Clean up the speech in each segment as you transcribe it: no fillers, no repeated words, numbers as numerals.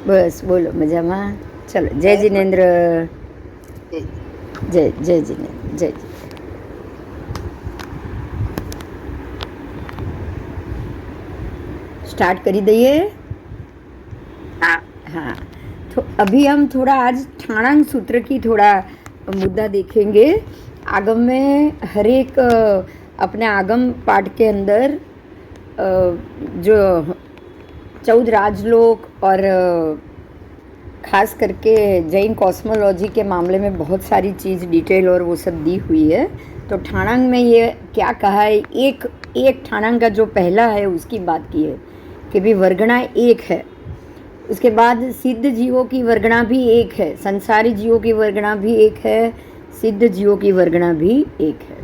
બસ બોલો મજામાં. ચલો જય જીનેન્દ્ર. જય જય જીનેન્દ્ર. જય स्टार्ट कर दइए. हाँ तो अभी हम थोड़ा आज ठाणांग सूत्र की थोड़ा मुद्दा देखेंगे. आगम में हर एक अपने आगम पाठ के अंदर जो 14 राजलोक और ख़ास करके जैन कॉस्मोलॉजी के मामले में बहुत सारी चीज़ डिटेल और वो सब दी हुई है. तो ठाणांग में ये क्या कहा है, एक ठाणांग का जो पहला है उसकी बात की है कि भी वर्गणा एक है. उसके बाद सिद्ध जीवों की वर्गणा भी एक है, संसारी जीवों की वर्गणा भी एक है, सिद्ध जीवों की वर्गणा भी एक है.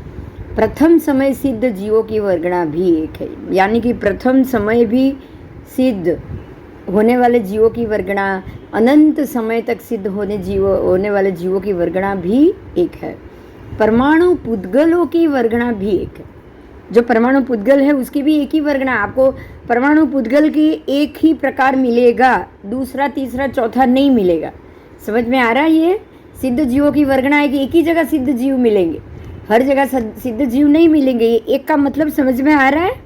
प्रथम समय सिद्ध जीवों की वर्गणा भी एक है, यानी कि प्रथम समय भी सिद्ध होने वाले जीवों की वर्गणा, अनंत समय तक सिद्ध होने वाले जीवों की वर्गणा भी एक है. परमाणु पुद्गलों की वर्गणा भी एक है. जो परमाणु पुद्गल है उसकी भी एक ही वर्गणा. आपको परमाणु पुद्गल की एक ही प्रकार मिलेगा, दूसरा तीसरा चौथा नहीं मिलेगा. समझ में आ रहा है? ये सिद्ध जीवों की वर्गणा है कि एक ही जगह सिद्ध जीव मिलेंगे, हर जगह सिद्ध जीव नहीं मिलेंगे. ये एक का मतलब समझ में आ रहा है?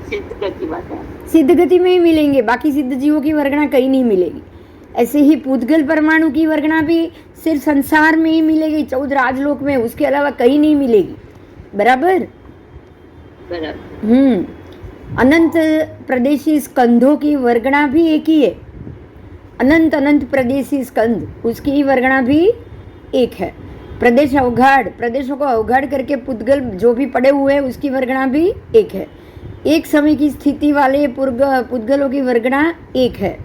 सिद्ध गति में ही मिलेंगे, बाकी सिद्ध जीवों की वर्गणा कहीं नहीं मिलेगी. ऐसे ही पुद्गल परमाणु की वर्गणा भी सिर्फ संसार में ही मिलेगी, 14 राजलोक में, उसके अलावा कहीं नहीं मिलेगी. बराबर. अनंत प्रदेशी स्कंधों की वर्गणा भी एक ही है. अनंत अनंत प्रदेशी स्कंध, उसकी वर्गणा भी एक है. प्रदेश अवघाड़, प्रदेशों को अवघाड़ करके पुद्गल जो भी पड़े हुए हैं उसकी वर्गणा भी एक है. एक समय की स्थिति वाले पुद्गलों की वर्गणा एक है.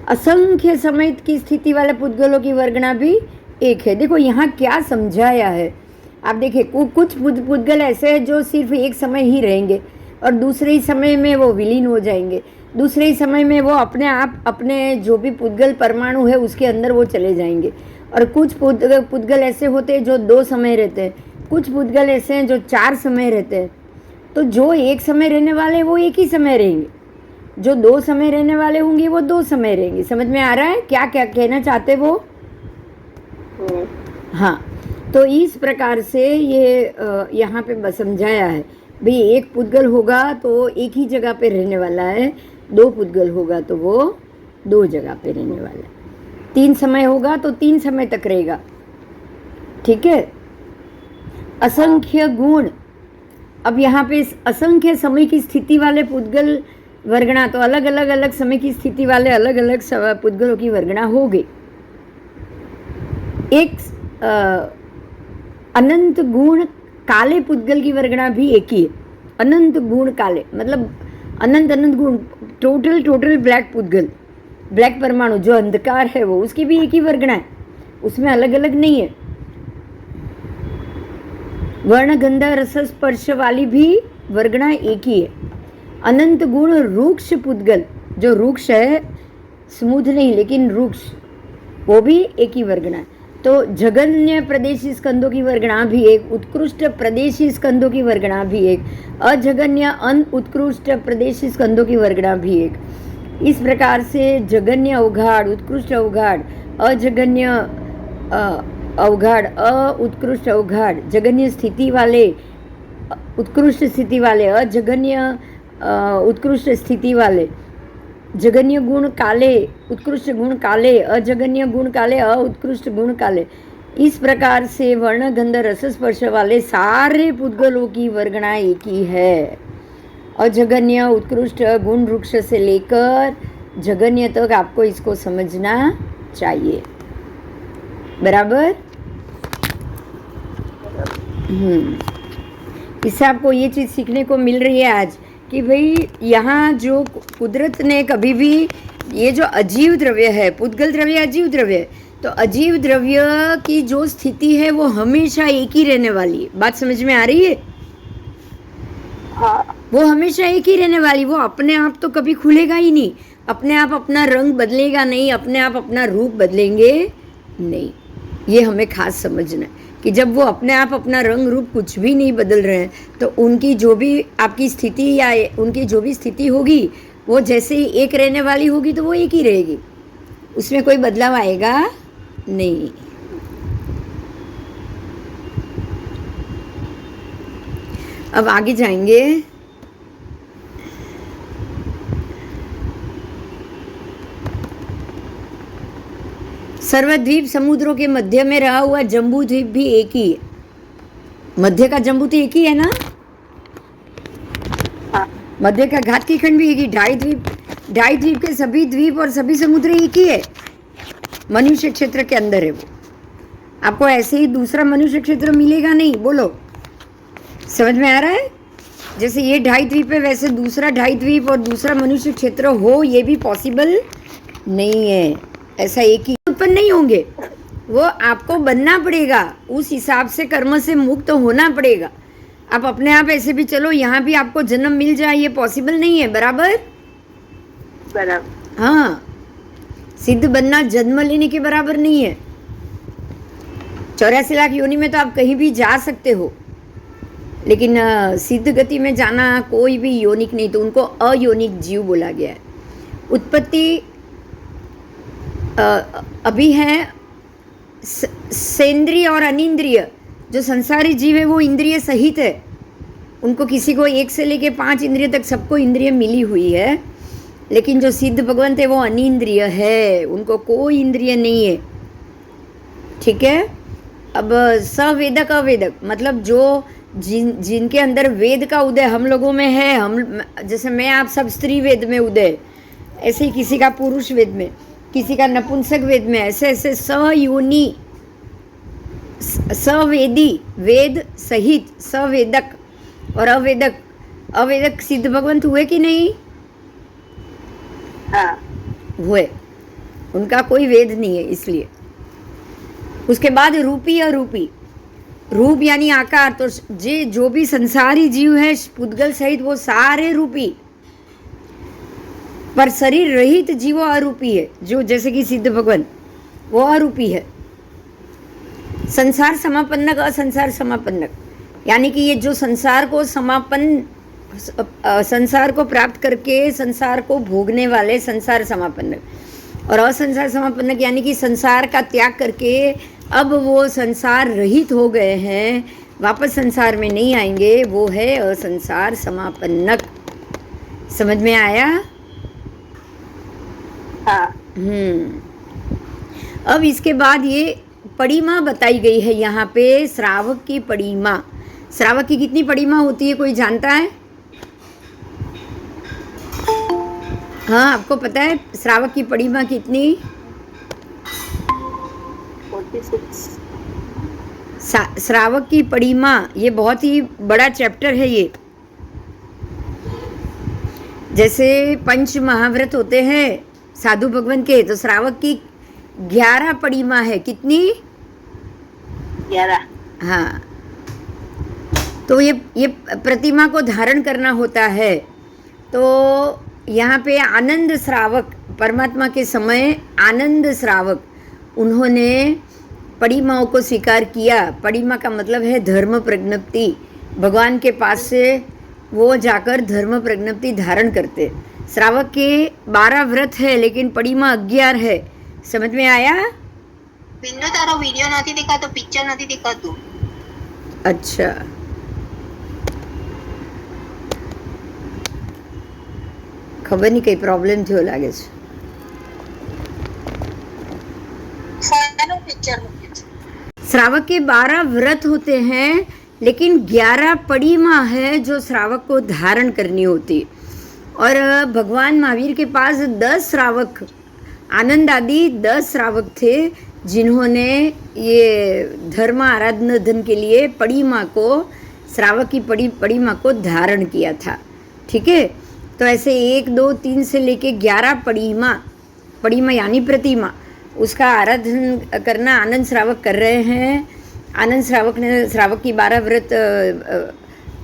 असंख्य समय की स्थिति वाले पुद्गलों की वर्गणा भी एक है. देखो यहाँ क्या समझाया है, आप देखिए. कुछ पुद्गल ऐसे हैं जो सिर्फ एक समय ही रहेंगे और दूसरे ही समय में वो विलीन हो जाएंगे, दूसरे ही समय में वो अपने आप अपने जो भी पुद्गल परमाणु है उसके अंदर वो चले जाएंगे. और कुछ पुद्गल ऐसे होते हैं जो 2 समय रहते हैं, कुछ पुद्गल ऐसे हैं जो 4 समय रहते हैं. तो जो एक समय रहने वाले वो एक ही समय रहेंगे, जो 2 समय रहने वाले होंगे वो 2 समय रहेंगे. समझ में आ रहा है क्या क्या कहना चाहते वो? हाँ, तो इस प्रकार से ये यहाँ पे समझाया है. भाई एक पुद्गल होगा तो एक ही जगह पे रहने वाला है, 2 पुद्गल होगा तो वो 2 जगह पे रहने वाला है, 3 समय होगा तो 3 समय तक रहेगा. ठीक है. असंख्य गुण, अब यहाँ पे असंख्य समय की स्थिति वाले पुद्गल वर्गणा, तो अलग अलग समय की स्थिति वाले अलग अलग पुद्गलों की वर्गणा हो गई. एक अनंत गुण काले पुद्गल की वर्गणा भी एक ही है. अनंत गुण काले मतलब अनंत गुण, टोटल ब्लैक पुद्गल, ब्लैक परमाणु जो अंधकार है वो, उसकी भी एक ही वर्गणा है, उसमें अलग अलग नहीं है. वर्ण गंध रस स्पर्श वाली भी वर्गणा एक ही है. अनंत गुण रुक्ष पुद्गल, जो रुक्ष है, स्मूथ नहीं लेकिन रुक्ष, वो भी एक ही वर्गणा है. तो जगन्य प्रदेशी स्कंदों की वर्गणा भी एक, उत्कृष्ट प्रदेशी स्कंदों की वर्गणा भी एक, अजगन्य उत्कृष्ट प्रदेशी स्कंदों की वर्गणा भी एक. इस प्रकार से जगन्य अवघाड़, उत्कृष्ट अवघाड़, अजगन्य अवघाड़, उत्कृष्ट अवघाड़, जगन्य स्थिति वाले, उत्कृष्ट स्थिति वाले, अजगन्य उत्कृष्ट स्थिति वाले, जगन्य गुण काले, उत्कृष्ट गुण काले, अजगन्य गुण काले, उत्कृष्ट गुण काले. इस प्रकार से वर्ण गंध रस स्पर्श वाले सारे पुद्गलों की वर्गणा एक ही है. अजगन्य उत्कृष्ट गुण वृक्ष से लेकर जगन्य तक आपको इसको समझना चाहिए. बराबर. इससे आपको ये चीज़ सीखने को मिल रही है आज कि भाई यहाँ जो कुदरत ने कभी भी ये जो अजीव द्रव्य है, पुद्गल द्रव्य अजीव द्रव्य है, तो अजीव द्रव्य की जो स्थिति है वो हमेशा एक ही रहने वाली है. बात समझ में आ रही है? हाँ. वो हमेशा एक ही रहने वाली, वो अपने आप तो कभी खुलेगा ही नहीं, अपने आप अपना रंग बदलेगा नहीं, अपने आप अपना रूप बदलेंगे नहीं. ये हमें खास समझना है कि जब वो अपने आप अपना रंग रूप कुछ भी नहीं बदल रहे हैं, तो उनकी जो भी आपकी स्थिति या उनकी जो भी स्थिति होगी, वो जैसे ही एक रहने वाली होगी तो वो एक ही रहेगी, उसमें कोई बदलाव आएगा नहीं। अब आगे जाएंगे। सर्वद्वीप समुद्रों के मध्य में रहा हुआ जम्बू द्वीप भी एक ही है। मध्य का जम्बू तो एक ही है ना? मध्य का घात की खंड भी एक ही। ढाई द्वीप के सभी द्वीप और सभी समुद्र एक ही है, मनुष्य क्षेत्र के अंदर है वो। आपको ऐसे ही दूसरा मनुष्य क्षेत्र मिलेगा नहीं। बोलो, समझ में आ रहा है? जैसे ये 2.5 द्वीप है, वैसे दूसरा 2.5 द्वीप और दूसरा मनुष्य क्षेत्र हो, ये भी पॉसिबल नहीं है। ऐसा एक ही उत्पन्न नहीं होंगे, वो आपको बनना पड़ेगा, उस हिसाब से कर्म से मुक्त होना पड़ेगा। आप अपने आप ऐसे भी चलो यहाँ भी आपको जन्म मिल जाए, ये पॉसिबल नहीं है। बराबर? हाँ, सिद्ध बनना जन्म लेने के बराबर नहीं है। 84 लाख योनि में तो आप कहीं भी जा सकते हो, लेकिन सिद्ध गति में जाना कोई भी योनिक नहीं, तो उनको अयोनिक जीव बोला गया है। उत्पत्ति अभी है सेंद्रिय और अनिंद्रिय। जो संसारी जीव है वो इंद्रिय सहित है, उनको किसी को 1 से लेके 5 इंद्रिय तक सबको इंद्रिय मिली हुई है। लेकिन जो सिद्ध भगवंत है वो अनिंद्रिय है, उनको कोई इंद्रिय नहीं है। ठीक है? अब सवेदक अवेदक मतलब जो जिनके अंदर वेद का उदय हम लोगों में है, हम जैसे मैं आप सब स्त्री वेद में उदय, ऐसे ही किसी का पुरुष वेद में, किसी का नपुंसक वेद में, ऐसे ऐसे सयोनि सवेदी वेद सहित सवेदक और अवेदक। अवेदक सिद्ध भगवंत हुए कि नहीं? हाँ हुए, उनका कोई वेद नहीं है इसलिए। उसके बाद रूपी अरूपी। रूप यानी आकार, तो जो भी संसारी जीव है पुद्गल सहित वो सारे रूपी, पर शरीर रहित जीव अरूपी है। जो जैसे कि सिद्ध भगवान वो अरूपी है। संसार समापन्नक असंसार समापन्नक, यानी कि ये जो संसार को संसार को प्राप्त करके संसार को भोगने वाले संसार समापन्नक, और असंसार समापन्नक यानी कि संसार का त्याग करके अब वो संसार रहित हो गए हैं, वापस संसार में नहीं आएंगे, वो है असंसार समापन्नक। समझ में आया? हाँ। अब इसके बाद ये पड़ीमा बताई गई है यहाँ पे, श्रावक की पड़ीमा। श्रावक की कितनी पड़ीमा होती है, कोई जानता है? हाँ, आपको पता है श्रावक की पड़ीमा कितनी? 46। श्रावक की पड़ीमा, ये बहुत ही बड़ा चैप्टर है ये। जैसे पंच महाव्रत होते हैं साधु भगवान के, तो श्रावक की 11 पड़ीमा है। कितनी? 11। हाँ, तो ये प्रतिमा को धारण करना होता है। तो यहाँ पे आनंद श्रावक, परमात्मा के समय आनंद श्रावक, उन्होंने पड़ीमाओं को स्वीकार किया। पड़ीमा का मतलब है धर्म प्रज्ञप्ति। भगवान के पास से वो जाकर धर्म प्रज्ञप्ति धारण करते। श्रावक के 12 व्रत है, लेकिन पड़ीमा 11 है। समझ में आया? बिंदु तारो वीडियो नहीं दिखा तो पिक्चर नहीं दिखा तू। अच्छा, खबर नहीं, कई प्रॉब्लम थयो लागे छे। श्रावक के 12 व्रत होते हैं, लेकिन 11 पड़ीमा है जो श्रावक को धारण करनी होती। और भगवान महावीर के पास 10 श्रावक, आनंद आदि 10 श्रावक थे, जिन्होंने ये धर्म आराधन के लिए पड़ीमा को, श्रावक की पड़ीमा को धारण किया था। ठीक है? तो ऐसे 1, 2, 3 से लेके 11 पड़ीमा यानी प्रतिमा, उसका आराधन करना आनंद श्रावक कर रहे हैं। आनंद श्रावक ने श्रावक की 12 व्रत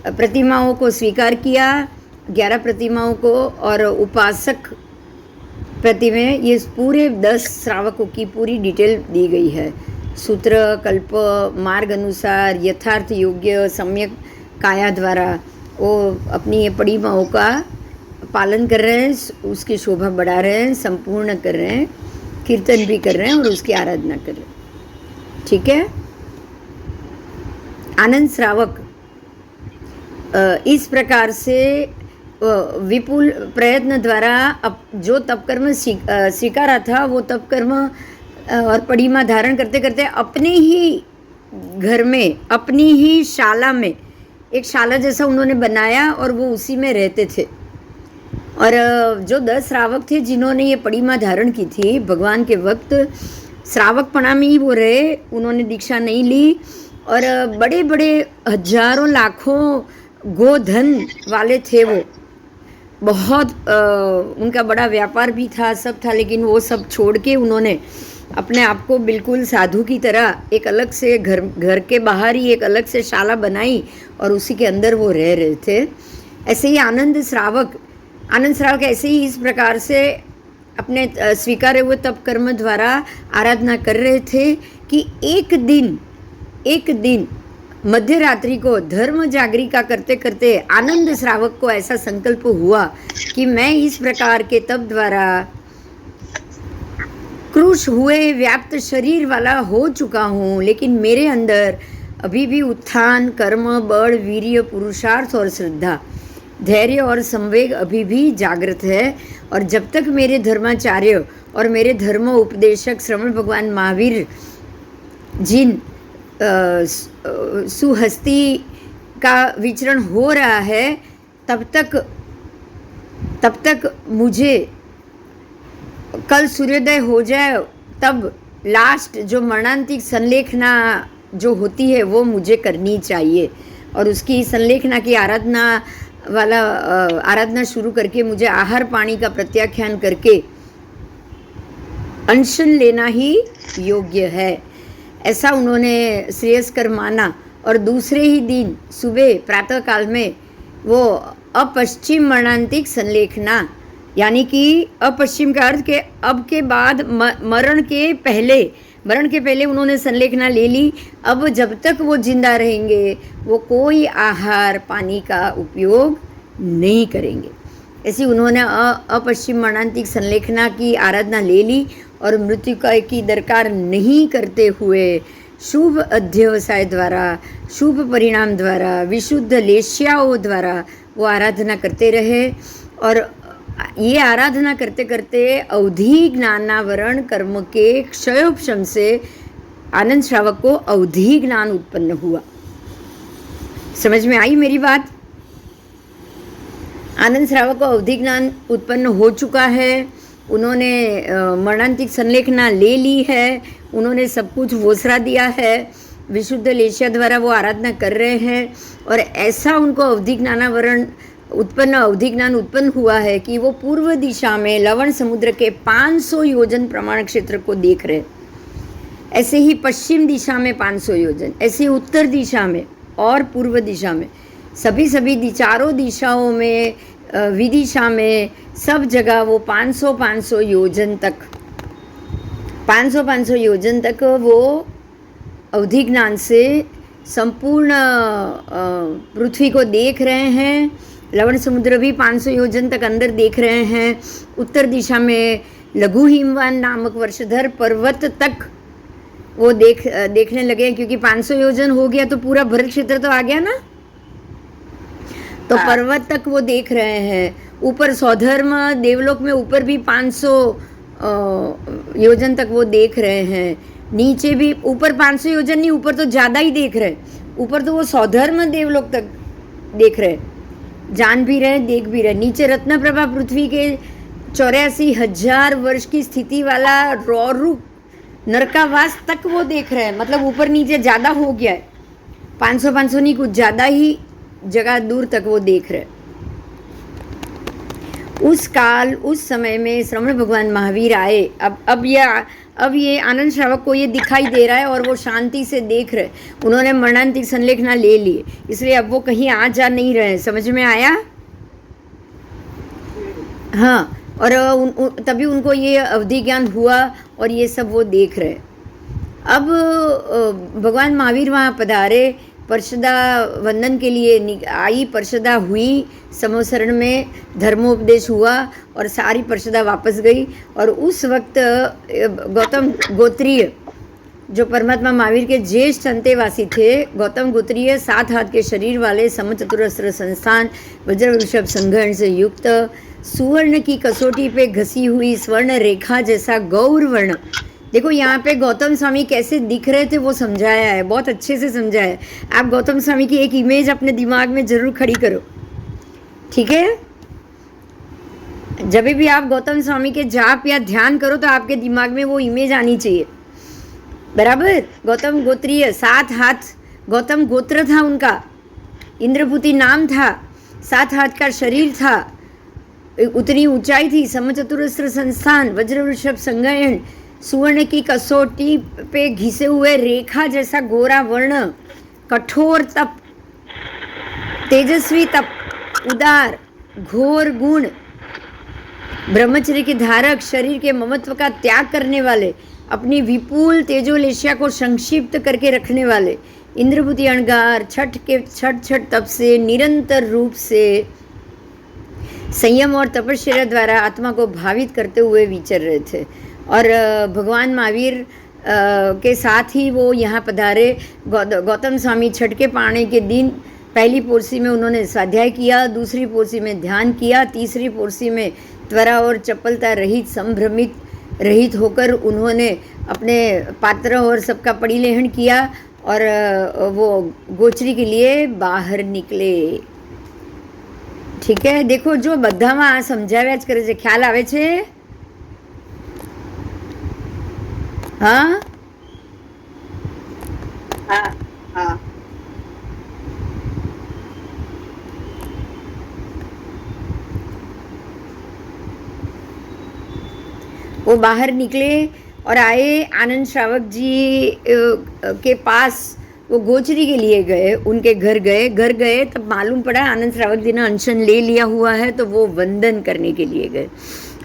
प्रतिमाओं को स्वीकार किया, 11 प्रतिमाओं को, और उपासक प्रतिमा, ये पूरे 10 श्रावकों की पूरी डिटेल दी गई है। सूत्र कल्प मार्ग अनुसार यथार्थ योग्य सम्यक काया द्वारा वो अपनी ये पड़ी माओं का पालन कर रहे हैं, उसकी शोभा बढ़ा रहे हैं, संपूर्ण कर रहे हैं, कीर्तन भी कर रहे हैं और उसकी आराधना कर रहे हैं। ठीक है। आनंद श्रावक इस प्रकार से विपुल प्रयत्न द्वारा जो तप कर्म स्वीकारा था वो तप कर्म और पड़ीमा धारण करते करते अपने ही घर में, अपनी ही शाला में, एक शाला जैसा उन्होंने बनाया और वो उसी में रहते थे। और जो 10 श्रावक थे जिन्होंने ये पड़ीमा धारण की थी भगवान के वक्त, श्रावकपणा में ही वो रहे, उन्होंने दीक्षा नहीं ली और बड़े बड़े हजारों लाखों गोधन वाले थे वो, बहुत उनका बड़ा व्यापार भी था, सब था, लेकिन वो सब छोड़ के उन्होंने अपने आप को बिल्कुल साधु की तरह एक अलग से घर के बाहर ही एक अलग से शाला बनाई और उसी के अंदर वो रह रहे थे। ऐसे ही आनंद श्रावक ऐसे ही इस प्रकार से अपने स्वीकारे हुए तप कर्म द्वारा आराधना कर रहे थे कि एक दिन मध्य रात्रि को धर्म जागरिका करते करते आनंद श्रावक को ऐसा संकल्प हुआ कि मैं इस प्रकार के तप द्वारा क्रूश हुए व्याप्त शरीर वाला हो चुका हूँ, लेकिन मेरे अंदर अभी भी उत्थान, कर्म, बल, वीर्य, पुरुषार्थ और श्रद्धा, धैर्य और संवेग अभी भी जागृत है। और जब तक मेरे धर्माचार्य और मेरे धर्म उपदेशक श्रवण भगवान महावीर जिन सुहस्ती का विचरण हो रहा है, तब तक मुझे कल सूर्योदय हो जाए तब लास्ट जो मरणांतिक संलेखना जो होती है वो मुझे करनी चाहिए और उसकी संलेखना की आराधना शुरू करके मुझे आहार पानी का प्रत्याख्यान करके अनशन लेना ही योग्य है, ऐसा उन्होंने श्रेयस्कर माना। और दूसरे ही दिन सुबह प्रातः काल में वो अपश्चिम मरणांतिक संलेखना, यानी कि अपश्चिम का अर्थ के अब के बाद मरण के पहले उन्होंने संलेखना ले ली। अब जब तक वो जिंदा रहेंगे वो कोई आहार पानी का उपयोग नहीं करेंगे। ऐसी उन्होंने अपश्चिम मरणांतिक संलेखना की आराधना ले ली और मृत्यु की दरकार नहीं करते हुए शुभ अध्यवसाय द्वारा, शुभ परिणाम द्वारा, विशुद्ध लेश्याओं द्वारा वो आराधना करते रहे। और ये आराधना करते करते अवधि ज्ञानावरण कर्म के क्षयोपशम से आनंद श्रावक को अवधि ज्ञान उत्पन्न हुआ। समझ में आई मेरी बात? आनंद श्रावक को अवधि ज्ञान उत्पन्न हो चुका है, उन्होंने मरणांतिक संलेखना ले ली है, उन्होंने सब कुछ वोसरा दिया है, विशुद्ध लेशिया द्वारा वो आराधना कर रहे हैं और ऐसा उनको अवधि ज्ञान उत्पन्न हुआ है कि वो पूर्व दिशा में लवण समुद्र के 500 योजन प्रमाण क्षेत्र को देख रहे। ऐसे ही पश्चिम दिशा में 500 योजन, ऐसे ही उत्तर दिशा में और पूर्व दिशा में, सभी चारों दिशाओं में, विदिशा में, सब जगह वो 500 योजन तक वो अवधि ज्ञान से संपूर्ण पृथ्वी को देख रहे हैं। लवण समुद्र भी 500 योजन तक अंदर देख रहे हैं। उत्तर दिशा में लघु हिमवान नामक वर्षधर पर्वत तक वो देखने लगे, क्योंकि 500 योजन हो गया तो पूरा भरत क्षेत्र तो आ गया ना, तो पर्वत तक वो देख रहे हैं। ऊपर सौधर्म देवलोक में ऊपर भी 500 योजन तक वो देख रहे हैं। नीचे भी ऊपर 500 योजन नहीं, ऊपर तो ज़्यादा ही देख रहे, ऊपर तो वो सौधर्म देवलोक तक देख रहे, जान भी रहे, देख भी रहे। नीचे रत्नप्रभा पृथ्वी के 84,000 वर्ष की स्थिति वाला रौरूप नरकावास तक वो देख रहे हैं। मतलब ऊपर नीचे ज़्यादा हो गया है, 500 नहीं, कुछ ज़्यादा ही जगह दूर तक वो देख रहे। उस समय में श्रवण भगवान महावीर आए। अब ये आनंद श्रावक को ये दिखाई दे रहा है और वो शांति से देख रहे। उन्होंने मरणांतिक संलेखना ले ली, इसलिए अब वो कहीं आ जा नहीं रहे। समझ में आया? हाँ। और तभी उनको ये अवधि ज्ञान हुआ और ये सब वो देख रहे। अब भगवान महावीर वहाँ पधारे, पर्षदा वंदन के लिए आई, पर्षदा हुई, समोसरण में धर्मोपदेश हुआ और सारी पर्षदा वापस गई। और उस वक्त गौतम गोत्रीय जो परमात्मा महावीर के ज्येष्ठ अंतेवासी थे, गौतम गोत्रीय 7 हाथ के शरीर वाले, समचतुरस्र संस्थान, वज्र वृषभ संघर्ण से युक्त, सुवर्ण की कसौटी पे घसी हुई स्वर्ण रेखा जैसा गौर वर्ण। देखो यहाँ पे गौतम स्वामी कैसे दिख रहे थे वो समझाया है, बहुत अच्छे से समझाया है। आप गौतम स्वामी की एक इमेज अपने दिमाग में जरूर खड़ी करो, ठीक है। जब भी आप गौतम स्वामी के जाप या ध्यान करो तो आपके दिमाग में वो इमेज आनी चाहिए, बराबर। गौतम गोत्रीय 7 हाथ, गौतम गोत्र था उनका, इंद्रभूति नाम था, 7 हाथ का शरीर था, उतनी ऊंचाई थी, समचतुरस्र संस्थान, वज्र वृषभ संघर्ण, सुवर्ण की कसौटी पे घिसे हुए रेखा जैसा गोरा वर्ण, कठोर तप, तेजस्वी तप, उदार घोर गुण, ब्रह्मचर्य के धारक, शरीर के ममत्व का त्याग करने वाले, अपनी विपुल तेजोलेशिया को संक्षिप्त करके रखने वाले, इंद्रभूति अणगार, छठ तप से निरंतर रूप से संयम और तपस्या द्वारा आत्मा को भावित करते हुए विचर रहे थे। और भगवान महावीर के साथ ही वो यहाँ पधारे। गौतम स्वामी छठ के पाने के दिन पहली पोरसी में उन्होंने स्वाध्याय किया, दूसरी पोरसी में ध्यान किया, तीसरी पोरसी में त्वरा और चपलता रहित, संभ्रमित रहित होकर उन्होंने अपने पात्र और सबका परिलेहन किया और वो गोचरी के लिए बाहर निकले, ठीक है। देखो जो બધામાં સમજાવ્યા જ કરે છે, ખ્યાલ આવે છે? हाँ हाँ हाँ वो बाहर निकले और आए आनंद श्रावक जी के पास। वो गोचरी के लिए गए, उनके घर गए तब मालूम पड़ा आनंद श्रावक जी ने अनशन ले लिया हुआ है, तो वो वंदन करने के लिए गए।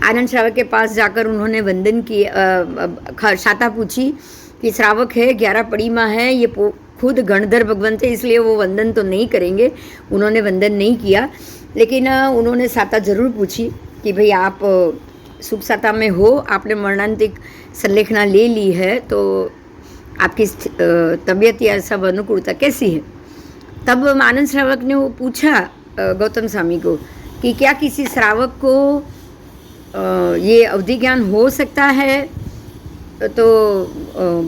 आनंद श्रावक के पास जाकर उन्होंने वंदन किया, शाता पूछी कि श्रावक है, 11 पड़ीमा है, ये खुद गणधर भगवंत है, इसलिए वो वंदन तो नहीं करेंगे। उन्होंने वंदन नहीं किया, लेकिन उन्होंने साता ज़रूर पूछी कि भाई आप सुख साता में हो, आपने मरणांतिक संलेखना ले ली है, तो आपकी तबीयत या सब अनुकूलता कैसी है। तब आनंद श्रावक ने वो पूछा गौतम स्वामी को कि क्या किसी श्रावक को ये अवधि ज्ञान हो सकता है। तो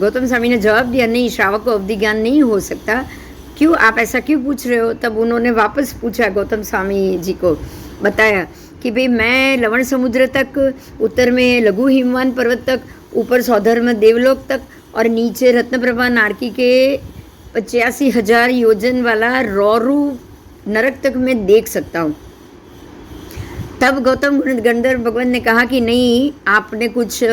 गौतम स्वामी ने जवाब दिया, नहीं, श्रावक को अवधि ज्ञान नहीं हो सकता। क्यों, आप ऐसा क्यों पूछ रहे हो। तब उन्होंने वापस पूछा, गौतम स्वामी जी को बताया कि भाई मैं लवण समुद्र तक, उत्तर में लघु हिमवान पर्वत तक, ऊपर सौधर्म देवलोक तक और नीचे रत्नप्रभा नारकी के 85,000 योजन वाला रौरू नरक तक मैं देख सकता हूँ। तब गौतम गंधर्व भगवान ने कहा कि नहीं, आपने कुछ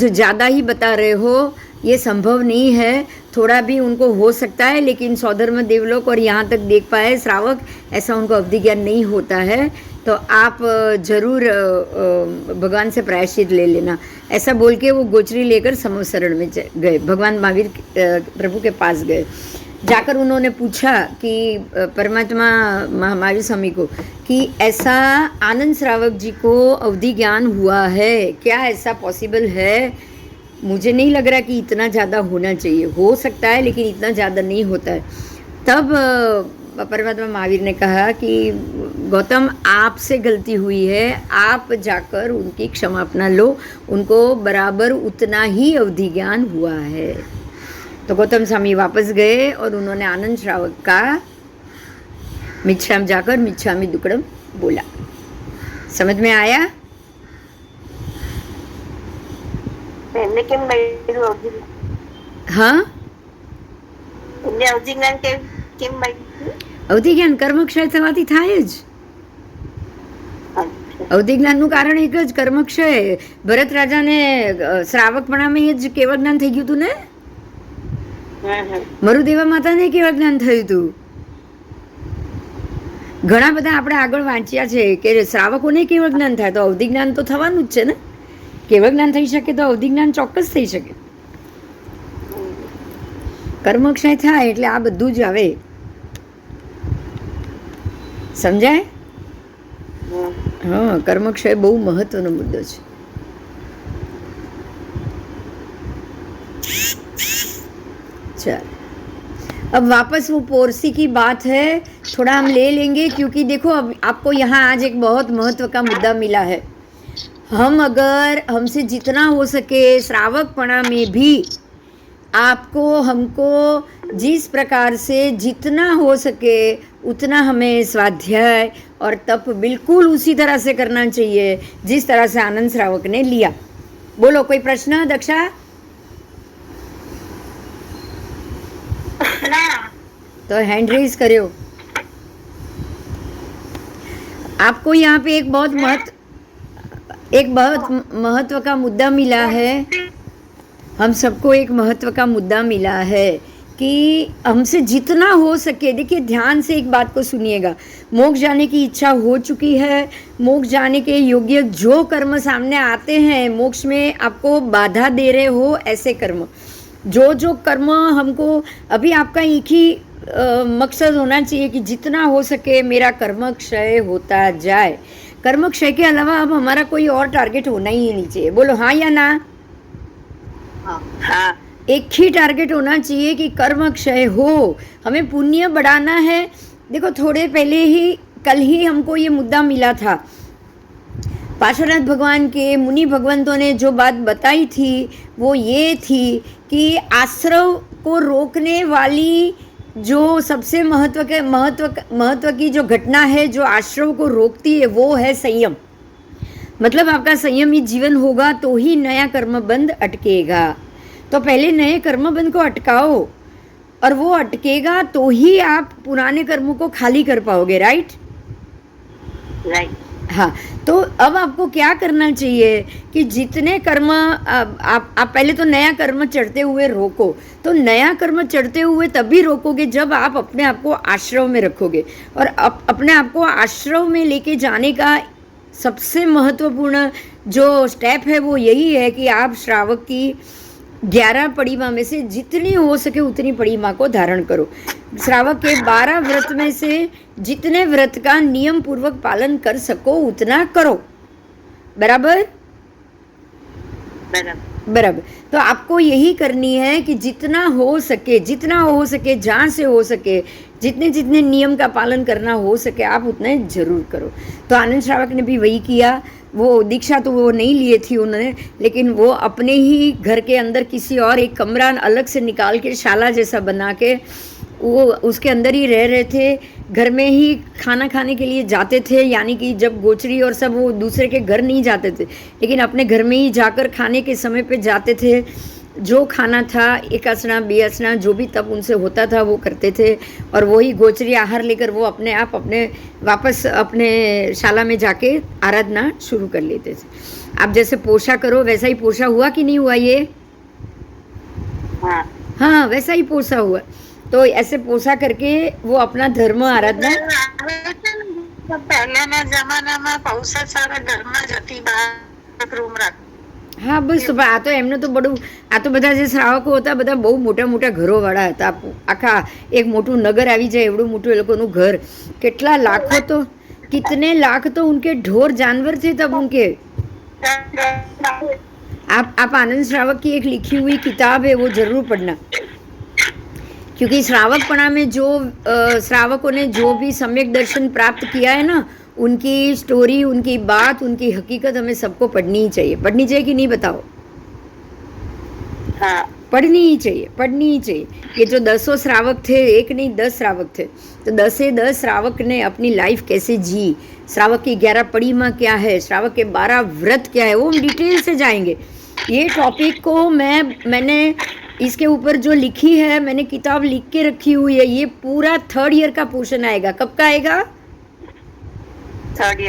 ज़्यादा ही बता रहे हो, ये संभव नहीं है, थोड़ा भी उनको हो सकता है, लेकिन सौधर्म देवलोक और यहाँ तक देख पाए श्रावक, ऐसा उनको अवधि ज्ञान नहीं होता है, तो आप जरूर भगवान से प्रायश्चित ले लेना। ऐसा बोल के वो गोचरी लेकर समोसरण में गए, भगवान महावीर प्रभु के पास गए। जाकर उन्होंने पूछा कि परमात्मा महावीर स्वामी को कि ऐसा आनंद श्रावक जी को अवधि ज्ञान हुआ है क्या, ऐसा पॉसिबल है। मुझे नहीं लग रहा कि इतना ज़्यादा होना चाहिए, हो सकता है लेकिन इतना ज़्यादा नहीं होता है। तब परमात्मा महावीर ने कहा कि गौतम, आपसे गलती हुई है, आप जाकर उनकी क्षमापना लो, उनको बराबर उतना ही अवधि ज्ञान हुआ है। तो गौतम स्वामी वापस गए और उन्होंने आनंद श्रावक का मिच्छाम जाकर मिच्छामी दुक्कड़म बोला। समझ में आया? એમને કેમ મળ્યું અવધિ? हाँ, એમને અવધિ જ્ઞાન કેમ મળ્યું? અવધિ જ્ઞાન કર્મક્ષય થવાથી થાય જ। અવધિ જ્ઞાનનું કારણ એક જ, કર્મક્ષય। ભરત રાજાને શ્રાવકપણામાં એ જ કેવળ જ્ઞાન થઈ ગયું હતું ને, મરુદેવા માતાને કેવળ જ્ઞાન થયું હતું। ઘણા બધા આપણે આગળ વાંચ્યા છે કે શ્રાવકોને કેવળ જ્ઞાન થાય, તો અવધિ જ્ઞાન તો થવાનું જ છે ને। કેવળ જ્ઞાન થઈ શકે તો અવધિ જ્ઞાન ચોક્કસ થઈ શકે। કર્મક્ષય થાય એટલે આ બધું જ આવે. સમજાય? हाँ, कर्मक्षय बहु महत्वનો मुद्दो છે. चल, अब वापस वो पोरसी की बात है, थोड़ा हम ले लेंगे क्योंकि देखो अब आपको यहाँ आज एक बहुत महत्व का मुद्दा मिला है. हम अगर हमसे जितना हो सके श्रावकपणा में भी आपको हमको जिस प्रकार से जितना हो सके उतना हमें स्वाध्याय और तप बिल्कुल उसी तरह से करना चाहिए जिस तरह से आनंद श्रावक ने लिया. बोलो, कोई प्रश्न दक्षा? तो हैंड रेज करो. आपको यहाँ पे एक बहुत महत्व का मुद्दा मिला है. हम सबको एक महत्व का मुद्दा मिला है कि हमसे जितना हो सके, देखिए ध्यान से एक बात को सुनिएगा. मोक्ष जाने की इच्छा हो चुकी है, मोक्ष जाने के योग्य जो कर्म सामने आते हैं, मोक्ष में आपको बाधा दे रहे हो ऐसे कर्म, जो कर्म हमको अभी आपका एक ही मकसद होना चाहिए कि जितना हो सके मेरा कर्म क्षय होता जाए. कर्म क्षय के अलावा अब हमारा कोई और टारगेट होना ही नहीं चाहिए. बोलो हाँ या ना? हाँ. एक ही टारगेट होना चाहिए कि कर्म क्षय हो, हमें पुण्य बढ़ाना है. देखो थोड़े पहले ही कल ही हमको ये मुद्दा मिला था. पार्श्वनाथ भगवान के मुनि भगवंतों ने जो बात बताई थी वो ये थी कि आश्रव को रोकने वाली जो सबसे महत्व की जो घटना है जो आश्रव को रोकती है वो है संयम. मतलब आपका संयमी जीवन होगा तो ही नया कर्मबंध अटकेगा. तो पहले नए कर्मबंध को अटकाओ और वो अटकेगा तो ही आप पुराने कर्मों को खाली कर पाओगे. राइट? हाँ. तो अब आपको क्या करना चाहिए कि जितने कर्म आप पहले तो नया कर्म चढ़ते हुए रोको. तो नया कर्म चढ़ते हुए तभी रोकोगे जब आप अपने आप को आश्रव में रखोगे. और अपने आप को आश्रव में लेके जाने का सबसे महत्वपूर्ण जो स्टेप है वो यही है कि आप श्रावक की 11 पड़ीमा में से जितनी हो सके उतनी पड़ीमा को धारण करो. श्रावक के 12 व्रत में से जितने व्रत का नियम पूर्वक पालन कर सको उतना करो. बराबर? बराबर. तो आपको यही करनी है कि जितना हो सके जहाँ से हो सके जितने नियम का पालन करना हो सके आप उतने जरूर करो. तो आनंद श्रावक ने भी वही किया. वो दीक्षा तो वो नहीं लिए थी उन्होंने, लेकिन वो अपने ही घर के अंदर किसी और एक कमरा अलग से निकाल के शाला जैसा बना के वो उसके अंदर ही रह रहे थे. घर में ही खाना खाने के लिए जाते थे, यानी कि जब गोचरी और सब वो दूसरे के घर नहीं जाते थे लेकिन अपने घर में ही जाकर खाने के समय पे जाते थे. जो खाना था एक असना बे असना जो भी तब उनसे होता था वो करते थे और वही गोचरी आहार लेकर वो अपने आप वापस अपने शाला में जाके आराधना शुरू कर लेते थे. आप जैसे पोषा करो वैसा ही पोषा हुआ कि नहीं हुआ? ये हाँ वैसा ही पोषा हुआ. तो ऐसे पोषा करके वो अपना धर्म आराधना પહેલાના જમાનામાં પૌષા સારા ઘરમાં જતી બહાર રૂમ રાખ. હા બસ આ તો એમને તો બધું આ તો બધા જે શ્રાવકો હતા બધા બહુ મોટા મોટા ઘરોવાળા હતા. આખા એક મોટું નગર આવી જાય એવડું મોટું એ લોકોનું ઘર. કેટલા લાખો તો कितने लाख तो उनके ढोर जानवर थे तब उनके. आप आनंद श्रावक की एक लिखी हुई किताब है वो जरूर पढ़ना, क्योंकि श्रावकपणा में जो श्रावकों ने जो भी सम्यक दर्शन प्राप्त किया है ना उनकी स्टोरी, उनकी बात, उनकी हकीकत हमें सबको पढ़नी ही चाहिए. पढ़नी चाहिए कि नहीं बताओ? हाँ पढ़नी ही चाहिए. ये जो 10 श्रावक थे, एक नहीं 10 श्रावक थे, तो 10 श्रावक ने अपनी लाइफ कैसे जी, श्रावक की 11 पड़ीमा क्या है, श्रावक के 12 व्रत क्या है, वो हम डिटेल से जाएंगे. ये टॉपिक को मैंने इसके ऊपर जो लिखी है, मैंने किताब लिख के रखी हुई है. ये पूरा 3rd ईयर का पोर्शन आएगा. कब का आएगा? 3rd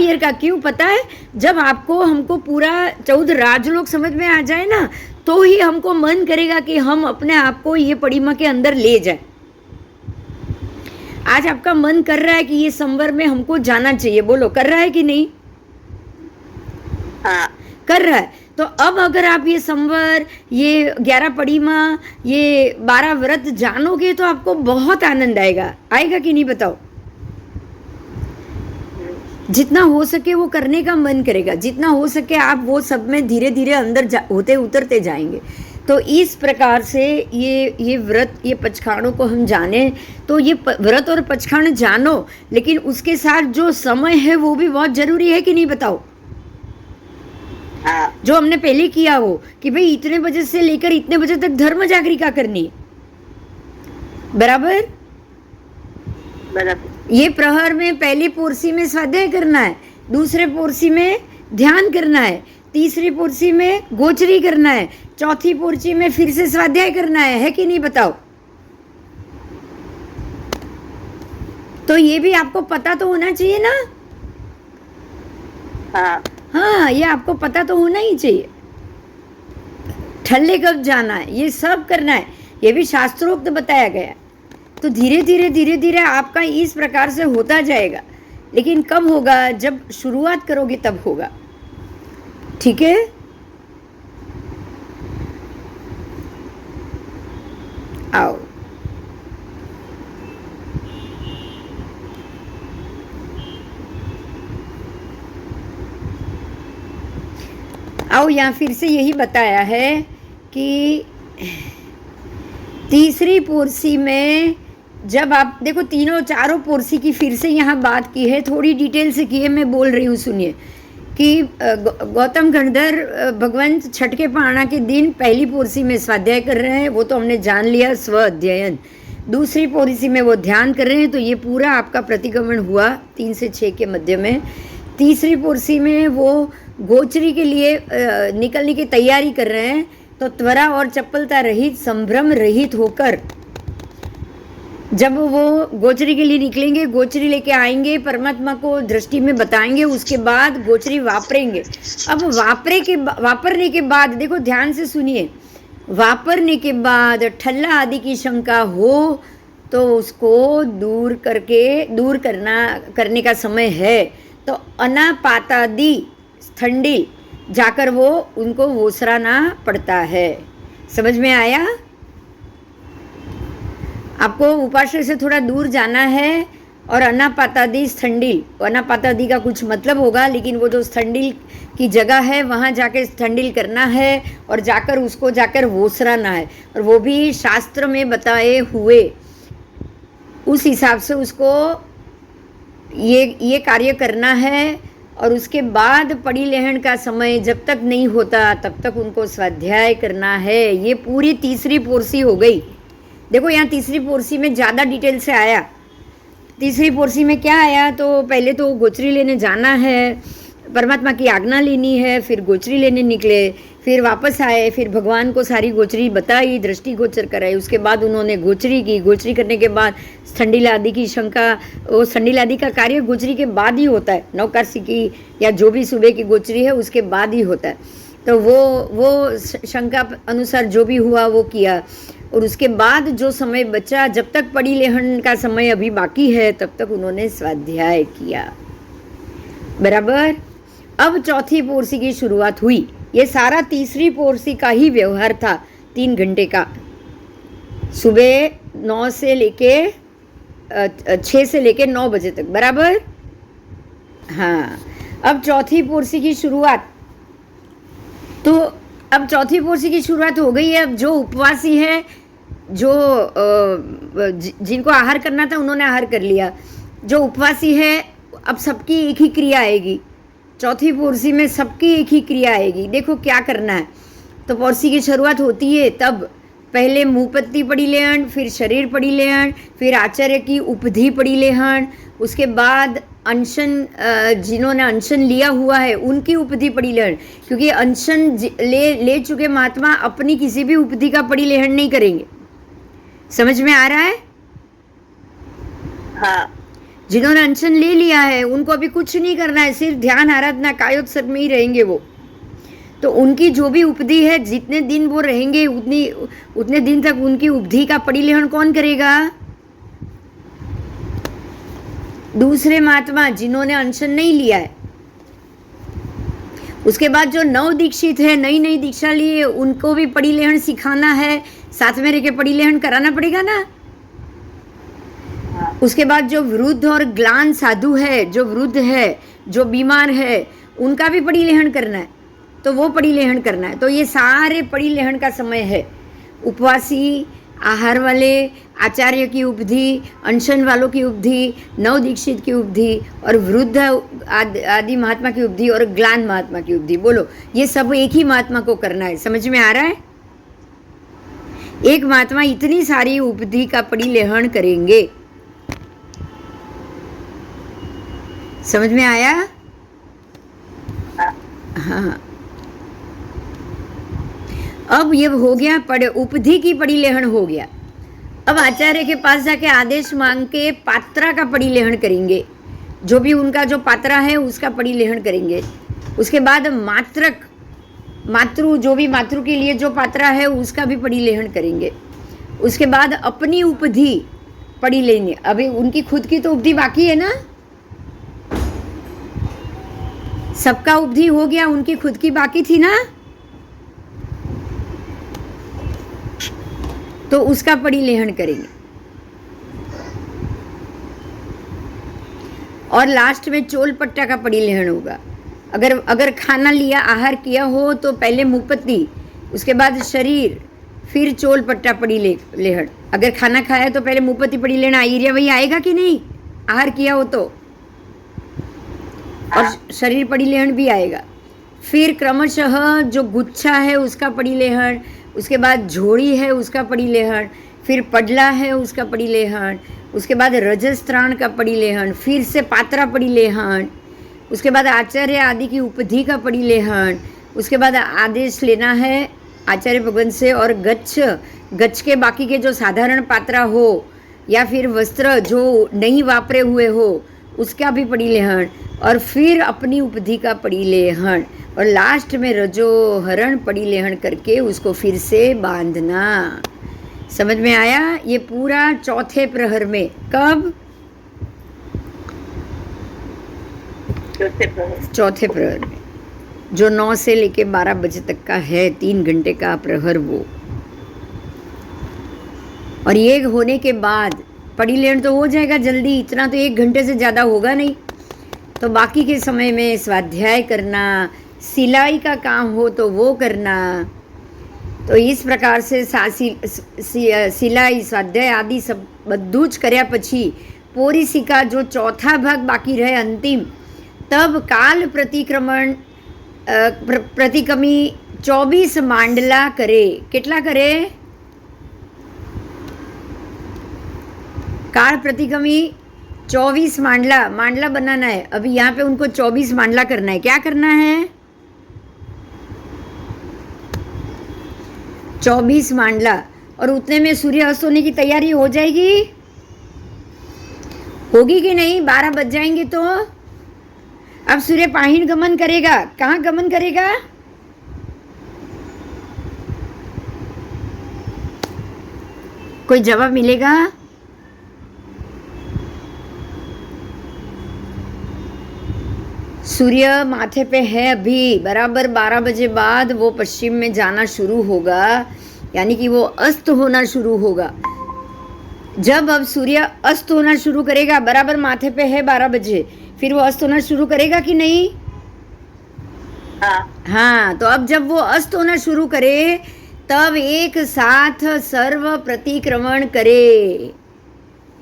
ईयर का. क्यों पता है? जब हमको पूरा 14 राजलोक समझ में आ जाए ना तो ही हमको मन करेगा कि हम अपने आप को ये पड़ीमा के अंदर ले जाए. आज आपका मन कर रहा है कि ये संवर में हमको जाना चाहिए. बोलो कर रहा है कि नहीं? हाँ कर रहा है. तो अब अगर आप ये संवर, ये 11 पड़ीमा, ये 12 व्रत जानोगे तो आपको बहुत आनंद आएगा। आएगा कि नहीं बताओ? जितना हो सके वो करने का मन करेगा, जितना हो सके आप वो सब में धीरे धीरे अंदर होते उतरते जाएंगे। तो इस प्रकार से ये व्रत, ये पचखाणों को हम जाने, तो ये व्रत और पचखाण जानो, लेकिन उसके साथ जो समय है वो भी बहुत जरूरी है कि नहीं बताओ? हाँ, जो हमने पहले किया हो कि भाई इतने बजे से लेकर इतने बजे तक धर्म जागरिका करनी है, बराबर? बराबर। ये प्रहर में पहली पोरसी में स्वाध्याय करना है, दूसरे पोरसी में ध्यान करना है, तीसरी पोरसी में गोचरी करना है, चौथी पोरसी में फिर से स्वाध्याय करना है कि नहीं बताओ? तो ये भी आपको पता तो होना चाहिए ना? हाँ, हाँ, ये आपको पता तो होना ही चाहिए। ठल्ले कब जाना है, ये सब करना है, ये भी शास्त्रोक्त बताया गया है। तो धीरे धीरे आपका इस प्रकार से होता जाएगा, लेकिन कब होगा? जब शुरुआत करोगे तब होगा। ठीक है? आओ, आओ, यहाँ फिर से यही बताया है कि तीसरी पोरसी में जब आप देखो, तीनों चारों पोरसी की फिर से यहाँ बात की है, थोड़ी डिटेल से की है, मैं बोल रही हूँ, सुनिए। कि गौतम गणधर भगवंत छठ के पारणा के दिन पहली पोरसी में स्वाध्याय कर रहे हैं, वो तो हमने जान लिया, स्व अध्ययन। दूसरी पोरसी में वो ध्यान कर रहे हैं, तो ये पूरा आपका प्रतिगमन हुआ 3 से 6 के मध्य में। तीसरी पोरसी में वो गोचरी के लिए निकलने की तैयारी कर रहे हैं, तो त्वरा और चपलता रहित, संभ्रम रहित होकर जब वो गोचरी के लिए निकलेंगे, गोचरी लेके आएंगे, परमात्मा को दृष्टि में बताएंगे, उसके बाद गोचरी वापरेंगे। अब वापरने के बाद देखो, ध्यान से सुनिए, वापरने के बाद ठल्ला आदि की शंका हो तो उसको दूर करने का समय है। तो अनापातादि स्थंडिल जाकर वो उनको वोसराना पड़ता है। समझ में आया? आपको उपाश्रय से थोड़ा दूर जाना है, और अनापातादि स्थंडिल, अनापातादि का कुछ मतलब होगा, लेकिन वो जो स्थंडिल की जगह है वहाँ जाकर स्थंडिल करना है, और जाकर उसको जाकर वोसराना है, और वो भी शास्त्र में बताए हुए उस हिसाब से उसको ये कार्य करना है। और उसके बाद पड़ी लेहन का समय जब तक नहीं होता तब तक उनको स्वाध्याय करना है। ये पूरी तीसरी पोरसी हो गई। देखो, यहाँ तीसरी पोरसी में ज़्यादा डिटेल से आया। तीसरी पोरसी में क्या आया? तो पहले तो गोचरी लेने जाना है, परमात्मा की आज्ञा लेनी है, फिर गोचरी लेने निकले, फिर वापस आए, फिर भगवान को सारी गोचरी बताई, दृष्टि गोचर कराई, उसके बाद उन्होंने गोचरी की। गोचरी करने के बाद स्थंडिल आदि की शंका, वो स्थंडिल आदि का कार्य गोचरी के बाद ही होता है, नवकाशी की या जो भी सुबह की गोचरी है उसके बाद ही होता है। तो वो शंका अनुसार जो भी हुआ वो किया, और उसके बाद जो समय बचा, जब तक पड़ी लेहन का समय अभी बाकी है तब तक उन्होंने स्वाध्याय किया। बराबर? अब चौथी पोरसी की शुरुआत हुई। ये सारा तीसरी पोरसी का ही व्यवहार था, 3 घंटे का, सुबह 9 से लेके 6 से लेके 9 बजे तक। बराबर? हाँ। अब चौथी पोरसी की शुरुआत, तो अब चौथी पोरसी की शुरुआत हो गई है। अब जो उपवासी है, जो जिनको आहार करना था उन्होंने आहार कर लिया, जो उपवासी है अब सबकी एक ही क्रिया आएगी। चौथी पोरसी में सबकी एक ही क्रिया आएगी। देखो क्या करना है। तो पोरसी की शुरुआत होती है तब पहले मुँहपत्ती पड़ी लेहन, फिर शरीर पड़ी लेहन, फिर आचार्य की उपधि पड़ी लेहन, उसके बाद अनशन, जिन्होंने अनशन लिया हुआ है उनकी उपधि पड़ी लेहन, क्योंकि अनशन ले चुके महात्मा अपनी किसी भी उपधि का पड़ी लेहन नहीं करेंगे। समझ में आ रहा है? हाँ, जिन्होंने अनशन ले लिया है उनको अभी कुछ नहीं करना है, सिर्फ ध्यान आराधना कायोत्सर्ग में ही रहेंगे वो। तो उनकी जो भी उपधि है, जितने दिन वो रहेंगे उतने दिन तक उनकी उपधि का परिलेहन कौन करेगा? दूसरे महात्मा जिन्होंने अनशन नहीं लिया है उसके बाद जो नव दीक्षित है, नई नई दीक्षा लिए, उनको भी पड़ी लेहन सिखाना है, साथ में रह के पड़ी लेहन कराना पड़ेगा ना। उसके बाद जो वृद्ध और ग्लान साधु है, जो वृद्ध है, जो बीमार है, उनका भी पड़ी लेहन करना है, तो वो पड़ी लेहन करना है। तो ये सारे पड़ी लेहन का समय है। उपवासी, आहार वाले, आचार्य की उपधि, अनशन वालों की उपधि, नव दीक्षित की उपधि और वृद्ध आदि महात्मा की उपधि और ग्लान महात्मा की उपधि। बोलो, ये सब एक ही महात्मा को करना है। समझ में आ रहा है? एक महात्मा इतनी सारी उपधि का पड़ी लेहन करेंगे। समझ में आया? हाँ। अब ये हो गया पढ़े उपधि की पड़ी लेहन हो गया। अब आचार्य के पास जाके आदेश मांग के पात्रा का पड़ी लेहन करेंगे। जो भी उनका जो पात्रा है उसका पड़ी लेहन करेंगे। उसके बाद मात्रक, मातृ, जो भी मातृ के लिए जो पात्रा है उसका भी पड़ी लेहन करेंगे। उसके बाद अपनी उपधि पड़ी लेंगे। अभी उनकी खुद की तो उपधि बाकी है ना। सबका उपधि हो गया, उनकी खुद की बाकी थी ना, तो उसका पड़ी लेहन करेंगे। और लास्ट में चोल पट्टा का पड़ी लेहन होगा। अगर खाना लिया, आहार किया हो तो पहले मुपत्ति, उसके बाद शरीर, फिर चोल पट्टा पड़ी लेहन। अगर खाना खाया तो पहले मुपत्ति पड़ी लेना। आइरिया वही आएगा कि नहीं, आहार किया हो तो, और शरीर पड़ी लेहन भी आएगा। फिर क्रमशः जो गुच्छा है उसका पड़ी लेहन, उसके बाद झोड़ी है उसका पड़ी लेहन, फिर पडला है उसका पड़ी लेहन, उसके बाद रजस्त्राण का पड़ी लेहन, फिर से पात्रा पड़ी लेहन, उसके बाद आचार्य आदि की उपधि का पड़ी लेहन, उसके बाद आदेश लेना है आचार्य भगवान से। और गच्छ के बाकी के जो साधारण पात्रा हो या फिर वस्त्र जो नहीं वापरे हुए हो उसका भी पड़ी लेहन, और फिर अपनी उपधि का पड़ी लेहन, और लास्ट में रजोहरण पड़ी लेहन करके उसको फिर से बांधना। समझ में आया? ये पूरा चौथे प्रहर में। कब? चौथे प्रहर में, जो 9 से लेके 12 बजे तक का है, 3 घंटे का प्रहर वो। और ये होने के बाद पड़ी लेहन तो हो जाएगा जल्दी, इतना तो 1 घंटे से ज़्यादा होगा नहीं। तो बाकी के समय में स्वाध्याय करना, सिलाई का काम हो तो वो करना। तो इस प्रकार से सिलाई, स्वाध्याय आदि सब બધું જ કર્યા પછી પોરીસિકા जो चौथा भाग बाकी रहे अंतिम, तब काल प्रतिक्रमी 24 मांडला करे। કેટલા करे? काल प्रतिक्रमी 24 मांडला बनाना है। अभी यहाँ पे उनको 24 मांडला करना है। क्या करना है? 24 मांडला। और उतने में सूर्य अस्त होने की तैयारी हो जाएगी, होगी कि नहीं? 12 बज जाएंगे तो अब सूर्य पाहिण गमन करेगा। कहाँ गमन करेगा? कोई जवाब मिलेगा? सूर्य माथे पे है अभी, बराबर 12 बजे बाद वो पश्चिम में जाना शुरू होगा, यानी कि वो अस्त होना शुरू होगा। जब अब सूर्य अस्त होना शुरू करेगा, बराबर माथे पे है 12 बजे, फिर वो अस्त होना शुरू करेगा कि नहीं? हाँ, तो अब जब वो अस्त होना शुरू करे तब एक साथ सर्व प्रतिक्रमण करे।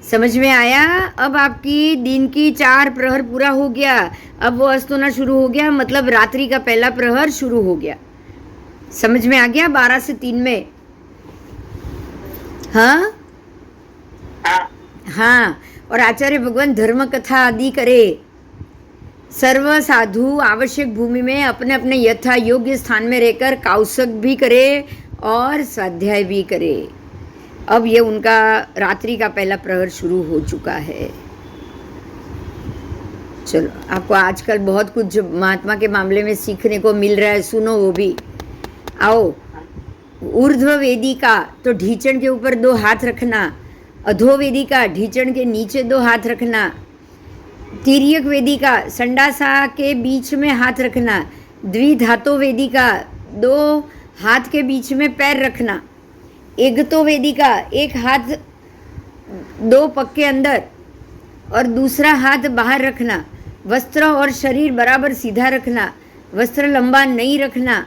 समझ में आया? अब आपकी दिन की 4 प्रहर पूरा हो गया। अब वो अस्त होना शुरू हो गया, मतलब रात्रि का पहला प्रहर शुरू हो गया। समझ में आ गया? 12 से 3 में। हाँ हाँ। और आचार्य भगवान धर्म कथा आदि करे। सर्व साधु आवश्यक भूमि में अपने अपने यथा योग्य स्थान में रहकर कौशक भी करे और स्वाध्याय भी करे। अब ये उनका रात्रि का पहला प्रहर शुरू हो चुका है। चलो, आपको आजकल बहुत कुछ महात्मा के मामले में सीखने को मिल रहा है, सुनो वो भी। आओ, ऊर्ध्व वेदिका तो ढीचण के ऊपर 2 हाथ रखना, अधो वेदिका ढीचण के नीचे 2 हाथ रखना, तिर्यक वेदिका संडासा के बीच में हाथ रखना, द्विधातो वेदिका, 2 हाथ के बीच में पैर रखना। एकतो वेदिका, एक हाथ 2 पग के अंदर और दूसरा हाथ बाहर रखना। वस्त्र और शरीर बराबर सीधा रखना, वस्त्र लंबा नहीं रखना,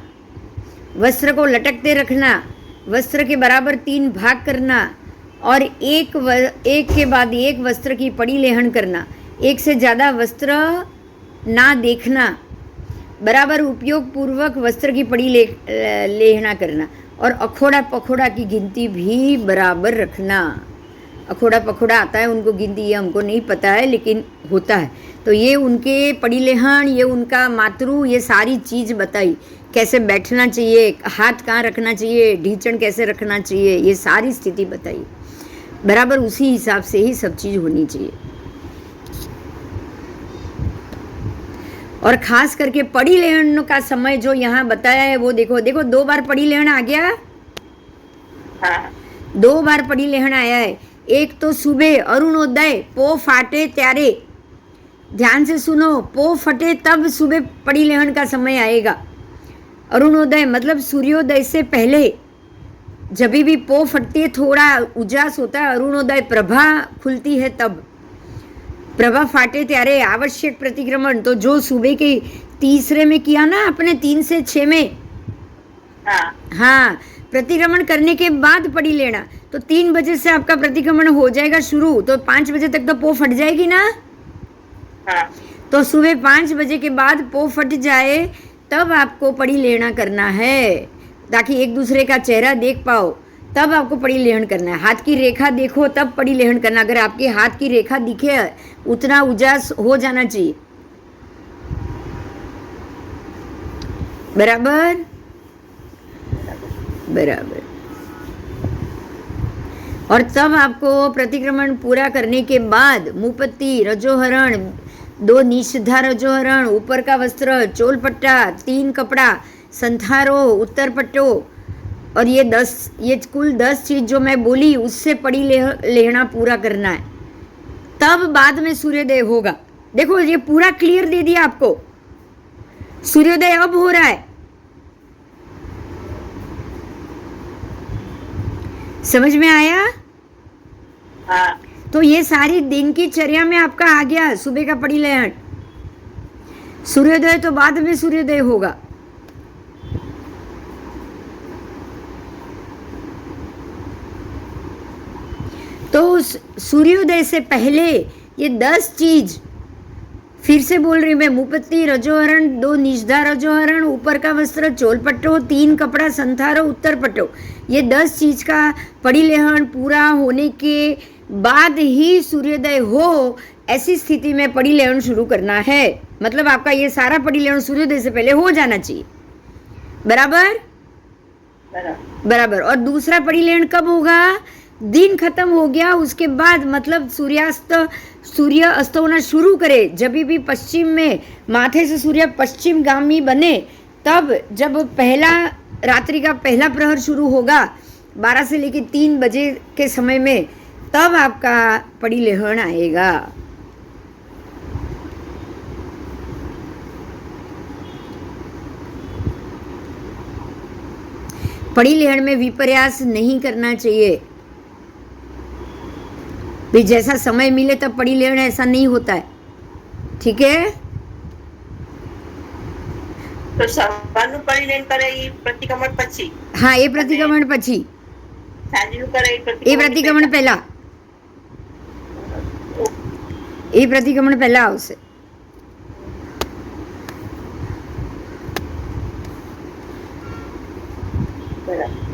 वस्त्र को लटकते रखना, वस्त्र के बराबर 3 भाग करना और एक के बाद एक वस्त्र की पड़ी लेहन करना। एक से ज़्यादा वस्त्र ना देखना, बराबर उपयोग पूर्वक वस्त्र की पड़ी लेहना करना और अखोड़ा पखोड़ा की गिनती भी बराबर रखना। अखोड़ा पखोड़ा आता है उनको गिनती, ये हमको नहीं पता है लेकिन होता है। तो ये उनके पड़ी लेहन, ये उनका मातृ, ये सारी चीज़ बताई, कैसे बैठना चाहिए, हाथ कहाँ रखना चाहिए, ढीचण कैसे रखना चाहिए, ये सारी स्थिति बताई। बराबर उसी हिसाब से ही सब चीज़ होनी चाहिए। और खास करके पड़ी लेहन का समय जो यहाँ बताया है वो देखो, 2 बार पड़ी लेहन आ गया। हाँ 2 बार पड़ी लेहन आया है। एक तो सुबह अरुणोदय, पो फाटे त्यारे, ध्यान से सुनो, पो फटे तब सुबह पड़ी लेहन का समय आएगा। अरुणोदय मतलब सूर्योदय से पहले, जब भी पो फटती है थोड़ा उजास होता है, अरुणोदय प्रभा खुलती है तब। प्रभा फाटे त्यारे आवश्यक प्रतिक्रमण, तो जो सुबह के तीसरे में किया ना आपने, 3 से 6 में, हाँ प्रतिक्रमण करने के बाद पड़ी लेना। तो 3 बजे से आपका प्रतिक्रमण हो जाएगा शुरू, तो 5 बजे तक तो पो फट जाएगी ना। तो सुबह 5 बजे के बाद पो फट जाए तब आपको पड़ी लेना करना है, ताकि एक दूसरे का चेहरा देख पाओ, तब आपको पड़ी लेहन करना है। हाथ की रेखा देखो तब पड़ी लेहन करना। अगर आपके हाथ की रेखा दिखे उतना उजास हो जाना चाहिए। बराबर बराबर। और तब आपको प्रतिक्रमण पूरा करने के बाद मुपत्ति, रजोहरण, 2 निषधा रजोहरण, ऊपर का वस्त्र, चोलपट्टा, 3 कपड़ा, संथारो, उत्तर पट्टो और ये कुल 10 चीज जो मैं बोली उससे पड़ी लेहना पूरा करना है। तब बाद में सूर्योदय होगा। देखो ये पूरा क्लियर दे दिया आपको। सूर्योदय अब हो रहा है, समझ में आया? हाँ तो ये सारी दिन की चर्या में आपका आ गया सुबह का पड़ी लेहन। सूर्योदय तो बाद में सूर्योदय होगा। तो सूर्योदय से पहले ये 10 चीज फिर से बोल रही मैं, मुपत्ति, रजोहरण, 2 निषधा रजोहरण, ऊपर का वस्त्र, चोलपट्टो, 3 कपड़ा, संथारो, उत्तर पट्टो, ये 10 चीज का पड़ी लेहन पूरा होने के बाद ही सूर्योदय हो, ऐसी स्थिति में पड़ी लेहन शुरू करना है। मतलब आपका ये सारा पड़ी लेहन सूर्योदय से पहले हो जाना चाहिए। बराबर बराबर। और दूसरा पड़ी लेहन कब होगा? दिन खत्म हो गया उसके बाद, मतलब सूर्य अस्त होना शुरू करे, जब भी पश्चिम में माथे से सूर्य पश्चिम गामी बने, तब जब पहला रात्रि का पहला प्रहर शुरू होगा 12 से लेकर 3 बजे के समय में, तब आपका पड़ी लेहन आएगा। पड़ी लेहन में विपर्यास नहीं करना चाहिए भाई, जैसा समय मिले तब पड़ी लेहन, ऐसा नहीं होता है। ठीक है? तो સવારનું પડી લેન કરે ઈ પ્રતિક્રમણ પછી, હા એ પ્રતિક્રમણ પછી, સાંજનું કરે ઈ એ પ્રતિક્રમણ પહેલા, એ પ્રતિક્રમણ પહેલા આવશે। બરાબર।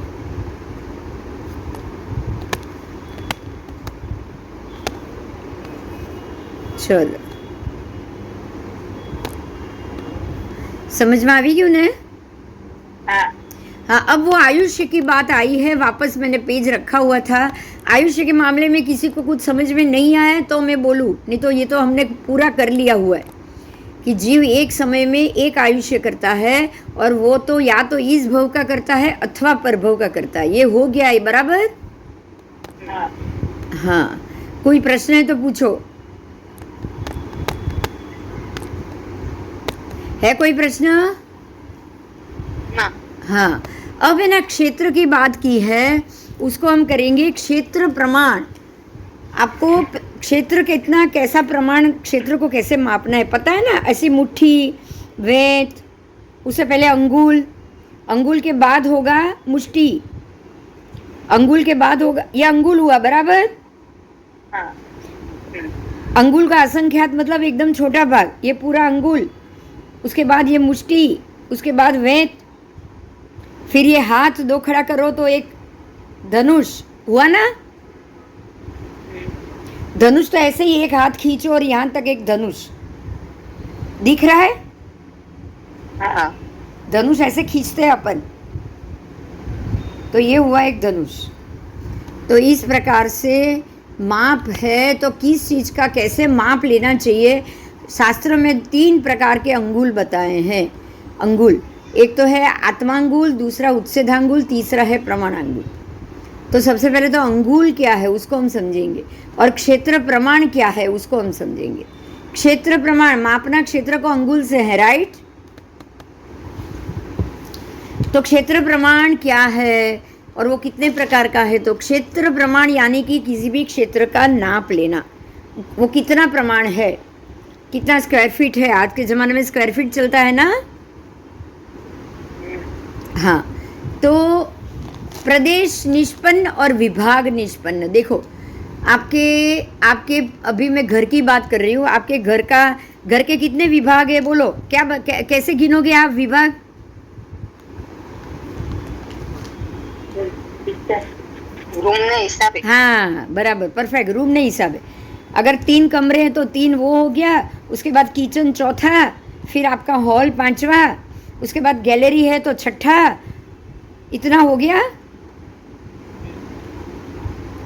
चलो समझ में आ गई ने? हाँ हाँ, अब वो आयुष्य की बात आई है। वापस मैंने पेज रखा हुआ था। आयुष्य के मामले में किसी को कुछ समझ में नहीं आया तो मैं बोलूँ, नहीं तो ये तो हमने पूरा कर लिया हुआ है कि जीव एक समय में एक आयुष्य करता है, और वो तो या तो इस भव का करता है अथवा परभव का करता है। ये हो गया है बराबर? हाँ, कोई प्रश्न है तो पूछो। है कोई प्रश्न? हाँ, अब है ना क्षेत्र की बात की है, उसको हम करेंगे क्षेत्र प्रमाण। आपको क्षेत्र कितना, कैसा प्रमाण, क्षेत्र को कैसे मापना है पता है ना? ऐसी मुट्ठी, वेत, उससे पहले अंगुल, अंगुल के बाद होगा मुष्टि, अंगुल के बाद होगा, ये अंगुल हुआ बराबर। हाँ। अंगुल का असंख्यात मतलब एकदम छोटा भाग, ये पूरा अंगुल, उसके बाद ये मुष्टि, उसके बाद वेत, फिर ये हाथ दो खड़ा करो तो एक धनुष हुआ ना। धनुष तो ऐसे ही एक हाथ खींचो और यहां तक एक धनुष दिख रहा है। हाँ। धनुष ऐसे खींचते हैं अपन, तो ये हुआ एक धनुष। तो इस प्रकार से माप है, तो किस चीज का कैसे माप लेना चाहिए, शास्त्र में 3 प्रकार के अंगुल बताए हैं। अंगुल, एक तो है आत्मांगुल, दूसरा उच्छेदांगुल, तीसरा है प्रमाणांगुल। तो सबसे पहले तो अंगुल क्या है उसको हम समझेंगे, और क्षेत्र प्रमाण क्या है उसको हम समझेंगे। क्षेत्र प्रमाण, मापना क्षेत्र को अंगुल से है, राइट। तो क्षेत्र प्रमाण क्या है और वो कितने प्रकार का है? तो क्षेत्र प्रमाण यानी कि किसी भी क्षेत्र का नाप लेना, वो कितना प्रमाण है, कितना स्क्वायर फीट है। आज के ज़माने में स्क्वायर फीट चलता है ना। हाँ, तो प्रदेश निष्पन्न और विभाग निष्पन्न, देखो आपके अभी मैं घर की बात कर रही हूँ, आपके घर के कितने विभाग है बोलो, कैसे गिनोगे आप विभाग? रूम ने हिसाब है। हाँ बराबर, परफेक्ट, रूम नहीं हिसाब है। अगर 3 कमरे हैं तो 3 वो हो गया, उसके बाद किचन चौथा, फिर आपका हॉल 5वां, उसके बाद गैलरी है तो 6ठा, इतना हो गया।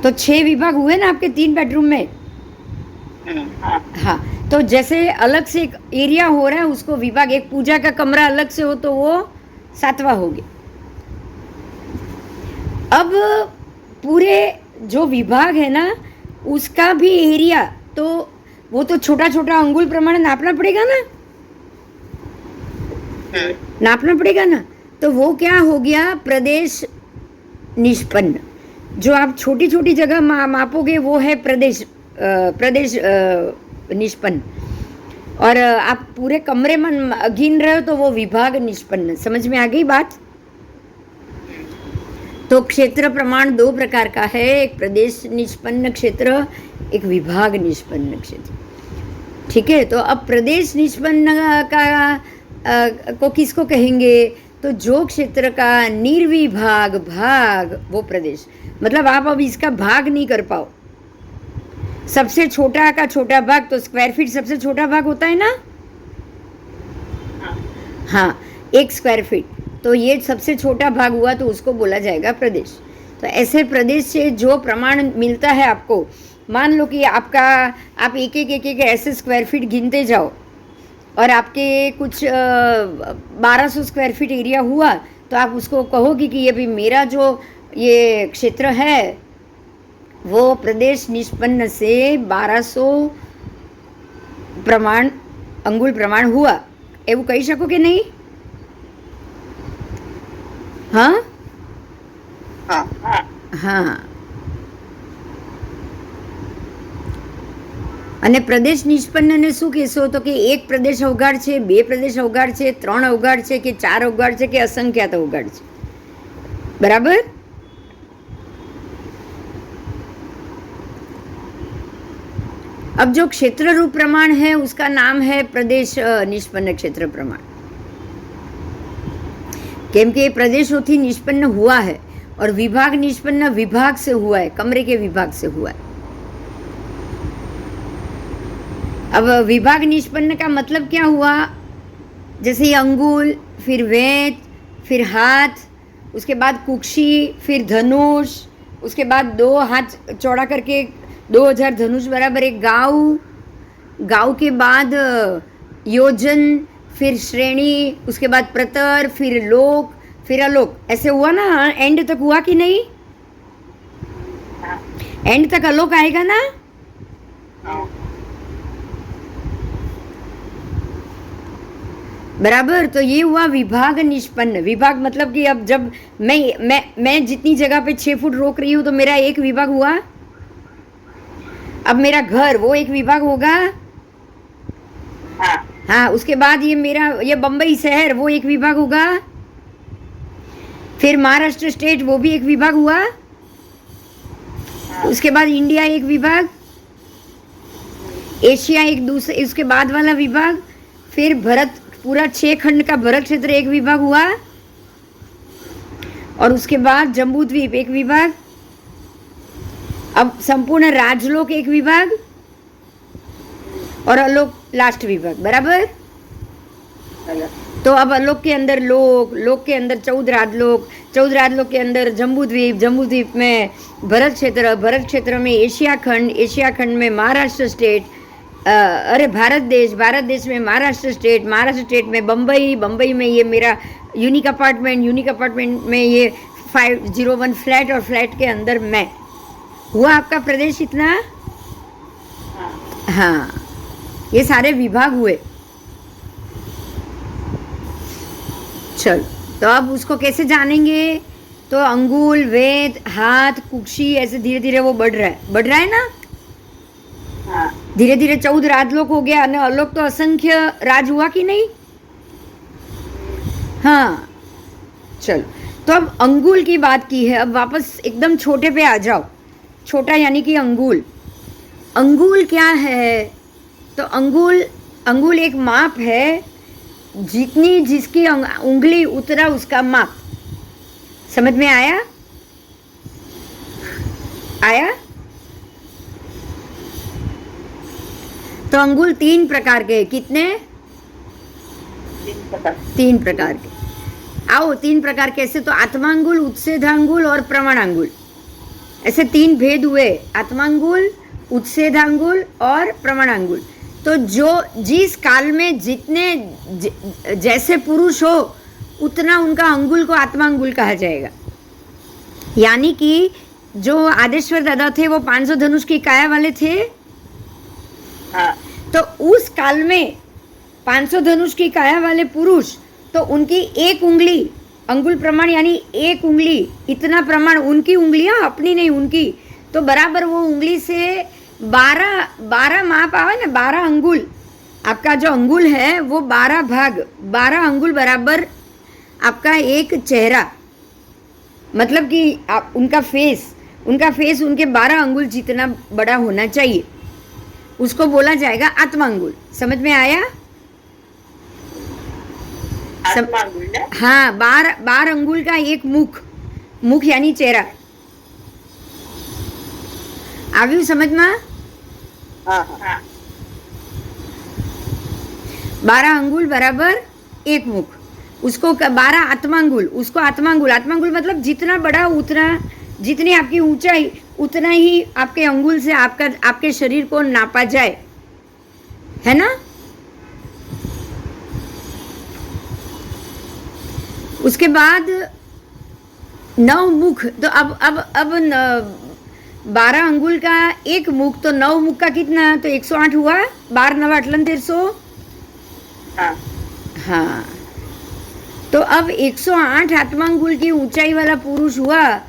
तो 6 विभाग हुए ना आपके 3 बेडरूम में। हाँ, तो जैसे अलग से एक एरिया हो रहा है उसको विभाग, एक पूजा का कमरा अलग से हो तो वो 7वां हो गया। अब पूरे जो विभाग है ना उसका भी एरिया, तो वो तो छोटा छोटा अंगुल प्रमाण नापना पड़ेगा ना, नापना पड़ेगा ना। तो वो क्या हो गया, प्रदेश निष्पन्न। जो आप छोटी छोटी जगह मापोगे वो है प्रदेश निष्पन्न, और आप पूरे कमरे में गिन रहे हो तो वो विभाग निष्पन्न। समझ में आ गई बात? तो क्षेत्र प्रमाण 2 प्रकार का है, एक प्रदेश निष्पन्न क्षेत्र, एक विभाग निष्पन्न क्षेत्र। ठीक है, तो अब प्रदेश निष्पन्न को किसको कहेंगे? तो जो क्षेत्र का निर्विभाग भाग वो प्रदेश, मतलब आप अब इसका भाग नहीं कर पाओ। सबसे छोटा का छोटा भाग, तो स्क्वायर फीट सबसे छोटा भाग होता है ना। हाँ, 1 स्क्वायर फीट, तो ये सबसे छोटा भाग हुआ तो उसको बोला जाएगा प्रदेश। तो ऐसे प्रदेश से जो प्रमाण मिलता है आपको, मान लो कि आप एक ऐसे स्क्वायर फीट गिनते जाओ और आपके कुछ 1200 स्क्वायर फीट एरिया हुआ, तो आप उसको कहोगे कि ये भी मेरा जो ये क्षेत्र है वो प्रदेश निष्पन्न से 1200 प्रमाण अंगुल प्रमाण हुआ, એવું કહી શકો કે નહીં? हाँ हाँ। અને પ્રદેશ નિષ્પન્નને શું કહેશો? તો કે એક પ્રદેશ અવગાડ છે, 2 પ્રદેશ અવગાડ છે, 3 અવગાડ છે કે 4 અવગાડ છે કે અસંખ્યાત અવગાડ છે, બરાબર? अब जो क्षेत्र रूप प्रमाण है उसका नाम है प्रदेश निष्पन्न क्षेत्र प्रमाण, केम के प्रदेशों निष्पन्न हुआ है और विभाग निष्पन्न विभाग से हुआ है, कमरे के विभाग से हुआ है। अब विभाग निष्पन्न का मतलब क्या हुआ? जैसे अंगुल, फिर वेत, फिर हाथ, उसके बाद कुक्षी, फिर धनुष, उसके बाद 2 हाथ चौड़ा करके 2000 धनुष बराबर एक गाँव, गाँव के बाद योजन, फिर श्रेणी, उसके बाद प्रतर, फिर लोक, फिर अलोक, ऐसे हुआ ना। एंड तक हुआ कि नहीं? एंड तक अलोक आएगा ना। बराबर। तो ये हुआ विभाग निष्पन्न। विभाग मतलब कि अब जब मैं जितनी जगह पे 6 फुट रोक रही हूँ तो मेरा एक विभाग हुआ। अब मेरा घर वो एक विभाग होगा। हाँ हाँ, उसके बाद ये बम्बई शहर वो एक विभाग होगा। फिर महाराष्ट्र स्टेट वो भी एक विभाग हुआ। उसके बाद इंडिया एक विभाग, एशिया एक दूसरे, उसके बाद वाला विभाग, फिर भारत पूरा 6 खंड का भारत क्षेत्र एक विभाग हुआ, और उसके बाद जम्बू द्वीप एक विभाग, अब संपूर्ण राजलोक एक विभाग, और अलोक लास्ट विभाग। बराबर। तो अब अलोक के अंदर लोक के अंदर 14 राजलोक, 14 राजलोक के अंदर जम्बू द्वीप में भारत क्षेत्र में एशिया खंड में महाराष्ट्र स्टेट, भारत देश में महाराष्ट्र स्टेट में बम्बई में ये मेरा यूनिक अपार्टमेंट में ये 501 फ्लैट, और फ्लैट के अंदर मैं। हुआ आपका प्रदेश इतना। हाँ, ये सारे विभाग हुए। चलो, तो अब उसको कैसे जानेंगे? तो अंगुल, वेद, हाथ, कुक्षी, ऐसे धीरे धीरे वो बढ़ रहा है ना। धीरे धीरे 14 राजलोक हो गया, और अलोक तो असंख्य राज हुआ कि नहीं। हाँ, चलो, तो अब अंगुल की बात की है। अब वापस एकदम छोटे पे आ जाओ। छोटा यानी कि अंगुल। अंगुल क्या है? तो अंगुल एक माप है, जितनी जिसकी उंगली उतरा उसका माप। समझ में आया? तो अंगुल 3 प्रकार के। कितने? 3 प्रकार के। आओ, 3 प्रकार के ऐसे। तो आत्मांगुल, उत्सेधांगुल और प्रमाणांगुल, ऐसे 3 भेद हुए। आत्मांगुल, उत्सेधांगुल और प्रमाणांगुल। तो जो जिस काल में जितने जैसे पुरुष हो उतना उनका अंगुल को आत्मांगुल कहा जाएगा। यानी कि जो आदेश्वर दादा थे वो 500 धनुष की काया वाले थे। तो उस काल में 500 धनुष की काया वाले पुरुष, तो उनकी एक उंगली, अंगुल प्रमाण यानी एक उंगली, इतना प्रमाण, उनकी उंगलियां, अपनी नहीं उनकी, तो बराबर वो उंगली से 12 माप आवे ना, 12 अंगुल। आपका जो अंगुल है वो 12 भाग, 12 अंगुल बराबर आपका एक चेहरा। मतलब कि आप उनका फेस उनके 12 अंगुल जितना बड़ा होना चाहिए, उसको बोला जाएगा आत्मांगुल। समझ में आया? हाँ, 12 अंगुल का एक मुख यानी चेहरा। આવ્યું સમજમાં? 12 अंगुल बराबर एक मुख, उसको 12 आत्मांगुल, उसको आत्मांगुल मतलब जितना बड़ा उतना, जितनी आपकी ऊंचाई उतना ही आपके अंगुल से आपके शरीर को नापा जाए, है ना। उसके बाद 9 मुख। तो अब 12 अंगुल का एक मुख, तो 9 मुख का कितना? तो 108 हुआ। 12 9 1300। हाँ, तो अब 108 आत्मांगुल की ऊंचाई वाला पुरुष हुआ।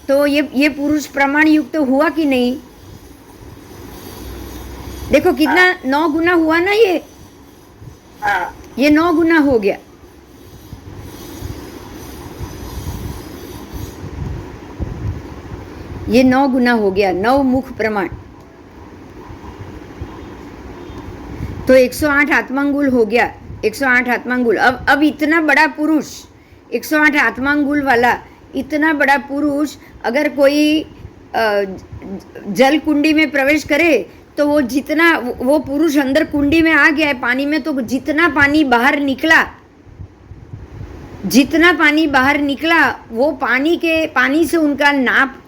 तो ये पुरुष प्रमाण युक्त हुआ कि नहीं? देखो कितना 9 गुना हुआ ना ये 9 गुना हो गया। ये 9 गुना हो गया, 9 मुख प्रमाण। तो 108 आत्मांगुल हो गया, 108 आत्मांगुल। अब इतना बड़ा पुरुष, 108 आत्मांगुल वाला इतना बड़ा पुरुष, अगर कोई जल कुंडी में प्रवेश करे तो वो पुरुष अंदर कुंडी में आ गया है पानी में, तो जितना पानी बाहर निकला वो पानी से उनका नाप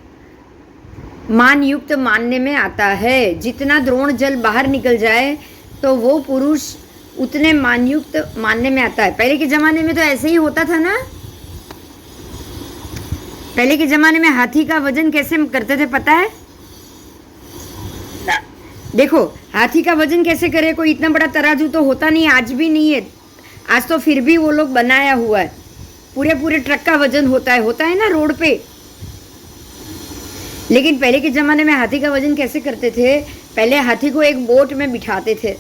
मान युक्त मानने में आता है। जितना द्रोण जल बाहर निकल जाए तो वो पुरुष उतने मानयुक्त मानने में आता है। पहले के ज़माने में तो ऐसे ही होता था ना। पहले के ज़माने में हाथी का वजन कैसे करते थे पता है? देखो हाथी का वजन कैसे करे, कोई इतना बड़ा तराजू तो होता नहीं, आज भी नहीं है। आज तो फिर भी वो लोग बनाया हुआ है, पूरे पूरे ट्रक का वजन होता है ना रोड पे। लेकिन पहले के ज़माने में हाथी का वजन कैसे करते थे? पहले हाथी को एक बोट में बिठाते थे,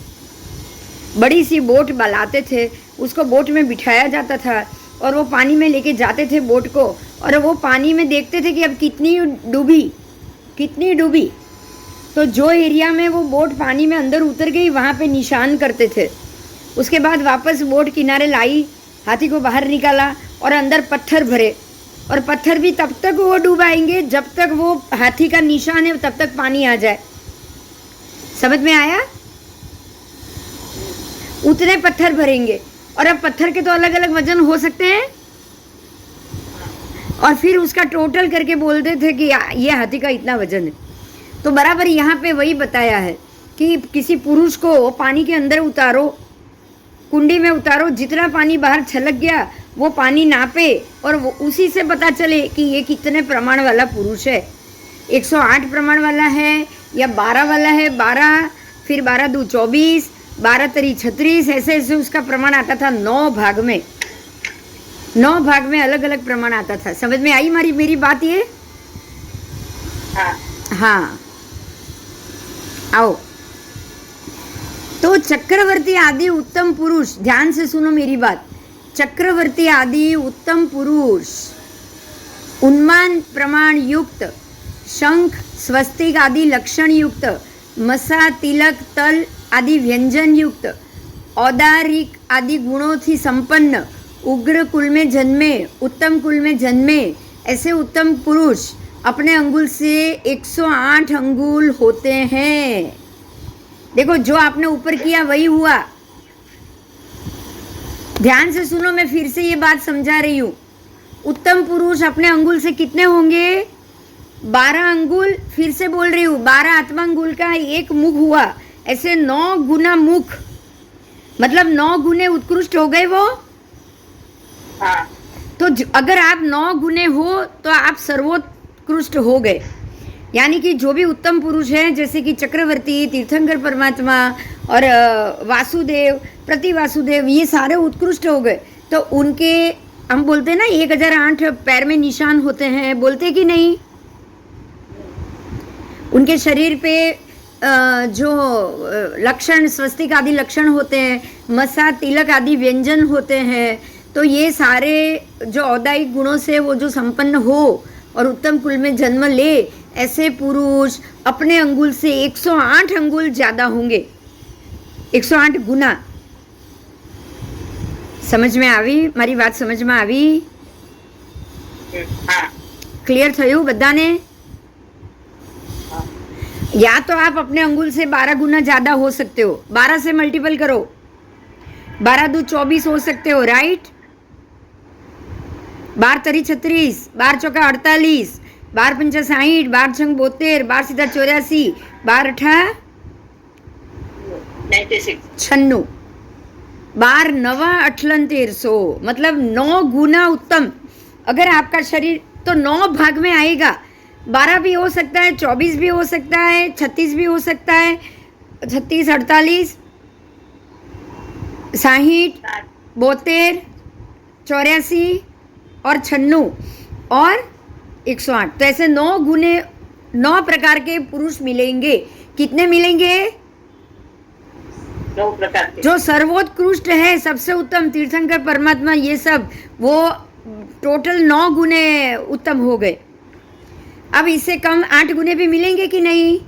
बड़ी सी बोट बनाते थे, उसको बोट में बिठाया जाता था और वो पानी में लेके जाते थे बोट को, और वो पानी में देखते थे कि अब कितनी डूबी। तो जो एरिया में वो बोट पानी में अंदर उतर गई वहाँ पे निशान करते थे। उसके बाद वापस बोट किनारे लाई, हाथी को बाहर निकाला और अंदर पत्थर भरे, और पत्थर भी तब तक वो डुबाएंगे जब तक वो हाथी का निशान है तब तक पानी आ जाए। समझ में आया? उतने पत्थर भरेंगे, और अब पत्थर के तो अलग अलग वजन हो सकते हैं, और फिर उसका टोटल करके बोलते थे कि ये हाथी का इतना वजन है। तो बराबर यहाँ पे वही बताया है कि किसी पुरुष को पानी के अंदर उतारो, कुंडी में उतारो, जितना पानी बाहर छलक गया वो पानी नापे और वो उसी से पता चले कि ये कितने प्रमाण वाला पुरुष है। 108 प्रमाण वाला है या 12 वाला है, 12, फिर 12 दूनी 24, 12 तरी 36, ऐसे ऐसे उसका प्रमाण आता था। 9 भाग में, 9 भाग में अलग अलग प्रमाण आता था। समझ में आई मेरी बात ये? हाँ, आओ। तो चक्रवर्ती आदि उत्तम पुरुष, ध्यान से सुनो मेरी बात। चक्रवर्ती आदि उत्तम पुरुष उन्मान प्रमाण युक्त, शंख स्वस्तिक आदि लक्षण युक्त, मसा तिलक तल आदि व्यंजन युक्त, औदारिक आदि गुणों थी संपन्न, उग्र कुल में जन्मे, उत्तम कुल में जन्मे, ऐसे उत्तम पुरुष अपने अंगुल से 108 अंगुल होते हैं। देखो, जो आपने ऊपर किया वही हुआ। ध्यान से सुनो, मैं फिर से ये बात समझा रही हूँ। उत्तम पुरुष अपने अंगुल से कितने होंगे? 12 अंगुल। फिर से बोल रही हूँ, 12 आत्मांगुल का एक मुख हुआ, ऐसे 9 गुना मुख, मतलब 9 गुने उत्कृष्ट हो गए वो। तो अगर आप 9 गुने हो तो आप सर्वोत्कृष्ट हो गए। यानी कि जो भी उत्तम पुरुष हैं, जैसे कि चक्रवर्ती, तीर्थंकर परमात्मा और वासुदेव, प्रति वासुदेव, ये सारे उत्कृष्ट हो गए। तो उनके हम बोलते हैं ना 1008 पैर में निशान होते हैं, बोलते कि नहीं? उनके शरीर पे जो लक्षण स्वस्तिक आदि लक्षण होते हैं, मसा तिलक आदि व्यंजन होते हैं। तो ये सारे जो औदायिक गुणों से वो जो संपन्न हो और उत्तम कुल में जन्म ले, ऐसे पुरुष अपने अंगुल से 108 अंगुल ज़्यादा होंगे, 108 गुना। समझ में આવી? મારી વાત સમજમાં આવી? ક્લિયર થયું બધાને? या तो आप अपने अंगुल से 12 गुना ज़्यादा हो सकते हो, 12 से मल्टीपल करो, 12 दूनी 24 हो सकते हो, राइट? 12 तरी 36, 12 चौका 48, 12 पंचा 60, 12 छंग 72, 12 सीधा 84, 12 अठा 96, 12 नवा 1300, मतलब 9 गुना उत्तम। अगर आपका शरीर तो 9 भाग में आएगा, 12 भी हो सकता है, 24 भी हो सकता है, 36 भी हो सकता है, 36, 48, 60, 72, 84 और 96 और 108। तो ऐसे 9 गुने 9 प्रकार के पुरुष मिलेंगे। कितने मिलेंगे? 9 प्रकार के। जो सर्वोत्कृष्ट है, सबसे उत्तम, तीर्थंकर परमात्मा, ये सब वो टोटल 9 गुने उत्तम हो गए। अब इससे कम 8 गुने भी मिलेंगे कि नहीं?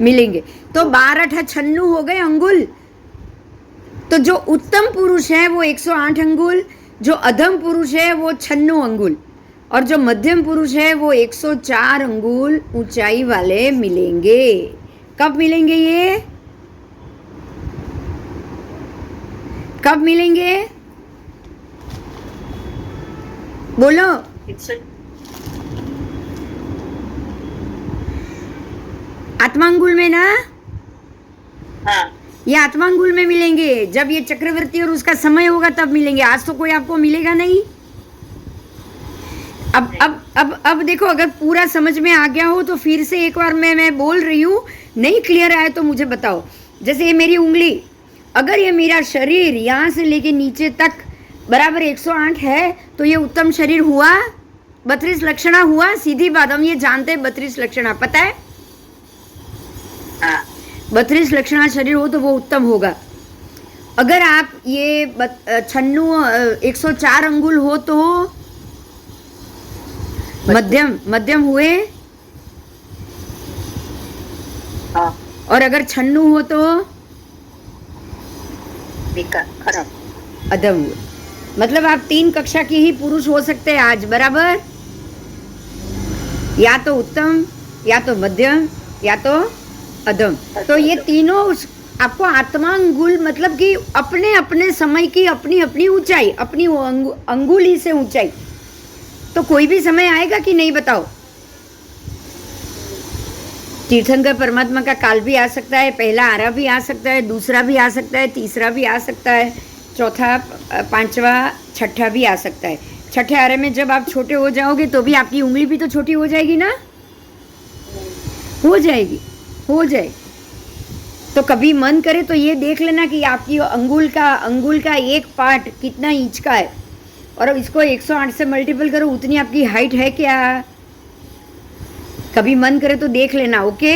मिलेंगे। तो 12 अठा 96 हो गए अंगुल। तो जो उत्तम पुरुष है वो 108 अंगुल, जो अधम पुरुष है वो 96 अंगुल, और जो मध्यम पुरुष है वो 104 अंगुल ऊंचाई वाले मिलेंगे। कब मिलेंगे ये? कब मिलेंगे? बोलो। आत्मांगुल में ना? हाँ। ये आत्मांगुल में मिलेंगे। जब ये चक्रवर्ती और उसका समय होगा तब मिलेंगे। आज तो कोई आपको मिलेगा नहीं। अब देखो, अगर पूरा समझ में आ गया हो तो फिर से एक बार मैं बोल रही हूँ, नहीं क्लियर आए तो मुझे बताओ। जैसे ये मेरी उंगली, अगर ये मेरा शरीर यहाँ से लेके नीचे तक बराबर 108 है तो ये उत्तम शरीर हुआ, 32 लक्षणा हुआ। सीधी बात, हम ये जानते हैं 32 लक्षणा, पता है? हाँ 32 लक्षणा शरीर हो तो वो उत्तम होगा। अगर आप ये 104 अंगुल हो तो मध्यम हुए, हाँ और अगर 96 हो तो विकार खराब। अधम हुए। मतलब आप 3 कक्षा के ही पुरुष हो सकते हैं आज, बराबर? या तो उत्तम, या तो मध्यम, या तो अधम। तो ये तीनों आपको आत्मांगुल मतलब कि अपने अपने समय की अपनी अपनी ऊंचाई, अपनी वो अंगुली से ऊंचाई। तो कोई भी समय आएगा कि नहीं, बताओ? तीर्थंकर परमात्मा का काल भी आ सकता है, पहला आरा भी आ सकता है, दूसरा भी आ सकता है, तीसरा भी आ सकता है, चौथा, पांचवा, छठा भी आ सकता है। छठे आरे में जब आप छोटे हो जाओगे तो भी आपकी उंगली भी तो छोटी हो जाएगी ना? हो जाएगी। तो कभी मन करे तो ये देख लेना कि आपकी अंगुल का एक पार्ट कितना इंच का है, और इसको 108 से मल्टीपल करो, उतनी आपकी हाइट है क्या? कभी मन करे तो देख लेना, ओके?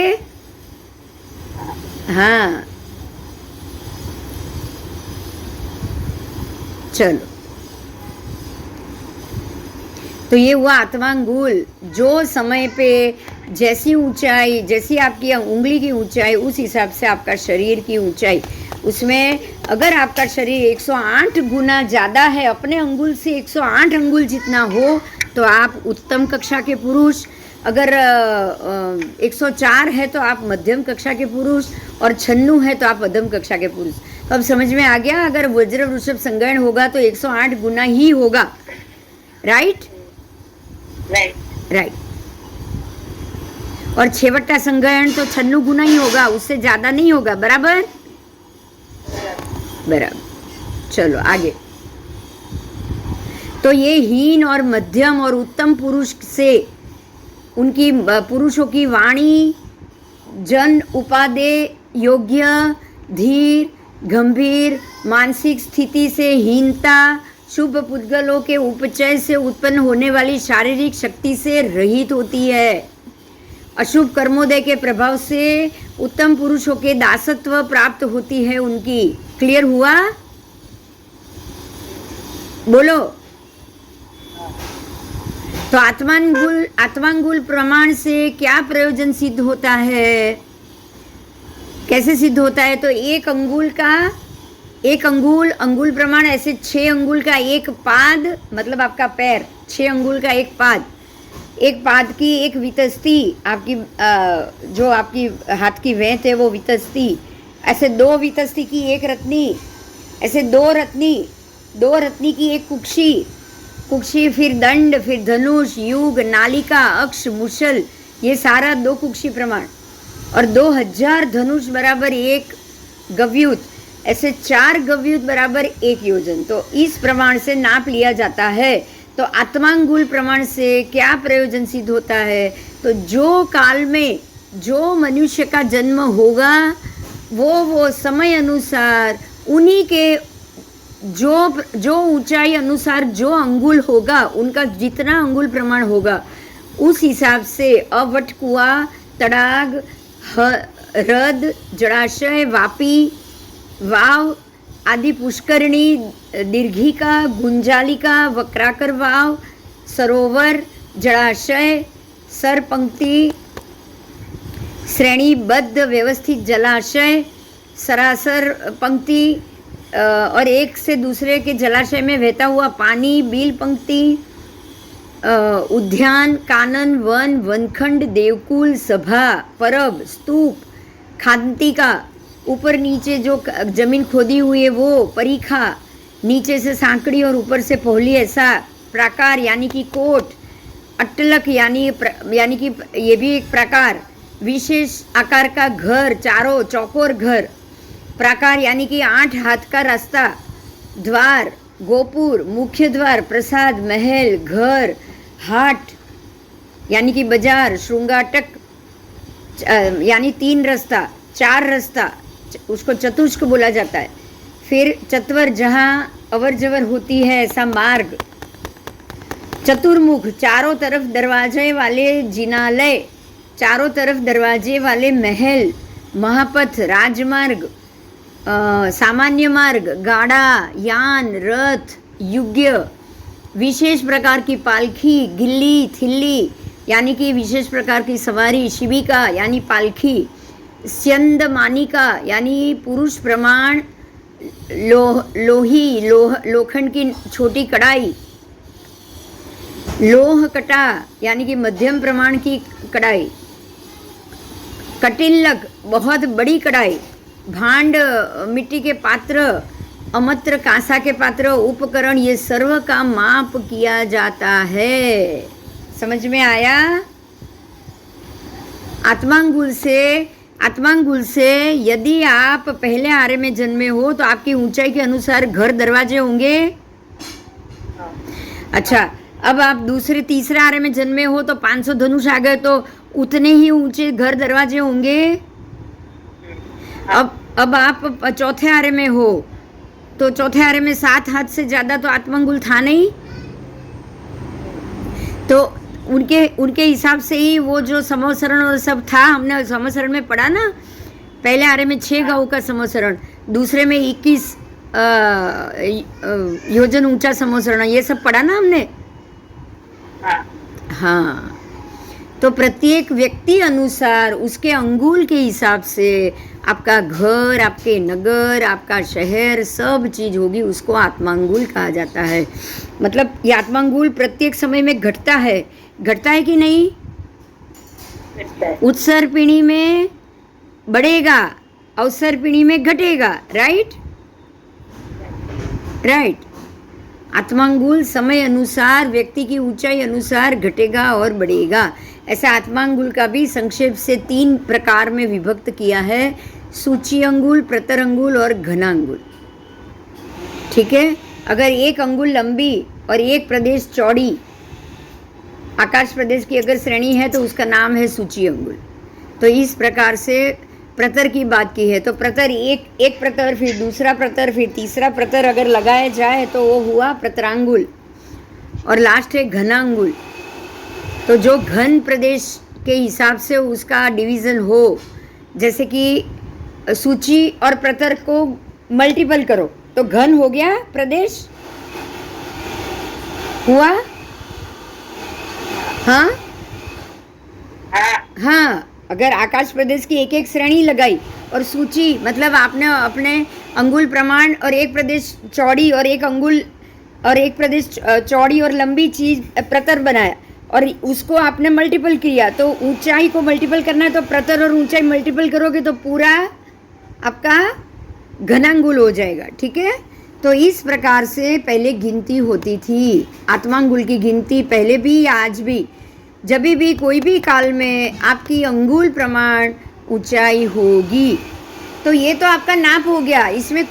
हाँ, चलो। तो ये हुआ आत्मांगुल। जो समय पे जैसी ऊंचाई, जैसी आपकी उंगली की ऊंचाई, उस हिसाब से आपका शरीर की ऊंचाई। उसमें अगर आपका शरीर 108 गुना ज़्यादा है, अपने अंगुल से 108 अंगुल जितना हो, तो आप उत्तम कक्षा के पुरुष। अगर 104 है तो आप मध्यम कक्षा के पुरुष, और 96 है तो आप अधम कक्षा के पुरुष। तो अब समझ में आ गया? अगर वज्र वृषभ संगयन होगा तो 108 गुना ही होगा, राइट? राइट। और छेवटा संगयन तो 96 गुना ही होगा, उससे ज़्यादा नहीं होगा, बराबर? चलो आगे। तो ये हीन और मध्यम और उत्तम पुरुष से उनकी पुरुषों की वाणी जन उपादेय, योग्य, धीर, गंभीर, मानसिक स्थिति से हीनता, शुभ पुद्गलों के उपचय से उत्पन्न होने वाली शारीरिक शक्ति से रहित होती है। अशुभ कर्मोदय के प्रभाव से उत्तम पुरुषों के दासत्व प्राप्त होती है उनकी। क्लियर हुआ? बोलो। तो आत्मांगुल प्रमाण से क्या प्रयोजन सिद्ध होता है? कैसे सिद्ध होता है? तो एक अंगुल प्रमाण, ऐसे 6 अंगुल का एक पाद, मतलब आपका पैर, 6 अंगुल का एक पाद की एक वितस्ती, आपकी जो आपकी हाथ की वेंत है वो वितस्ती, ऐसे 2 वितस्ती की एक रत्नी, ऐसे 2 रत्नी की एक कुक्षी, फिर दंड, फिर धनुष, युग, नालिका, अक्ष, मुशल, ये सारा 2 कुक्षी प्रमाण, और 2000 धनुष बराबर 1 गव्यूत, ऐसे 4 गव्यूत बराबर 1 योजन। तो इस प्रमाण से नाप लिया जाता है। तो आत्मांगुल प्रमाण से क्या प्रयोजन सिद्ध होता है? तो जो काल में जो मनुष्य का जन्म होगा, वो समय अनुसार उन्हीं के जो ऊंचाई अनुसार जो अंगुल होगा, उनका जितना अंगुल प्रमाण होगा, उस हिसाब से अवट, कुआं, तड़ाग, हृद, जलाशय, वापी, वाव आदि, पुष्करणी, दीर्घिका, गुंजालिका, वक्राकर वाव, सरोवर, जलाशय, सरपंक्ति, श्रेणीबद्ध व्यवस्थित जलाशय, सरासर पंक्ति, और एक से दूसरे के जलाशय में बहता हुआ पानी, बील पंक्ति, उद्यान, कानन, वन, वनखंड, देवकुल, सभा, परब, स्तूप, खांतिका, ऊपर नीचे जो जमीन खोदी हुई है वो, परीखा, नीचे से सांकड़ी और ऊपर से पहली, ऐसा प्राकार यानी कि कोट, अट्टलक यानी कि ये भी एक प्रकार, विशेष आकार का घर, चारों चौकोर घर, प्राकार यानी कि 8 हाथ का रास्ता, द्वार, गोपुर, मुख्य द्वार, प्रसाद, महल, घर, हाट यानी कि बाजार, श्रृंगाटक यानी 3 रास्ता, 4 रास्ता, उसको चतुष्क बोला जाता है, फिर चत्वर, जहाँ अवर जवर होती है ऐसा मार्ग। चतुर्मुख, चारों तरफ दरवाजे वाले जिनालय, चारों तरफ दरवाजे वाले महल। महापथ, राजमार्ग, सामान्य मार्ग, गाड़ा, यान, रथ, युग्य, विशेष प्रकार की पालखी, गिल्ली, थिल्ली यानी कि विशेष प्रकार की सवारी, शिविका यानी पालखी, स्यंद मानिका यानी पुरुष प्रमाण, लोखंड की छोटी कढ़ाई, लोह कटा यानी कि मध्यम प्रमाण की कढ़ाई, कटिल्लक बहुत बड़ी कढ़ाई, भांड मिट्टी के पात्र, अमत्र कांसा के पात्र, उपकरण, ये सर्व का माप किया जाता है। समझ में आया? आत्मांगुल से यदि आप पहले आरे में जन्मे हो तो आपकी ऊंचाई के अनुसार घर दरवाजे होंगे। अच्छा, अब आप दूसरे तीसरे आरे में जन्मे हो तो 500 धनुष आ गए तो उतने ही ऊंचे घर दरवाजे होंगे। अब आप चौथे आरे में हो तो चौथे आरे में 7 हाथ से ज्यादा तो आत्मांगुल था नहीं, तो उनके हिसाब से ही वो जो समोसरण और सब था, हमने समोसरण में पढ़ा ना, पहले आरे में 6 गांव का समोसरण, दूसरे में 21 योजन ऊंचा समोसरण, ये सब पढ़ा ना हमने। हाँ, तो प्रत्येक व्यक्ति अनुसार उसके अंगुल के हिसाब से आपका घर, आपके नगर, आपका शहर, सब चीज होगी, उसको आत्मांगुल कहा जाता है। मतलब ये आत्मांगुल प्रत्येक समय में घटता है कि नहीं? उत्सर पिणी में बढ़ेगा, अवसर पिणी में घटेगा। राइट। आत्मांगुल समय अनुसार, व्यक्ति की ऊंचाई अनुसार घटेगा और बढ़ेगा। ऐसा आत्मांगुल का भी संक्षेप से 3 प्रकार में विभक्त किया है, सूची अंगुल, प्रतर अंगुल और घनांगुल। ठीक है। अगर एक अंगुल लंबी और एक प्रदेश चौड़ी, आकाश प्रदेश की अगर श्रेणी है तो उसका नाम है सूची अंगुल। तो इस प्रकार से प्रतर की बात की है, तो प्रतर एक प्रतर, फिर दूसरा प्रतर, फिर तीसरा प्रतर अगर लगाया जाए तो वो हुआ प्रतरांगुल, और लास्ट है घनांगुल। तो जो घन प्रदेश के हिसाब से उसका डिवीज़न हो, जैसे कि सूची और प्रतर को मल्टीपल करो तो घन हो गया प्रदेश, हुआ? हाँ, अगर आकाश प्रदेश की एक श्रेणी लगाई और सूची मतलब आपने अपने अंगुल प्रमाण और एक प्रदेश चौड़ी और एक अंगुल और एक प्रदेश चौड़ी और लंबी चीज प्रतर बनाया और उसको आपने मल्टीपल किया, तो ऊंचाई को मल्टीपल करना है तो प्रतर और ऊंचाई मल्टीपल करोगे तो पूरा आपका घनांगुल हो जाएगा। ठीक है। तो इस प्रकार से पहले गिनती होती थी, आत्मांगुल की गिनती पहले भी आज भी, जब भी कोई भी काल में आपकी अंगुल प्रमाण ऊंचाई होगी तो ये तो आपका नाप हो गया। इसमें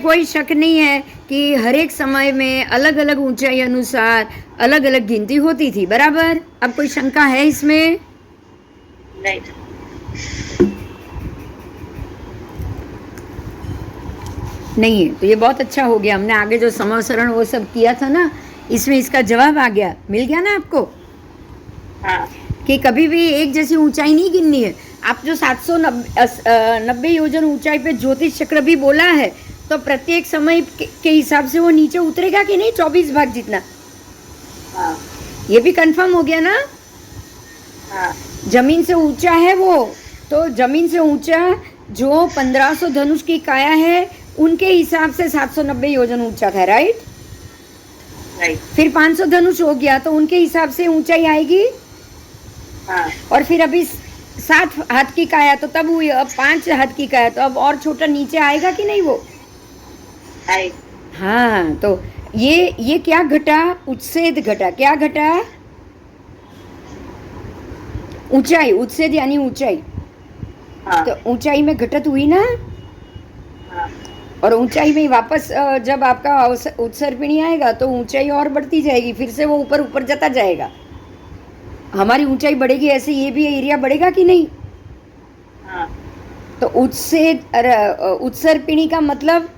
कोई शक नहीं है कि हर एक समय में अलग अलग ऊंचाई अनुसार अलग अलग गिनती होती थी। बराबर। अब कोई शंका है इसमें? नहीं है। तो ये बहुत अच्छा हो गया, हमने आगे जो समवसरण वो सब किया था ना, इसमें इसका जवाब आ गया, मिल गया ना आपको। कि कभी भी एक जैसी ऊंचाई नहीं गिननी है। आप जो 790 योजन ऊंचाई पे ज्योतिष चक्र भी बोला है तो प्रत्येक समय के हिसाब से वो नीचे उतरेगा कि नहीं, 24 भाग जितना। ये भी कंफर्म हो गया ना। जमीन से ऊंचा है वो, तो जमीन से ऊंचा जो 1500 धनुष की काया है उनके हिसाब से 790 योजन ऊंचा था। राइट। फिर 500 धनुष हो गया तो उनके हिसाब से ऊंचाई आएगी। और फिर अभी 7 हाथ की काया तो तब हुई, अब 5 हाथ की काया तो अब और छोटा नीचे आएगा कि नहीं वो? हाँ, तो ये क्या घटा? उच्छेद घटा। क्या घटा? ऊंचाई। उच्छेद यानी ऊंचाई। तो ऊंचाई में घटत हुई ना। और ऊंचाई में वापस जब आपका उत्सर्पिणी आएगा तो ऊंचाई और बढ़ती जाएगी, फिर से वो ऊपर ऊपर जाता जाएगा। हमारी ऊंचाई बढ़ेगी, ऐसे ये भी एरिया बढ़ेगा कि नहीं? तो उत्सर्पिणी का मतलब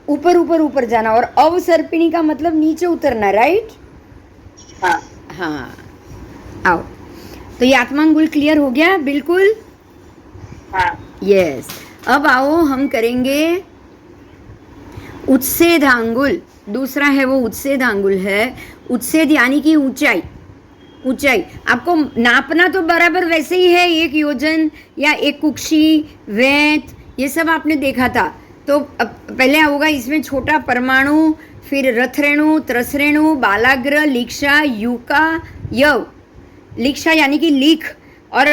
ऊपर ऊपर ऊपर जाना और अवसर्पिणी का मतलब नीचे उतरना, राइट? हाँ हाँ, आओ। तो ये आत्मांगुल क्लियर हो गया बिल्कुल? हाँ यस। अब आओ हम करेंगे उच्छेदांगुल। दूसरा है वो उच्छेदांगुल है। उच्छेद यानी कि ऊंचाई। ऊंचाई आपको नापना तो बराबर वैसे ही है, 1 योजन या 1 कुक्षी, वैत, ये सब आपने देखा था। तो पहले होगा इसमें छोटा परमाणु, फिर रथरेणु, त्रसरेणु, बालाग्र, लीक्षा, युका, यव। लीक्षा यानी कि लीख और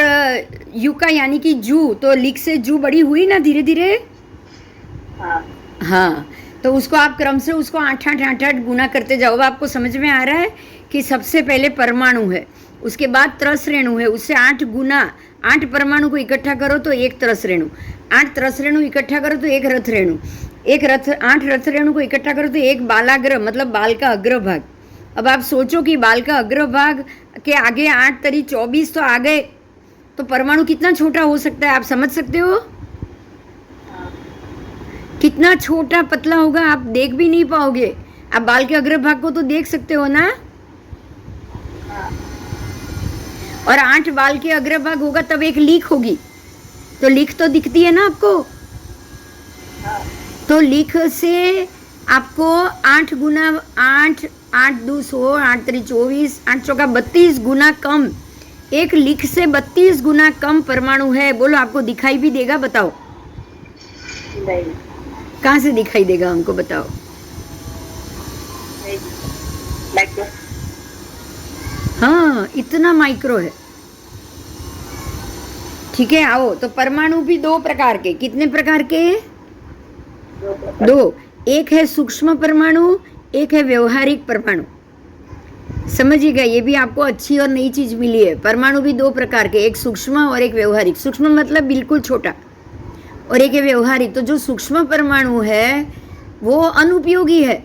युका यानी कि जू। तो लीख से जू बड़ी हुई ना धीरे धीरे। हाँ हाँ, तो उसको आप क्रम से उसको 8 गुना करते जाओ। अब आपको समझ में आ रहा है कि सबसे पहले परमाणु है, उसके बाद त्रस रेणु है, उससे 8 गुना। 8 परमाणु को इकट्ठा करो तो 1 त्रस रेणु, 8 त्रस रेणु इकट्ठा करो तो 1 रथ रेणु, 8 रथ रेणु को इकट्ठा करो तो 1 बालाग्र मतलब बाल का अग्रभाग। अब आप सोचो कि बाल का अग्रभाग के आगे 8 तरी 24 तो आ गए, तो परमाणु कितना छोटा हो सकता है, आप समझ सकते हो? कितना छोटा पतला होगा, आप देख भी नहीं पाओगे। आप बाल के अग्रभाग को तो देख सकते हो ना? और 8 बाल के अग्रभाग होगा तब एक लीक होगी, तो लीक तो दिखती है ना आपको? तो लीक से आपको 8 गुना 8, 8 2 16, 8 3 24, 8 चौका 32 गुना कम। एक लीक से 32 गुना कम परमाणु है। बोलो, आपको दिखाई भी देगा? बताओ नहीं कहाँ से दिखाई देगा हमको, बताओ? माइक्रो। हाँ, इतना माइक्रो है। ठीक है, आओ। तो परमाणु भी 2 प्रकार के। कितने प्रकार के? 2। एक है सूक्ष्म परमाणु, एक है व्यवहारिक परमाणु। समझिएगा, ये भी आपको अच्छी और नई चीज मिली है। परमाणु भी 2 प्रकार के, एक सूक्ष्म और एक व्यवहारिक। सूक्ष्म मतलब बिल्कुल छोटा, और एक है व्यवहारिक। तो जो सूक्ष्म परमाणु है वो अनुपयोगी है,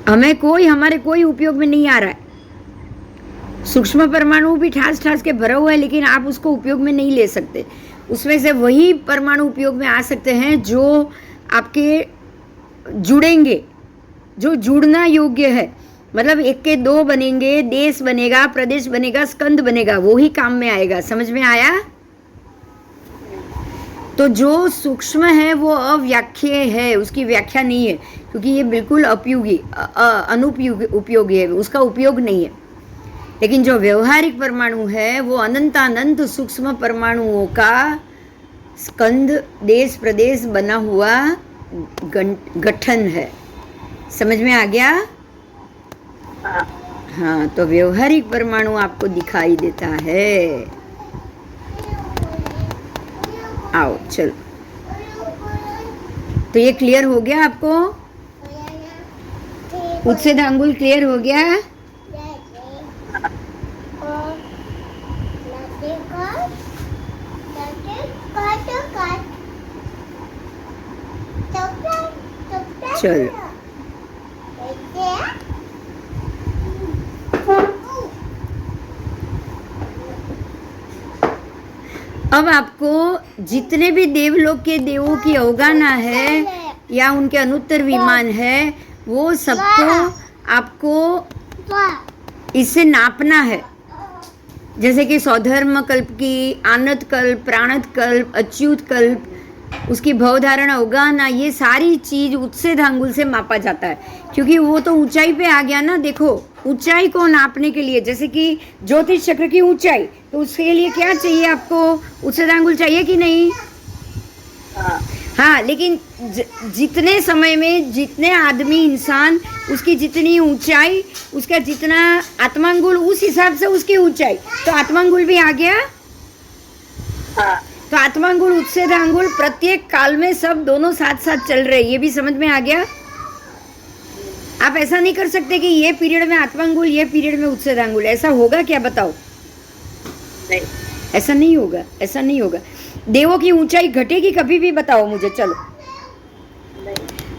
हमारे कोई उपयोग में नहीं आ रहा है। सूक्ष्म परमाणु भी ठास ठास के भरा हुआ है, लेकिन आप उसको उपयोग में नहीं ले सकते। उसमें से वही परमाणु उपयोग में आ सकते हैं जो आपके जुड़ेंगे, जो जुड़ना योग्य है। मतलब 1 के 2 बनेंगे, देश बनेगा, प्रदेश बनेगा, स्कंद बनेगा, वो ही काम में आएगा। समझ में आया? तो जो सूक्ष्म है वो अव्याख्येय है, उसकी व्याख्या नहीं है, क्योंकि ये बिल्कुल उपयोगी है, उसका उपयोग नहीं है। लेकिन जो व्यवहारिक परमाणु है वो अनंतानंत सूक्ष्म परमाणुओं का स्कंद, देश, प्रदेश बना हुआ गठन है। समझ में आ गया? हाँ, तो व्यवहारिक परमाणु आपको दिखाई देता है। आओ चलो, तो ये क्लियर हो गया आपको? उच्छेदांगुल क्लियर हो गया? चलो, अब आपको जितने भी देवलोक के देवों की अवगाहना है या उनके अनुत्तर विमान है, वो सबको आपको इससे नापना है। जैसे कि सौधर्म कल्प की, आनत कल्प, प्राणत कल्प, अच्युत कल्प, उसकी भवधारण अवगाहना, ये सारी चीज उच्छेदांगुल से मापा जाता है, क्योंकि वो तो ऊंचाई पे आ गया ना। देखो, ऊंचाई को नापने के लिए, जैसे कि ज्योतिष चक्र की ऊंचाई, तो उसके लिए क्या चाहिए आपको? उच्छेदांगुल चाहिए कि नहीं? हाँ, लेकिन जितने समय में जितने आदमी, इंसान, उसकी जितनी ऊंचाई, उसका जितना आत्मांगुल, उस हिसाब से उसकी ऊंचाई। तो आत्मांगुल भी आ गया। तो आत्मांगुल, उच्छेदांगुल प्रत्येक काल में सब दोनों साथ साथ चल रहे, ये भी समझ में आ गया? आप ऐसा नहीं कर सकते कि ये पीरियड में आत्मांगुल, ये पीरियड में उच्छेदांगुल। ऐसा होगा क्या, बताओ? नहीं, ऐसा नहीं होगा, ऐसा नहीं होगा। देवों की ऊंचाई घटेगी कभी भी? बताओ मुझे। चलो,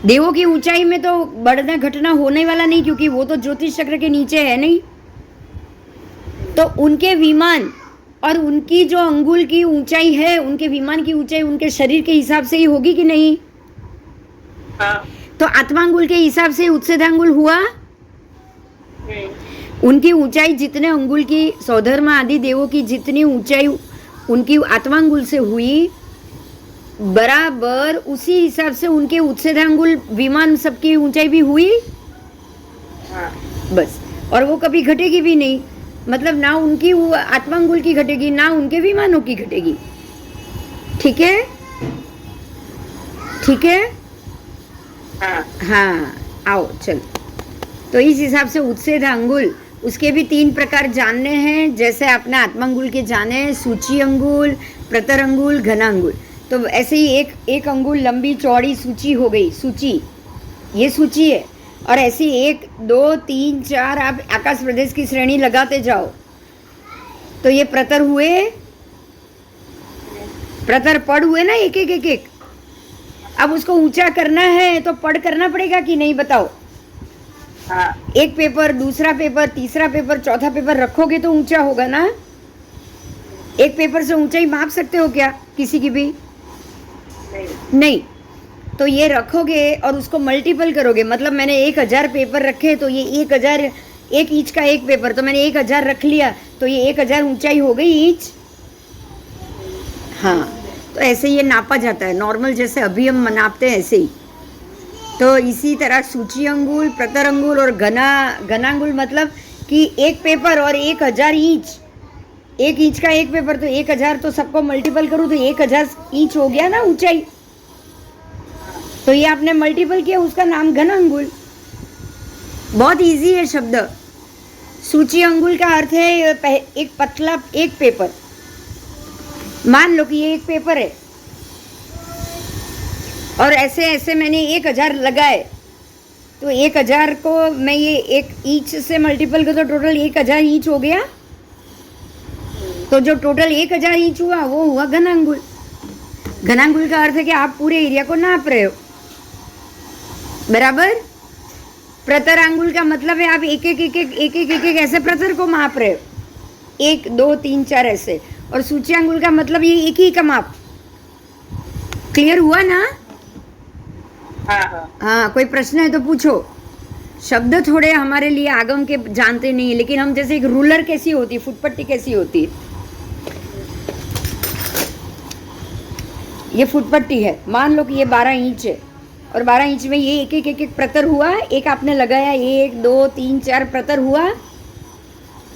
देवों की ऊंचाई में तो बढ़ना घटना होने वाला नहीं, क्योंकि वो तो ज्योतिष चक्र के नीचे है नहीं। तो उनके विमान और उनकी जो अंगुल की ऊंचाई है, उनके विमान की ऊंचाई उनके शरीर के हिसाब से ही होगी कि नहीं? हाँ। तो आत्मांगुल के हिसाब से उच्छेदांगुल हुआ। उनकी ऊंचाई जितने अंगुल की, सौधर्मा आदि देवों की जितनी ऊंचाई उनकी आत्मांगुल से हुई, बराबर उसी हिसाब से उनके उच्छेदांगुल विमान सबकी ऊंचाई भी हुई। हाँ। बस, और वो कभी घटेगी भी नहीं, मतलब ना उनकी वो आत्मांगुल की घटेगी, ना उनके विमानों की घटेगी। ठीक है, ठीक है। हाँ। हाँ, आओ चलो। तो इस हिसाब से उच्छेदांगुल, उसके भी 3 प्रकार जानने हैं, जैसे आपने आत्मांगुल के जाने, सूची अंगुल, प्रतर अंगुल, घनांगुल। तो ऐसे ही एक अंगुल लंबी चौड़ी सूची हो गई, सूची, ये सूची है। और ऐसे 1 2 3 4 आप आकाश प्रदेश की श्रेणी लगाते जाओ, तो ये प्रतर हुए, प्रतर पड़ हुए ना, एक एक एक एक। अब उसको ऊंचा करना है तो पढ़ करना पड़ेगा कि नहीं, बताओ? हाँ। एक पेपर, दूसरा पेपर, तीसरा पेपर, चौथा पेपर रखोगे तो ऊंचा होगा ना। एक पेपर से ऊंचाई माप सकते हो क्या किसी की भी? नहीं। तो ये रखोगे और उसको मल्टीपल करोगे, मतलब मैंने 1000 पेपर रखे, तो ये 1000, 1 इंच का एक पेपर, तो मैंने 1000 रख लिया, तो ये 1000 ऊंचाई हो गई इंच। हाँ, तो ऐसे ये नापा जाता है, नॉर्मल जैसे अभी हम नापते हैं ऐसे ही। तो इसी तरह सूची अंगुल, प्रतर अंगुल और घनांगुल, मतलब कि एक पेपर और 1000 इंच, 1 इंच का एक पेपर, तो 1000 तो सबको मल्टीपल करूँ तो 1000 इंच हो गया ना ऊंचाई। तो ये आपने मल्टीपल किया, उसका नाम घनांगुल। बहुत इजी है शब्द। सूची अंगुल का अर्थ है एक पतला एक पेपर। मान लो कि ये एक पेपर है और ऐसे ऐसे मैंने 1000 लगाए, तो 1000 को मैं ये 1 इंच से मल्टीपल कर, तो टोटल 1000 इंच हो गया। तो जो टोटल 1000 इंच हुआ वो हुआ घनांगुल। घनांगुल का अर्थ है कि आप पूरे एरिया को नाप रहे हो, बराबर। प्रतर अंगुल का मतलब है आप एक एक ऐसे प्रतर को माप रहे हो, 1 2 3 4 ऐसे। और सूची अंगुल का मतलब ये एक ही का माप। क्लियर हुआ ना? हाँ, कोई प्रश्न है तो पूछो। शब्द थोड़े हमारे लिए आगम के जानते नहीं, लेकिन हम जैसे एक रूलर कैसी होती है, फुटपट्टी कैसी होती है, ये फुटपट्टी है। मान लो कि ये 12 इंच है और 12 इंच में ये एक एक प्रतर हुआ, एक आपने लगाया, 1 2 3 4 प्रतर हुआ।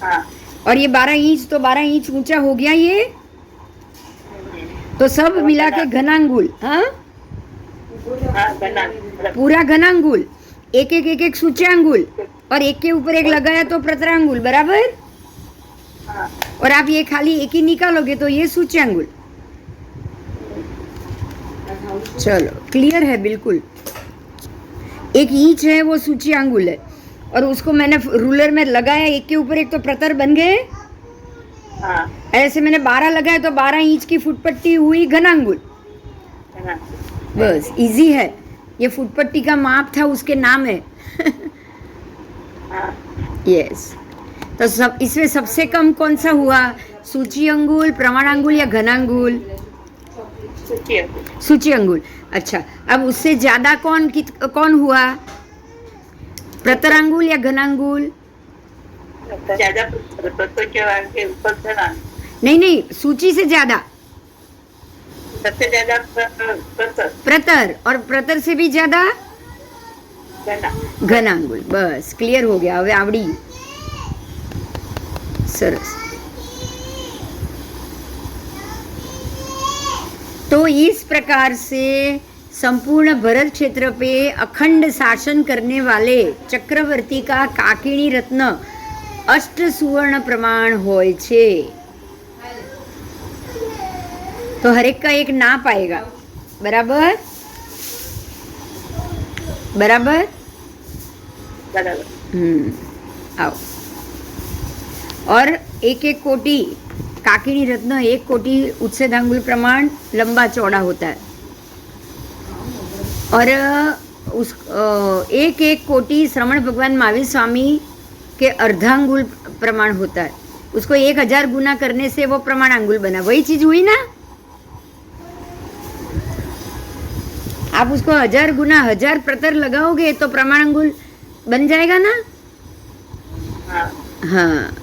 हाँ। और ये 12 इंच, तो 12 इंच ऊंचा हो गया ये, तो सब मिला के घनांगुल। हाँ, पूरा घनांगुल, एक सूच्याङ्गुल, और एक के ऊपर एक लगाया तो प्रतरांगुल, बराबर। और आप ये खाली एक ही निकालोगे तो ये सूच्याङ्गुल। चलो, क्लियर है बिल्कुल। एक इंच है वो सूच्याङ्गुल है, और उसको मैंने रूलर में लगाया, एक के ऊपर एक, तो प्रतर बन गए। ऐसे मैंने 12 लगाया तो 12 इंच की फुटपट्टी हुई घनांगुल। बस, इजी है। ये फुटपट्टी का माप था, उसके नाम है। यस। तो सब इसमें सबसे कम कौन सा हुआ? सूची अंगुल, प्रमाणांगुल या घनांगुल? सूची अंगुल। अच्छा, अब उससे ज्यादा कौन हुआ? प्रतरांगुल या घनांगुल? नहीं, सूची से ज्यादा। सबसे ज्यादा प्रतर, और प्रतर से भी ज्यादा घनांगुल। बस, क्लियर हो गया। હવે આવડી સરસ। तो इस प्रकार से संपूर्ण भरत क्षेत्र पे अखंड शासन करने वाले चक्रवर्ती का काकिणी रत्न अष्ट सुवर्ण प्रमाण होय छे। तो हर एक का एक नाप आएगा, बराबर बराबर। आओ। और एक एक कोटि काकिनी रत्न, एक कोटि उच्छेदांगुल प्रमाण लंबा चौड़ा होता है, और उस एक कोटि श्रवण भगवान महावीर स्वामी के अर्धांगुल प्रमाण होता है। उसको 1000 गुना करने से वो प्रमाण अंगुल बना, वही चीज हुई ना। आप उसको 1000 गुना 1000 प्रतर लगाओगे तो प्रमाण अंगुल बन जाएगा ना। हाँ,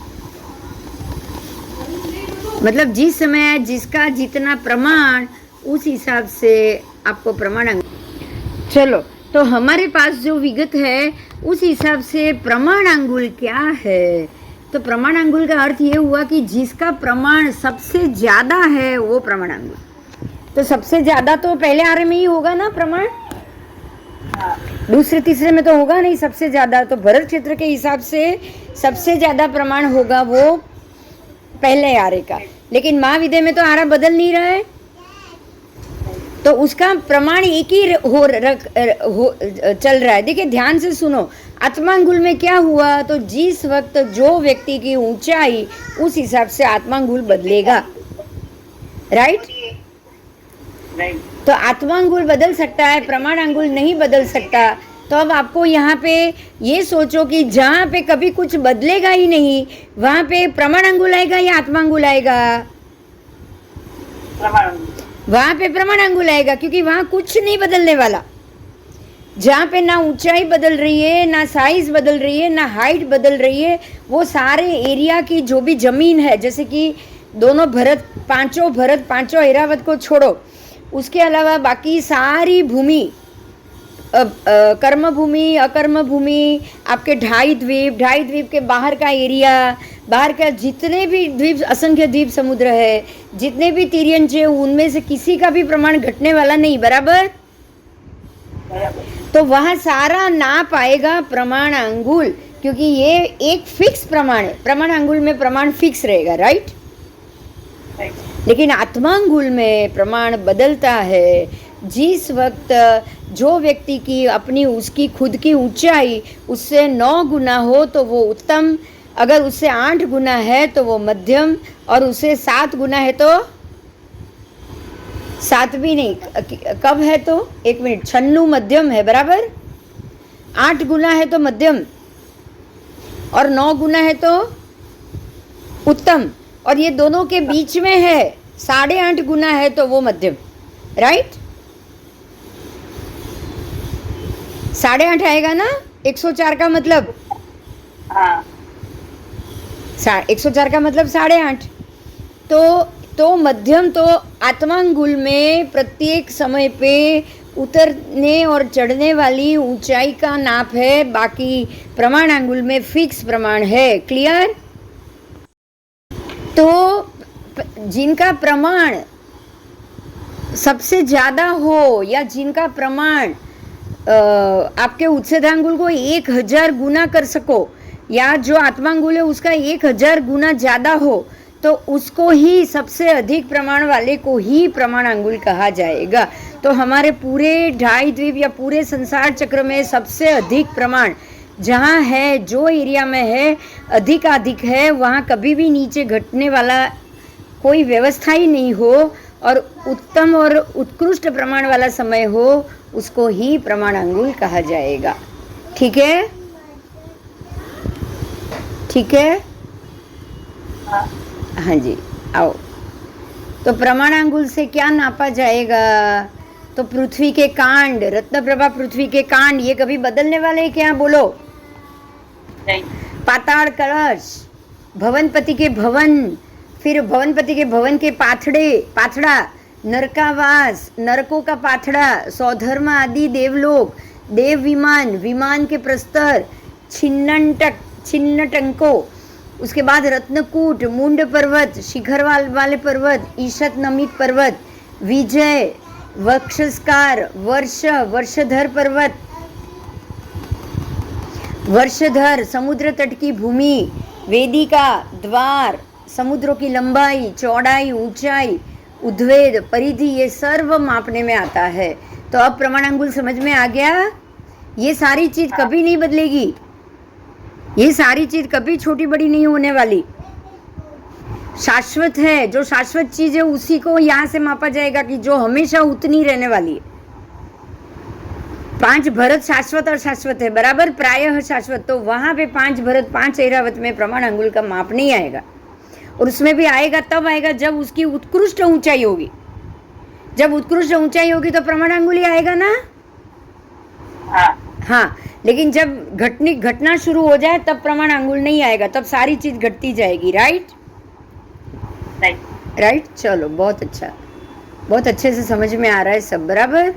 मतलब जिस समय जिसका जितना प्रमाण उस हिसाब से आपको प्रमाण अंगुल। चलो, तो हमारे पास जो विगत है उस हिसाब से प्रमाण अंगुल क्या है। तो प्रमाण अंगुल का अर्थ ये हुआ कि जिसका प्रमाण सबसे ज्यादा है वो प्रमाण अंगुल। तो सबसे ज्यादा तो पहले आरे में ही होगा ना प्रमाण, दूसरे तीसरे में तो होगा नहीं सबसे ज्यादा। तो भरत क्षेत्र के हिसाब से सबसे ज्यादा प्रमाण होगा वो पहले आरे का, लेकिन महाविद्या में तो आरा बदल नहीं रहा है, तो उसका प्रमाण एक ही चल रहा है। देखिए ध्यान से सुनो, आत्मांगुल में क्या हुआ, तो जिस वक्त जो व्यक्ति की ऊंचाई उस हिसाब से आत्मांगुल बदलेगा, राइट। तो आत्मांगुल बदल सकता है, प्रमाण अंगुल नहीं बदल सकता। तो अब आपको यहाँ पे ये सोचो कि जहाँ पे कभी कुछ बदलेगा ही नहीं वहाँ पे प्रमाण अंगुल आएगा या आत्मांगुल आएगा? वहाँ पे प्रमाण अंगुल आएगा, क्योंकि वहाँ कुछ नहीं बदलने वाला। जहाँ पे ना ऊंचाई बदल रही है, ना साइज बदल रही है, ना हाइट बदल रही है, वो सारे एरिया की जो भी जमीन है, जैसे कि दोनों पांचों ऐरावत को छोड़ो, उसके अलावा बाकी सारी भूमि, कर्म भूमि, अकर्म भूमि, आपके ढाई द्वीप के बाहर का एरिया, बाहर का जितने भी द्वीप, असंख्य द्वीप समुद्र है, जितने भी तिर्यंच है, उनमें से किसी का भी प्रमाण घटने वाला नहीं, बराबर। तो वहाँ सारा नाप आएगा प्रमाण अंगुल, क्योंकि ये एक फिक्स प्रमाण है। प्रमाण अंगुल में प्रमाण फिक्स रहेगा, राइट। लेकिन आत्मांगुल में प्रमाण बदलता है। जिस वक्त जो व्यक्ति की अपनी उसकी खुद की ऊंचाई उससे 9 गुना हो तो वो उत्तम, अगर उससे 8 गुना है तो वो मध्यम, और उससे 7 गुना है तो 7 भी नहीं, कब है तो 1 मिनट, 96 मध्यम है, बराबर। 8 गुना है तो मध्यम और 9 गुना है तो उत्तम, और ये दोनों के बीच में है 8.5 गुना है तो वो मध्यम, राइट। 8.5 आएगा ना, 104 का मतलब, 104 का मतलब 8.5। तो मध्यम, तो आत्मांगुल में प्रत्येक समय पे उतरने और चढ़ने वाली ऊंचाई का नाप है, बाकी प्रमाण अंगुल में फिक्स प्रमाण है। क्लियर। तो जिनका प्रमाण सबसे ज्यादा हो या जिनका प्रमाण आपके उच्छेदांगुल को 1000 गुना कर सको, या जो आत्मांगुल है उसका 1000 गुना ज्यादा हो, तो उसको ही सबसे अधिक प्रमाण वाले को ही प्रमाण अंगुल कहा जाएगा। तो हमारे पूरे ढाई द्वीप या पूरे संसार चक्र में सबसे अधिक प्रमाण जहाँ है, जो एरिया में है, अधिक है, वहाँ कभी भी नीचे घटने वाला कोई व्यवस्था ही नहीं हो, और उत्तम और उत्कृष्ट प्रमाण वाला समय हो, उसको ही प्रमाण अंगुल कहा जाएगा। ठीक है, ठीक है, हाँ जी, आओ। तो प्रमाण अंगुल से क्या नापा जाएगा? तो पृथ्वी के कांड, रत्नप्रभा पृथ्वी के कांड, ये कभी बदलने वाले हैं क्या? बोलो। नहीं। पाताल कलश, भवनपति के भवन, फिर भवनपति के भवन के पाथड़ा, नरकावास, नरकों का पाथड़ा, सौधर्म आदि देवलोक, देव विमान के प्रस्तर, छिन्नटंको, उसके बाद रत्नकूट, मुंड पर्वत, शिखर वाले पर्वत, ईशत नमित पर्वत, विजय, वक्षस्कार, वर्षधर पर्वत, वर्षधर, समुद्र तट की भूमि, वेदिका, द्वार, समुद्रों की लंबाई, चौड़ाई, ऊंचाई, उद्वेद, परिधि, ये सर्व मापने में आता है। तो अब प्रमाण अंगुल समझ में आ गया। ये सारी चीज कभी नहीं बदलेगी, ये सारी चीज कभी छोटी बड़ी नहीं होने वाली, शाश्वत है। जो शाश्वत चीज है उसी को यहाँ से मापा जाएगा कि जो हमेशा उतनी रहने वाली है। 5 भरत शाश्वत और शाश्वत है, बराबर, प्रायः शाश्वत। तो वहां पे 5 भरत 5 ऐरावत में प्रमाण अंगुल का माप नहीं आएगा। और उसमें भी आएगा तब आएगा जब उसकी उत्कृष्ट ऊंचाई होगी। जब उत्कृष्ट ऊंचाई होगी तो प्रमाणांगुल आएगा ना। हाँ, लेकिन जब घटना शुरू हो जाए तब प्रमाणांगुल नहीं आएगा, तब सारी चीज घटती जाएगी। Right right. चलो, बहुत अच्छा, बहुत अच्छे से समझ में आ रहा है सब। बराबर।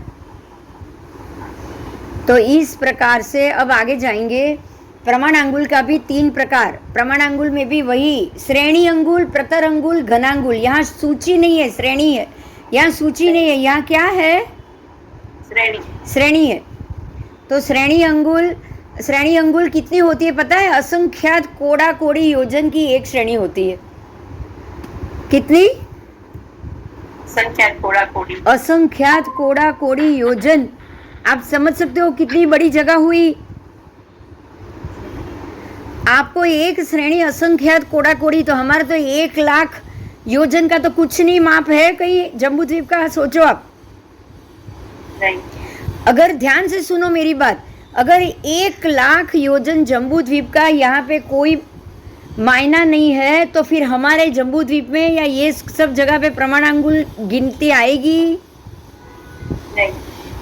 तो इस प्रकार से अब आगे जाएंगे। प्रमाणांगुल का भी 3 प्रकार। प्रमाणांगुल में भी वही श्रेणी अंगुल, प्रतर अंगुल, घनांगुल। यहाँ सूची नहीं है, श्रेणी है। यहाँ सूची नहीं है, यहाँ क्या है? श्रेणी है। तो श्रेणी अंगुल कितनी होती है पता है? असंख्यात कोड़ा कोड़ी योजन की एक श्रेणी होती है। कितनी? असंख्यात कोड़ा कोड़ी योजन। आप समझ सकते हो कितनी बड़ी जगह हुई। आपको एक श्रेणी असंख्यात कोड़ा कोड़ी, तो हमारा तो 1 लाख योजन का तो कुछ नहीं माप है कहीं जम्बू द्वीप का। सोचो आप, अगर ध्यान से सुनो मेरी बात, अगर 1 लाख योजन जम्बू द्वीप का यहाँ पे कोई मायना नहीं है, तो फिर हमारे जम्बू द्वीप में या ये सब जगह पे प्रमाणांगुल गिनती आएगी?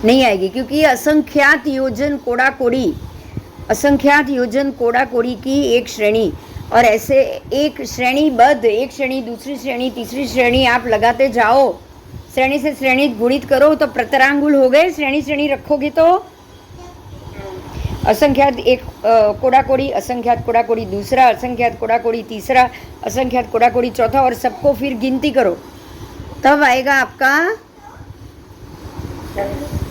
नहीं आएगी, क्योंकि असंख्यात योजन कोड़ा कोड़ी, असंख्यात योजन कोड़ा कोड़ी की एक श्रेणी। और ऐसे एक श्रेणीबद्ध, एक श्रेणी, दूसरी श्रेणी, तीसरी श्रेणी आप लगाते जाओ, श्रेणी से श्रेणी गुणित करो तो प्रतरांगुल हो गए। श्रेणी रखोगे तो असंख्यात एक कोड़ा कोड़ी, असंख्यात कोड़ा कोड़ी दूसरा, असंख्यात कोड़ा कोड़ी तीसरा, असंख्यात कोड़ा कोड़ी चौथा, और सबको फिर गिनती करो, तब आएगा आपका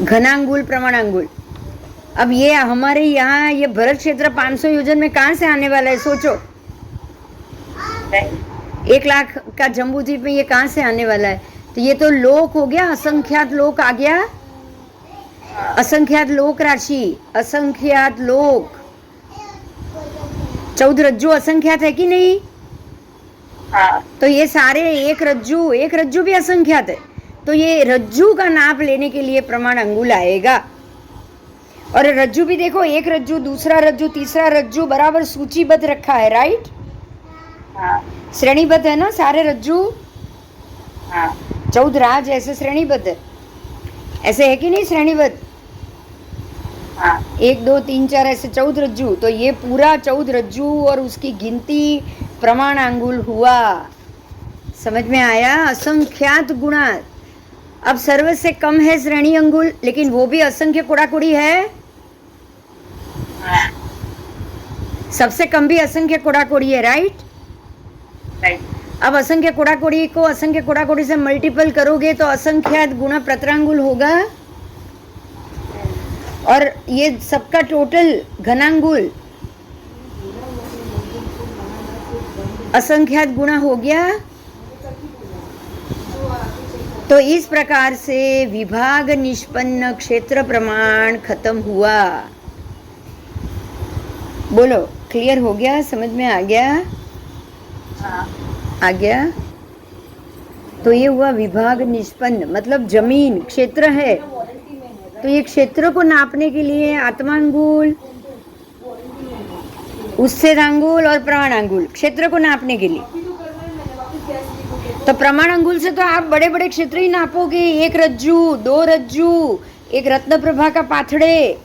घनांगुल, प्रमाणांगुल। अब ये हमारे यहाँ ये भरत क्षेत्र 500 योजन में कहाँ से आने वाला है? सोचो, 1 लाख का जम्बू द्वीप में ये कहाँ से आने वाला है? तो ये तो लोक हो गया, असंख्यात लोक आ गया। असंख्यात लोक राशि, असंख्यात लोक। 14 रज्जू असंख्यात है कि नहीं? तो ये सारे एक रज्जू भी असंख्यात है। तो ये रज्जू का नाप लेने के लिए प्रमाण अंगुल आएगा। और रज्जू भी देखो, एक रज्जू, दूसरा रज्जू, तीसरा रज्जू बराबर सूचीबद्ध रखा है। राइट। श्रेणीबद्ध है ना सारे रज्जू। 14 राज ऐसे श्रेणीबद्ध है, ऐसे है कि नहीं श्रेणीबद्ध? 1 2 3 4 ऐसे 14 रज्जू। तो ये पूरा 14 रज्जू और उसकी गिनती प्रमाण अंगुल हुआ। समझ में आया? असंख्यात गुणा। अब सर्व से कम है श्रेणी अंगुल, लेकिन वो भी असंख्य कोड़ा कोड़ी है। सबसे कम भी असंख्य कोड़ा कोड़ी है। राइट। अब असंख्य कोड़ा कोड़ी को असंख्य कोड़ा कोड़ी से मल्टीपल करोगे तो असंख्यात गुणा प्रतरांगुल होगा, और ये सबका टोटल घनांगुल असंख्यात गुणा हो गया। तो इस प्रकार से विभाग निष्पन्न क्षेत्र प्रमाण खत्म हुआ। बोलो, क्लियर हो गया? समझ में आ गया? आ गया। तो ये हुआ विभाग निष्पन्न, मतलब जमीन क्षेत्र है, तो ये क्षेत्र को नापने के लिए आत्मांगुल, उच्छेदांगुल और प्रमाणांगुल, क्षेत्र को नापने के लिए। तो प्रमाणांगुल से तो आप बड़े बड़े क्षेत्र ही नापोगे, 1 रज्जू, 2 रज्जू, एक रत्नप्रभा का पाथड़े,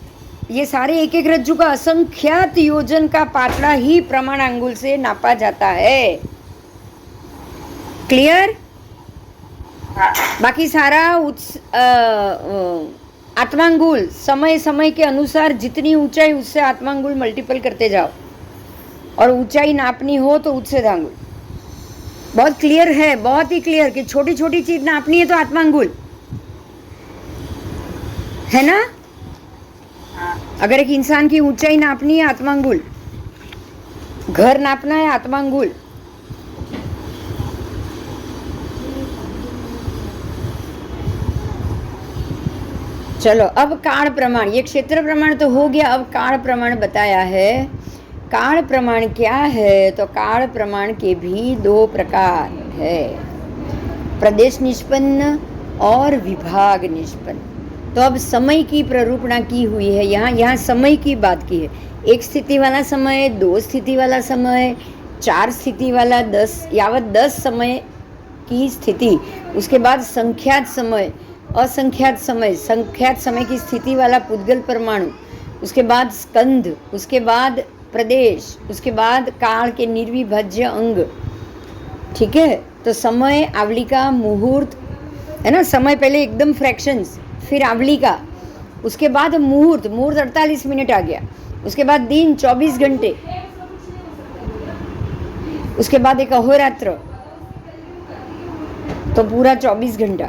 ये सारे एक एक रज्जू का असंख्यात योजन का पाथड़ा ही प्रमाणांगुल से नापा जाता है। क्लियर? बाकी सारा आत्मांगुल समय समय के अनुसार जितनी ऊंचाई, उससे आत्मांगुल मल्टीपल करते जाओ, और ऊंचाई नापनी हो तो उच्छेदांगुल। बहुत क्लियर है, बहुत ही क्लियर, कि छोटी छोटी चीज नापनी है तो आत्मांगुल है ना। अगर एक इंसान की ऊंचाई नापनी है, आत्मांगुल, घर नापना है, आत्मांगुल। चलो, अब काल प्रमाण, ये क्षेत्र प्रमाण तो हो गया, अब काल प्रमाण बताया है। काल प्रमाण क्या है? तो काल प्रमाण के भी 2 प्रकार है, प्रदेश निष्पन्न और विभाग निष्पन्न। तो अब समय की प्ररूपणा की हुई है, यहाँ समय की बात की है। 1 स्थिति वाला समय, 2 स्थिति वाला समय, 4 स्थिति वाला 10 यावत 10 समय की स्थिति, उसके बाद संख्यात समय, असंख्यात समय, संख्यात समय की स्थिति वाला पुद्गल परमाणु, उसके बाद स्कंध, उसके बाद प्रदेश, उसके बाद काल के निर्विभाज्य अंग। ठीक है, तो समय, आवलिका, मुहूर्त, है ना, समय पहले एकदम फ्रैक्शंस, फिर आवलिका, उसके बाद मुहूर्त, मुहूर्त 48 मिनट आ गया, उसके बाद दिन 24 घंटे, उसके बाद एक अहोरात्र, तो पूरा 24 घंटा,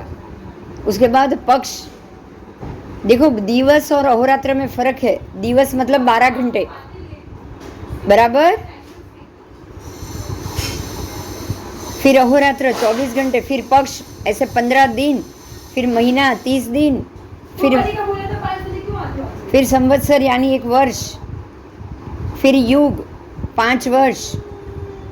उसके बाद पक्ष। देखो दिवस और अहोरात्र में फर्क है, दिवस मतलब 12 घंटे, बराबर, फिर अहोरात्र 24 घंटे, फिर पक्ष ऐसे 15 दिन, फिर महीना 30 दिन, फिर संवत्सर यानी 1 वर्ष, फिर युग 5 वर्ष,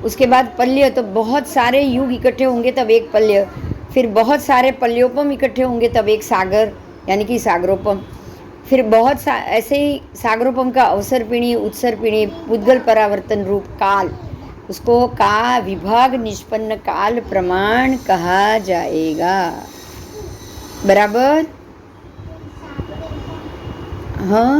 उसके बाद पल्य, तो बहुत सारे युग इकट्ठे होंगे तब एक पल्य, फिर बहुत सारे पल्योपम इकट्ठे होंगे तब एक सागर यानी कि सागरोपम, फिर बहुत ऐसे ही सागरोपम का अवसरपिणी, उत्सरपिणी, पुद्गल परावर्तन रूप काल, उसको का विभाग निष्पन्न काल प्रमाण कहा जाएगा, बराबर। हाँ,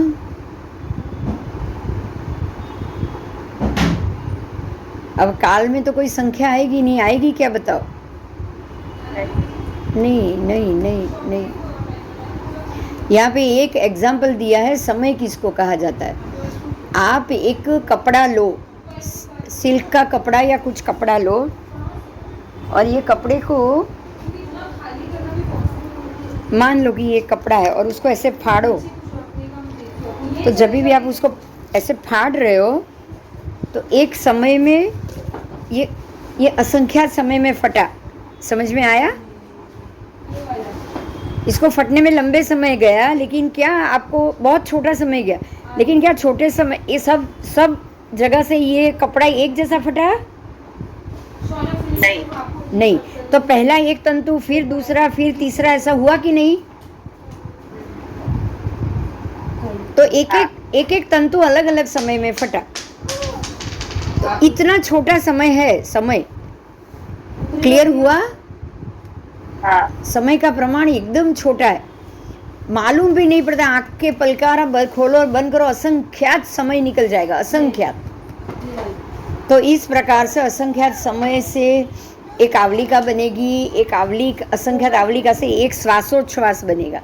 अब काल में तो कोई संख्या आएगी नहीं, आएगी क्या बताओ? नहीं नहीं नहीं नहीं। यहाँ पे एक एग्जाम्पल दिया है, समय किसको कहा जाता है। आप एक कपड़ा लो, सिल्क का कपड़ा या कुछ कपड़ा लो, और ये कपड़े को मान लो कि ये कपड़ा है और उसको ऐसे फाड़ो, तो जब भी आप उसको ऐसे फाड़ रहे हो तो एक समय में ये असंख्यात समय में फटा, समझ में आया? इसको फटने में लंबे समय गया, लेकिन क्या आपको बहुत छोटा समय गया, लेकिन क्या छोटे समय ये सब जगह से ये कपड़ा एक जैसा फटा? नहीं। तो पहला एक तंतु, फिर दूसरा, फिर तीसरा, ऐसा हुआ कि नहीं? तो एक एक तंतु अलग अलग समय में फटा। तो इतना छोटा समय है, समय क्लियर हुआ? समय का प्रमाण एकदम छोटा है, मालूम भी नहीं पड़ता, आँख के पलकारा खोलो और बंद करो, असंख्यात समय निकल जाएगा, असंख्यात। तो इस प्रकार से असंख्यात समय से एक आवलिका बनेगी, एक असंख्यात आवलिका से एक श्वासोच्छ्वास बनेगा।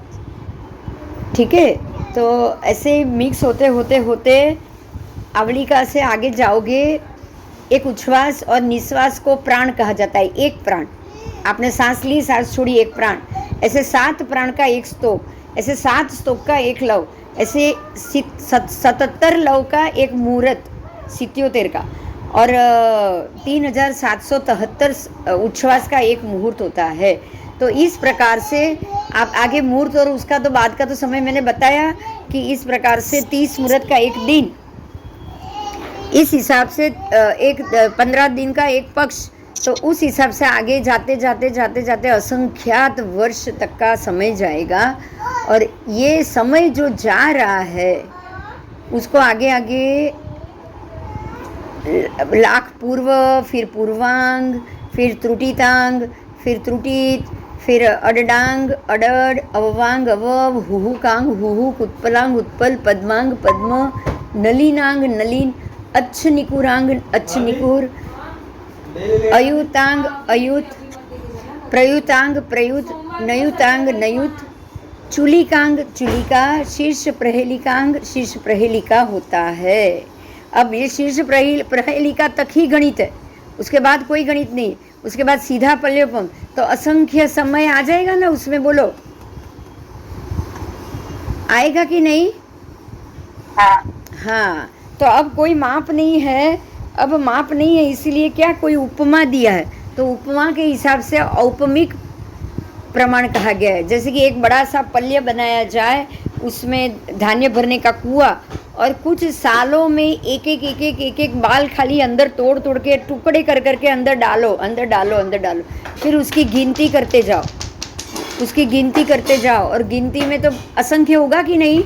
ठीक है, तो ऐसे मिक्स होते होते होते आवलिका से आगे जाओगे, एक उच्छ्वास और निश्वास को प्राण कहा जाता है। एक प्राण, आपने सांस ली, सांस छोड़ी, एक प्राण। ऐसे 7 प्राण का एक स्तोक, ऐसे 7 स्तोक का एक लव, ऐसे 77 लव का एक मुहूर्त, 77 का, और 3773 उच्छ्वास का एक मुहूर्त होता है। तो इस प्रकार से आप आगे मुहूर्त और उसका तो बाद का तो समय मैंने बताया कि इस प्रकार से 30 मुहूर्त का एक दिन, इस हिसाब से एक 15 दिन का एक पक्ष, तो उस हिसाब से आगे जाते जाते जाते जाते असंख्यात वर्ष तक का समय जाएगा। और ये समय जो जा रहा है उसको आगे आगे लाख पूर्व, फिर पूर्वांग, फिर त्रुटितांग, फिर त्रुटित, फिर अडडांग, अडड, अववांग, अवव, हुहुकांग, हुहुक, उत्पलांग, उत्पल, पद्मांग, पद्म, नलिनांग, नलिन, अच्छ निकुरांग, अच्छ निकुर, अयुतांग, अयुत, प्रयुतांग, प्रयुत, नयुतांग, नयुत, चुलिकांग, चुलिका, शीर्ष प्रहेलिकांग, शीर्ष प्रहेलिका होता है। अब ये शीर्ष प्रहेलिका तक ही गणित है, उसके बाद कोई गणित नहीं, उसके बाद सीधा पल्योपम, तो असंख्य समय आ जाएगा ना उसमें, बोलो आएगा कि नहीं? हाँ, तो अब कोई माप नहीं है, अब माप नहीं है, इसीलिए क्या कोई उपमा दिया है, तो उपमा के हिसाब से औपमिक प्रमाण कहा गया है। जैसे कि एक बड़ा सा पल्य बनाया जाए, उसमें धान्य भरने का कुआं, और कुछ सालों में एक एक बाल खाली अंदर तोड़ तोड़ के टुकड़े कर करके अंदर डालो, अंदर डालो, अंदर डालो, फिर उसकी गिनती करते जाओ, उसकी गिनती करते जाओ, और गिनती में तो असंख्य होगा कि नहीं?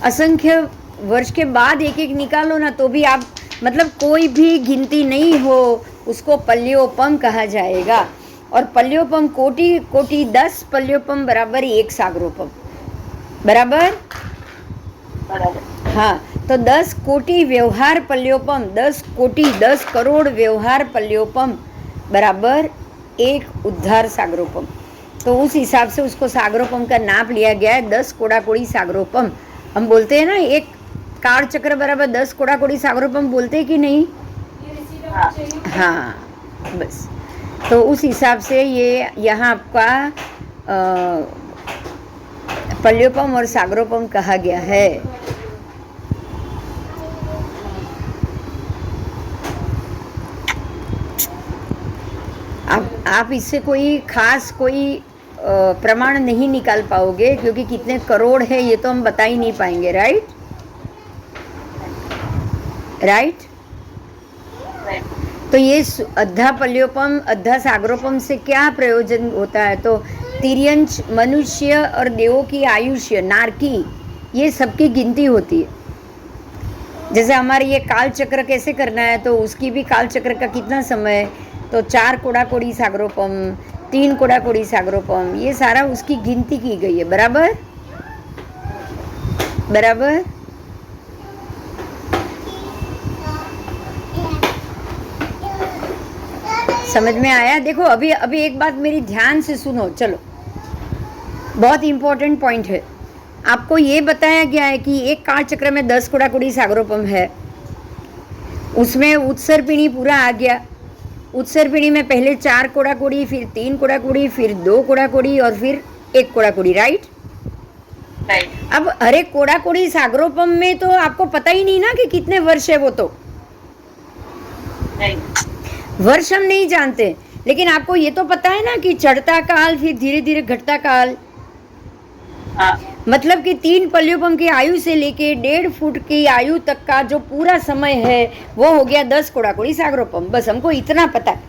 असंख्य वर्ष के बाद एक एक निकालो ना, तो भी आप मतलब कोई भी गिनती नहीं हो उसको पल्योपम कहा जाएगा। और पल्योपम कोटि कोटि 10 पल्योपम बराबर 1 सागरोपम, बराबर। हाँ, तो 10 कोटि व्यवहार पल्योपम, 10 कोटि 10 करोड़ व्यवहार पल्योपम बराबर 1 उद्धार सागरोपम। तो उस हिसाब से उसको सागरोपम का नाप लिया गया है, 10 कोड़ा कोड़ी सागरोपम। हम बोलते हैं ना एक काल चक्र बराबर 10 कोड़ा कोड़ी सागरोपम, बोलते हैं कि नहीं? हाँ, बस। तो उस हिसाब से ये यहाँ आपका पल्योपम और सागरोपम कहा गया है। आप इससे कोई खास कोई प्रमाण नहीं निकाल पाओगे, क्योंकि कितने करोड़ है ये तो हम बता ही नहीं पाएंगे। Right right. तो ये अद्धा पल्योपम अद्धा सागरोपम से क्या प्रयोजन होता है? तो तिर्यंच मनुष्य और देवों की आयुष्य, नारकी, ये सबकी गिनती होती है। जैसे हमारे ये काल चक्र कैसे करना है, तो उसकी भी काल चक्र का कितना समय, तो 4 कोड़ा कोड़ी सागरोपम, 3 कोड़ा कोड़ी सागरोपम, ये सारा उसकी गिनती की गई है। बराबर बराबर। समझ में आया? देखो अभी अभी एक बात मेरी ध्यान से सुनो, चलो, बहुत इंपॉर्टेंट पॉइंट है। आपको ये बताया गया है कि एक काल चक्र में 10 कोड़ा कोड़ी सागरोपम है, उसमें उत्सर पिणी पूरा आ गया। उत्सर पिणी में पहले 4 कोड़ा कोड़ी, फिर 3 कोड़ा कोड़ी, फिर 2 कोड़ा कोड़ी और फिर 1 कोड़ा कोड़ी। राइट। अब अरे कोड़ा कोड़ी सागरोपम में तो आपको पता ही नहीं ना कि कितने वर्ष है, वो तो वर्ष हम नहीं जानते, लेकिन आपको ये तो पता है ना कि चढ़ता काल फिर धीरे धीरे घटता काल। मतलब कि 3 पल्योपम की आयु से लेके 1.5 फुट की आयु तक का जो पूरा समय है वो हो गया 10 कोड़ा कोड़ी सागरोपम। बस हमको इतना पता है।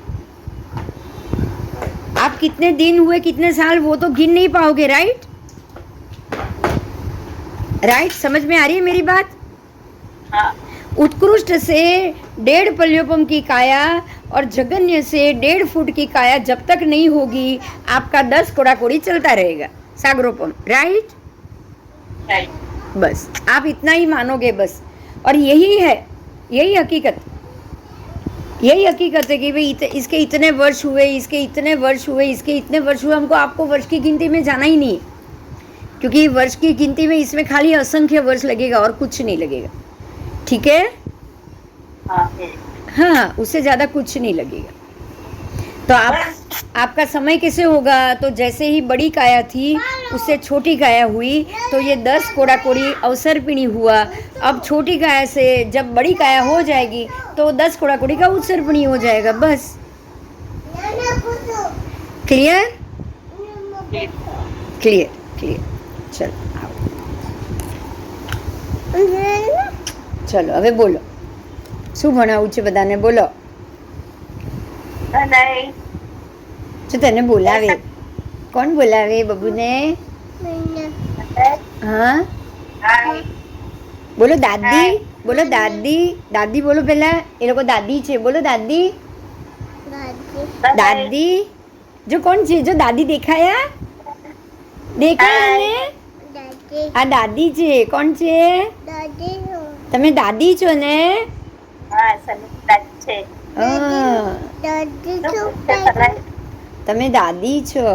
आप कितने दिन हुए, कितने साल, वो तो गिन नहीं पाओगे। Right right. समझ में आ रही है मेरी बात? उत्कृष्ट से 1.5 पल्योपम की काया और जगन्य से 1.5 फुट की काया जब तक नहीं होगी, आपका 10 कोड़ा कोड़ी चलता रहेगा सागरोपम। राइट। बस आप इतना ही मानोगे बस। और यही है, यही हकीकत है कि भाई इसके इतने वर्ष हुए, इसके इतने वर्ष हुए, इसके इतने वर्ष हुए। हमको आपको वर्ष की गिनती में जाना ही नहीं है, क्योंकि वर्ष की गिनती में इसमें खाली असंख्य वर्ष लगेगा और कुछ नहीं लगेगा। ठीक है? हाँ, उससे ज़्यादा कुछ नहीं लगेगा। तो आपका समय कैसे होगा? तो जैसे ही बड़ी काया थी उससे छोटी काया हुई, तो ये 10 कोड़ा कोड़ी अवसर पिणी हुआ। अब छोटी काया से जब बड़ी काया हो जाएगी तो 10 कोड़ा कोड़ी का उत्सर पिणी हो जाएगा। बस। Clear clear clear. चलो चलो હવે બોલો, શું ભણાવું છે બધાને? બોલો, જો તને બોલાવે, કોણ બોલાવે બબુને? હા, બોલો દાદી, બોલો દાદી, દાદી બોલો પેલા, એ લોકો દાદી છે, બોલો દાદી, દાદી। જો કોણ છે? જો દાદી દેખાયા, દેખાયા ને? આ દાદી છે। કોણ છે? તમે દાદી છો ને? તમે દાદી છો,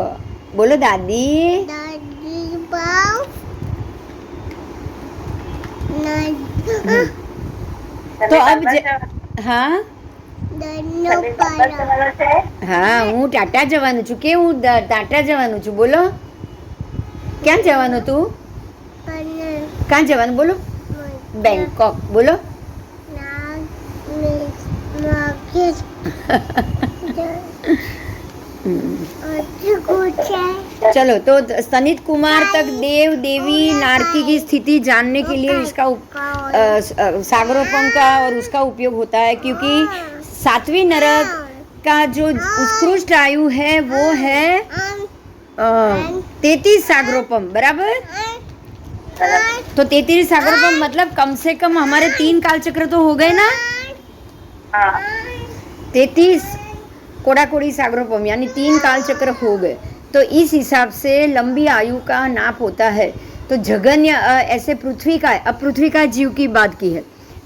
બોલો દાદી। તો अब हाँ हाँ, હું ટાટા જવાનું છું। કે હું ટાટા જવાનું છું? બોલો, ક્યાં જવાનું તું? ક્યાં જવાનું? બોલો। बैंकॉक। बोलो। चलो, तो सनित कुमार तक देव देवी नारकी की स्थिति जानने के लिए इसका सागरोपम का और उसका उपयोग होता है, क्योंकि 7वीं नरक का जो उत्कृष्ट आयु है वो है 33 सागरोपम। बराबर। तो 33 सागरोपम मतलब कम से कम हमारे 3 काल चक्र तो हो गए ना। हाँ 33 कोड़ा-कोड़ी सागरोपम यानी 3 काल चक्र हो गए। तो इस हिसाब से लंबी आयु का नाप होता है। तो जगन्य ऐसे पृथ्वी का है। अब पृथ्वी का जीव की बात की है,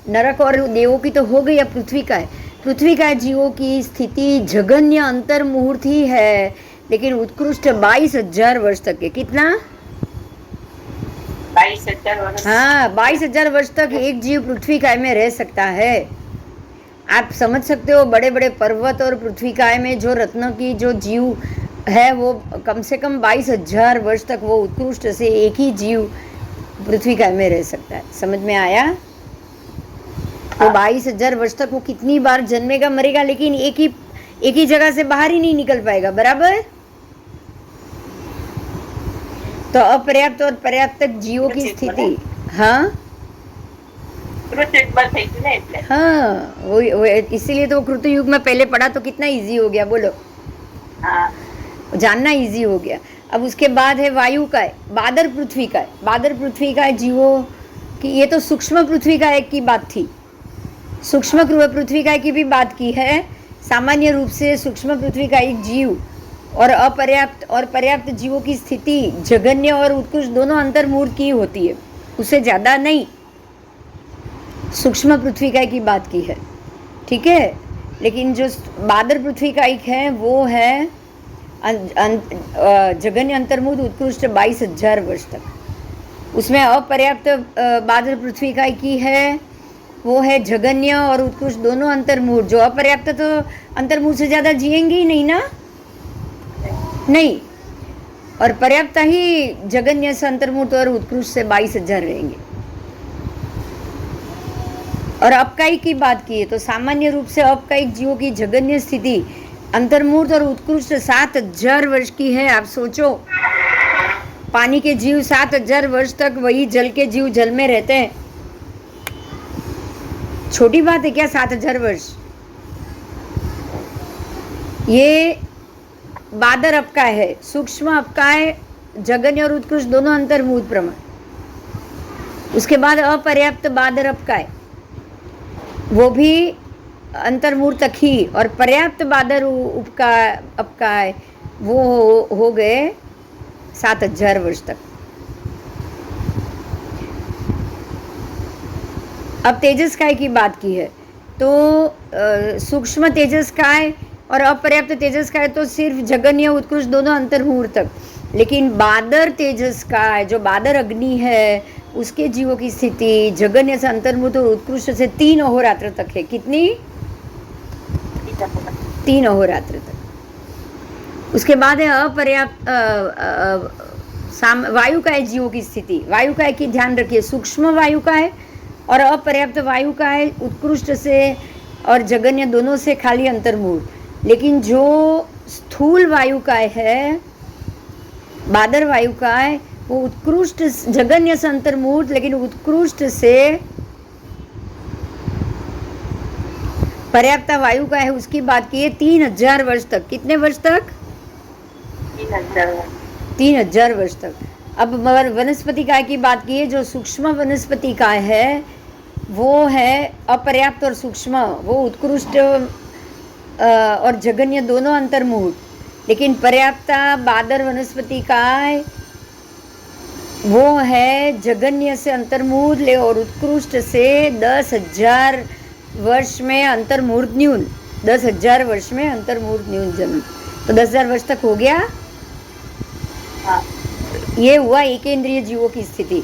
नरक और देवों की तो हो गई, अब पृथ्वी का है। पृथ्वी का जीवों की स्थिति जगन्य अंतर मुहूर्त ही है, लेकिन उत्कृष्ट 22,000 वर्ष तक है। कितना? 22,000 वर्ष। हाँ, 22,000 वर्ष तक एक जीव पृथ्वी काय में रह सकता है। आप समझ सकते हो, बड़े बड़े पर्वत और पृथ्वी काय में जो रत्न की जो जीव है वो कम से कम 22,000 वर्ष तक वो उत्कृष्ट से एक ही जीव पृथ्वी काय में रह सकता है। समझ में आया? तो 22,000 वर्ष तक वो कितनी बार जन्मेगा मरेगा, लेकिन एक ही जगह से बाहर ही नहीं निकल पाएगा। बराबर? तो अपर्याप्त और पर्याप्त तक जीवों की स्थिति, हाँ हाँ वो इसीलिए तो कृतयुग में पहले पढ़ा तो कितना इजी हो गया, बोलो। हाँ जानना इजी हो गया। अब उसके बाद है वायु का है, बादर पृथ्वी का है। बादर पृथ्वी का है जीवों की, ये तो सूक्ष्म पृथ्वी का एक की बात थी, सूक्ष्म पृथ्वी का की भी बात की है। सामान्य रूप से सूक्ष्म पृथ्वी का एक जीव और अपर्याप्त और पर्याप्त जीवों की स्थिति जगन्य और उत्कृष्ट दोनों अंतर्मूर्त की होती है, उससे ज़्यादा नहीं। सूक्ष्म पृथ्वी का की बात की है, ठीक है। लेकिन जो बादर पृथ्वी का एक है वो है जगन्य अंतर्मूर्त उत्कृष्ट 22,000 वर्ष तक। उसमें अपर्याप्त बादर पृथ्वी का की है वो है जगन्य और उत्कृष्ट दोनों अंतर्मूर्त। जो अपर्याप्त तो अंतर्मूर्त से ज़्यादा जिएंगे ही नहीं ना, नहीं। और पर्याप्त ही जगन्य से अंतर्मूर्त और उत्कृष्ट से 22,000 रहेंगे। और अपकाई की बात की है तो सामान्य रूप से अपकायिक जीवों की जगन्य स्थिति अंतर्मूर्त और उत्कृष्ट 7,000 वर्ष की है। आप सोचो, पानी के जीव 7,000 वर्ष तक, वही जल के जीव जल में रहते हैं। छोटी बात है क्या 7,000 वर्ष? ये बादर अपकाय है, सूक्ष्म अपकाय जगन्य और उत्कृष्ट दोनों अंतर्मूर्त प्रमाण। उसके बाद अपर्याप्त बादर अपकाय, वो भी अंतर्मूर्त तक ही, और पर्याप्त बादर अपकाय वो हो गए 7,000 वर्ष तक। अब तेजस्काय की बात की है तो सूक्ष्म तेजस्काय और अपर्याप्त तेजस्काय तो सिर्फ जगन्य उत्कृष्ट दोनों अंतर्मूर्त तक। लेकिन बादर तेजस्काय, जो बादर अग्नि है, उसके जीवों की स्थिति जगन्य से अंतर्मूर्त और उत्कृष्ट से 3 अहोरात्र तक है। कितनी? 3 अहोरात्र तक। उसके बाद है अपर्याप्त वायु का है जीवों की स्थिति। वायु का है कि ध्यान रखिए, सूक्ष्म वायु का है और अपर्याप्त वायु का है, उत्कृष्ट से और जगन्य दोनों से खाली अंतर्मूर्त। लेकिन जो स्थूल वायु का है, बादर वायु का है, वो उत्कृष्ट जगन्य से अंतर्मूर्त, लेकिन उत्कृष्ट से पर्याप्त वायु का है, उसकी बात की है 3,000 वर्ष तक। कितने वर्ष तक? 3,000 वर्ष तक। अब वनस्पति काय की बात की है, जो सूक्ष्म वनस्पति काय है वो है अपर्याप्त और सूक्ष्म, वो उत्कृष्ट और जगन्य दोनों अंतर्मूर्त। लेकिन पर्याप्त बादर वनस्पति काय वो है जगन्य से अंतर्मूर्त ले और उत्कृष्ट से 10,000 वर्ष में अंतर्मूर्त न्यून, 10,000 वर्ष में अंतर्मूर्त न्यून जन्म। तो 10,000 वर्ष तक हो गया। ये हुआ एकेंद्रिय जीवों की स्थिति।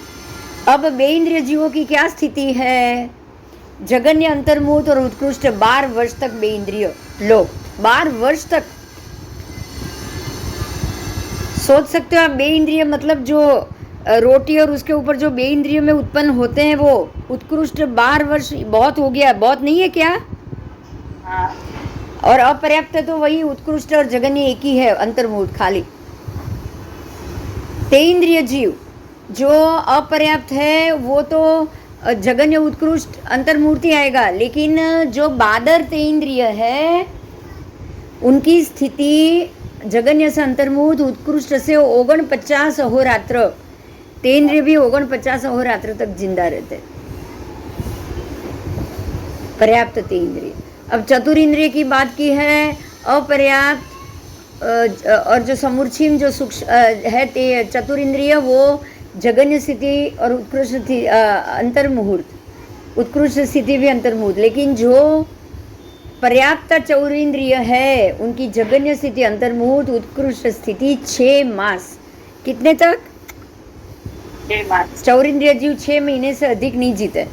अब बेइंद्रिय जीवों की क्या स्थिति है? जगन्य अंतर्मूर्त और उत्कृष्ट 12 वर्ष तक बेइंद्रिय लोग, 12 वर्ष तक। सोच सकते हो आप, बेइंद्रिय मतलब जो रोटी और उसके ऊपर जो बेइंद्रिय में उत्पन्न होते हैं वो उत्कृष्ट 12 वर्ष बहुत हो गया, बहुत नहीं है क्या? और अपर्याप्त तो वही उत्कृष्ट और जगन्य एक ही है, अंतर्मूर्त खाली। तेइंद्रिय जीव जो अपर्याप्त है वो तो जगन्य उत्कृष्ट अंतर्मूर्ति आएगा, लेकिन जो बादर तेइंद्रिय है उनकी स्थिति जगन्य से अंतर्मूर्त उत्कृष्ट से 49 अहोरात्र, तेइंद्रिय भी 49 अहोरात्र तक जिंदा रहते, पर्याप्त तेइंद्रिय। अब चतुर इंद्रिय की बात की है, अपर्याप्त और जो समूर्छिम जो सूक्ष्म है ते चतुर इंद्रिय वो जगन्य स्थिति और उत्कृष्ट स्थिति अंतर्मुहूर्त, उत्कृष्ट स्थिति भी अंतर्मुहूर्त, लेकिन जो पर्याप्त चौरेंद्रिय है उनकी जगन्य स्थिति अंतर्मुहूर्त उत्कृष्ट स्थिति 6 मास। कितने तक? 6 मास। चौरेंद्रिय जीव 6 महीने से अधिक नहीं जीते।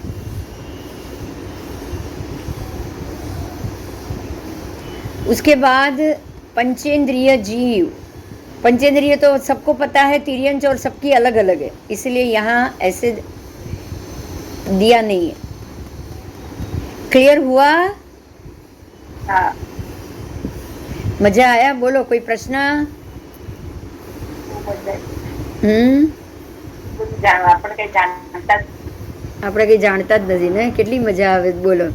उसके बाद पंचेंद्रिय जीव, पंचेंद्रिय तो सबको पता है, तिर्यंच और सबकी अलग अलग है, इसलिए यहाँ ऐसे दिया नहीं है। क्लियर हुआ? हाँ। मजा आया? बोलो कोई प्रश्न? આપણે કઈ જાણતા આપણે કંઈ જાણતા જ નથી ને, કેટલી મજા આવે. બોલો,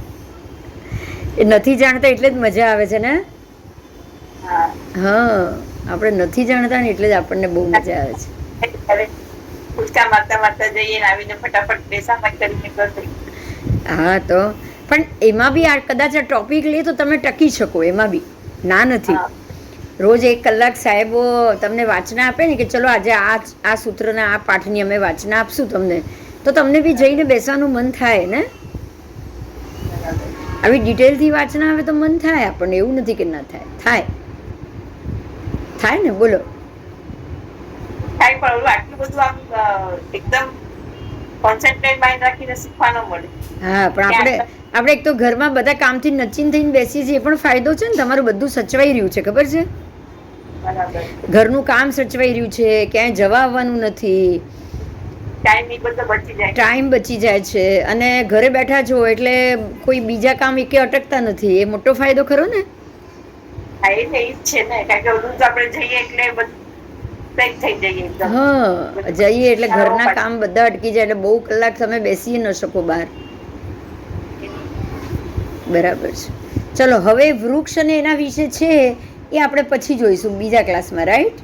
એ નથી જાણતા એટલે જ મજા આવે છે ને. હા, આપણે નથી જાણતા ને એટલે જ આપણને બહુ મજા આવે છે. ઉચકા મારતા મારતા જઈએ ને આવીને ફટાફટ બેસામાં કરીને કરતી. હા, તો પણ એમાં બી આ કદાચ આ ટોપિક લઈએ તો તમે ટકી શકો, એમાં બી ના નથી. રોજ 1 કલાક સાહેબો તમને વાંચના આપે ને કે ચલો આજે આ સૂત્રના આ પાઠની અમે વાંચના આપશું તમને, તો તમને બી જઈને બેસવાનું મન થાય ને. આવી ડિટેલથી વાંચના આવે તો મન થાય આપણને, એવું નથી કે ના થાય, થાય થાય ને. બોલો. થાય પણ આટલું બધું આમ એકદમ કોન્સન્ટ્રેટ માઇન્ડ રાખીને શીખવાનો મળે. હા, પણ આપણે એક તો ઘરમાં બધા કામથી નચીન થઈને બેસીએ છીએ, એ પણ ફાયદો છે ને. તમારું બધું સચવાઈ રહ્યું છે, ખબર છે? ઘરનું કામ સચવાઈ રહ્યું છે, ક્યાંય જવા આવવાનું નથી, ટાઈમ બચી જાય છે, અને ઘરે બેઠા છો એટલે કોઈ બીજા કામ એકે અટકતા નથી. એ મોટો ફાયદો ખરો ને. હા, જઈએ એટલે ઘરના કામ બધા અટકી જાય, એટલે બહુ કલાક તમે બેસી ન શકો બહાર. બરાબર છે. ચલો, હવે વૃક્ષ અને એના વિશે છે એ આપણે પછી જોઈશું બીજા ક્લાસમાં, રાઈટ?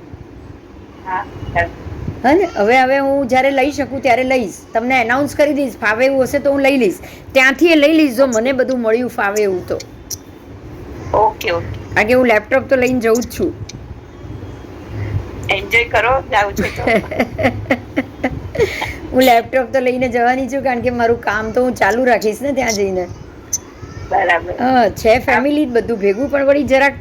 હા ને. હવે હું જ્યારે લઈ શકું ત્યારે લઈશ, તમને એનાઉન્સ કરી દઈશ. ફાવે એવું હશે તો હું લઈ લઈશ, ત્યાંથી એ લઈ લઈશ જો મને બધું મળ્યું ફાવે એવું તો. Okay okay. કારણ કે હું લેપટોપ તો લઈને જઉં જ છું. એન્જોય કરો, જાઉં છું તો. હું લેપટોપ તો લઈને જવાની છું, કારણ કે મારું કામ તો હું ચાલુ રાખીશ ને ત્યાં જઈને. બરાબર. હા, છે ફેમિલી બધું ભેગું, પણ વળી જરાક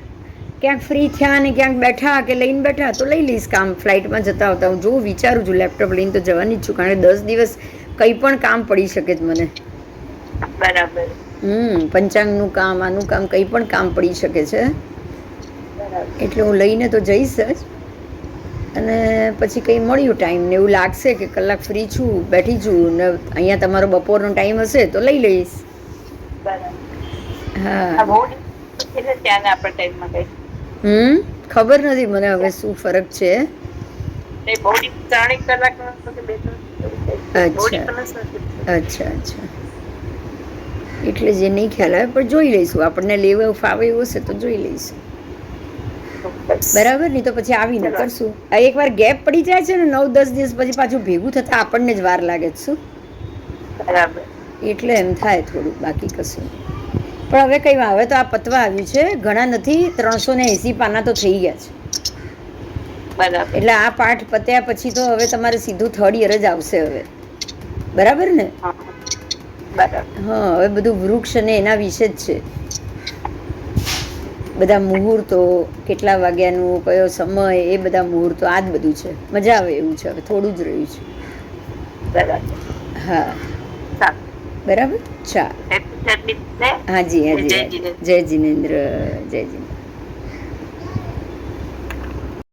ક્યાંક ફ્રી થયા ને ક્યાંક બેઠા કે લઈને બેઠા તો લઈ લઈશ કામ. ફ્લાઇટમાં જતા આવતા હું જો વિચારું છું લેપટોપ લઈને તો જવાની જ છું, કારણ કે 10 દિવસ કંઈ પણ કામ પડી શકે જ મને. બરાબર. પંચાંગનું કામ, આનું કામ, કંઈ પણ કામ પડી શકે છે, એટલે હું લઈને તો જઈશ જ. અને પછી કંઈ મળ્યું ટાઈમ ને એવું લાગશે કે કલાક ફ્રી છું, બેઠી છું ને અહીંયા તમારો બપોરનો ટાઈમ હશે તો લઈ લઈશ. હા, ખબર નથી મને હવે શું ફરક છે. અચ્છા, એટલે જે નહીં ખ્યાલ આવે પણ જોઈ લઈશું. આપણને લેવું ફાવે એવું હશે તો જોઈ લઈશું. બરાબર. નહીં તો પછી આવીને કરશું. એકવાર ગેપ પડી જાય છે ને 9-10 દિવસ પછી પાછું ભેગું થતા આપણને જ વાર લાગે છે. શું? બરાબર. એટલે એમ થાય થોડું, બાકી કશું. પણ હવે કઈ હવે તો આ પતવા આવ્યું છે, ઘણા નથી, 380 પાના તો થઈ ગયા છે. એટલે આ પાઠ પત્યા પછી તો હવે તમારે સીધું 3rd યર જ આવશે હવે. બરાબર ને? હા, હવે બધું વૃક્ષ અને એના વિશે જ છે. બધા મુહૂર્તો, કેટલા વાગ્યાનું, કયો સમય, એ બધા મુહૂર્તો, આ જ બધું છે. મજા આવે એવું છે. હવે થોડું જ રહ્યું છે. હા, બરાબર. ચાલ. હાજી. જય જિનેન્દ્ર. જય જિનેન્દ્ર.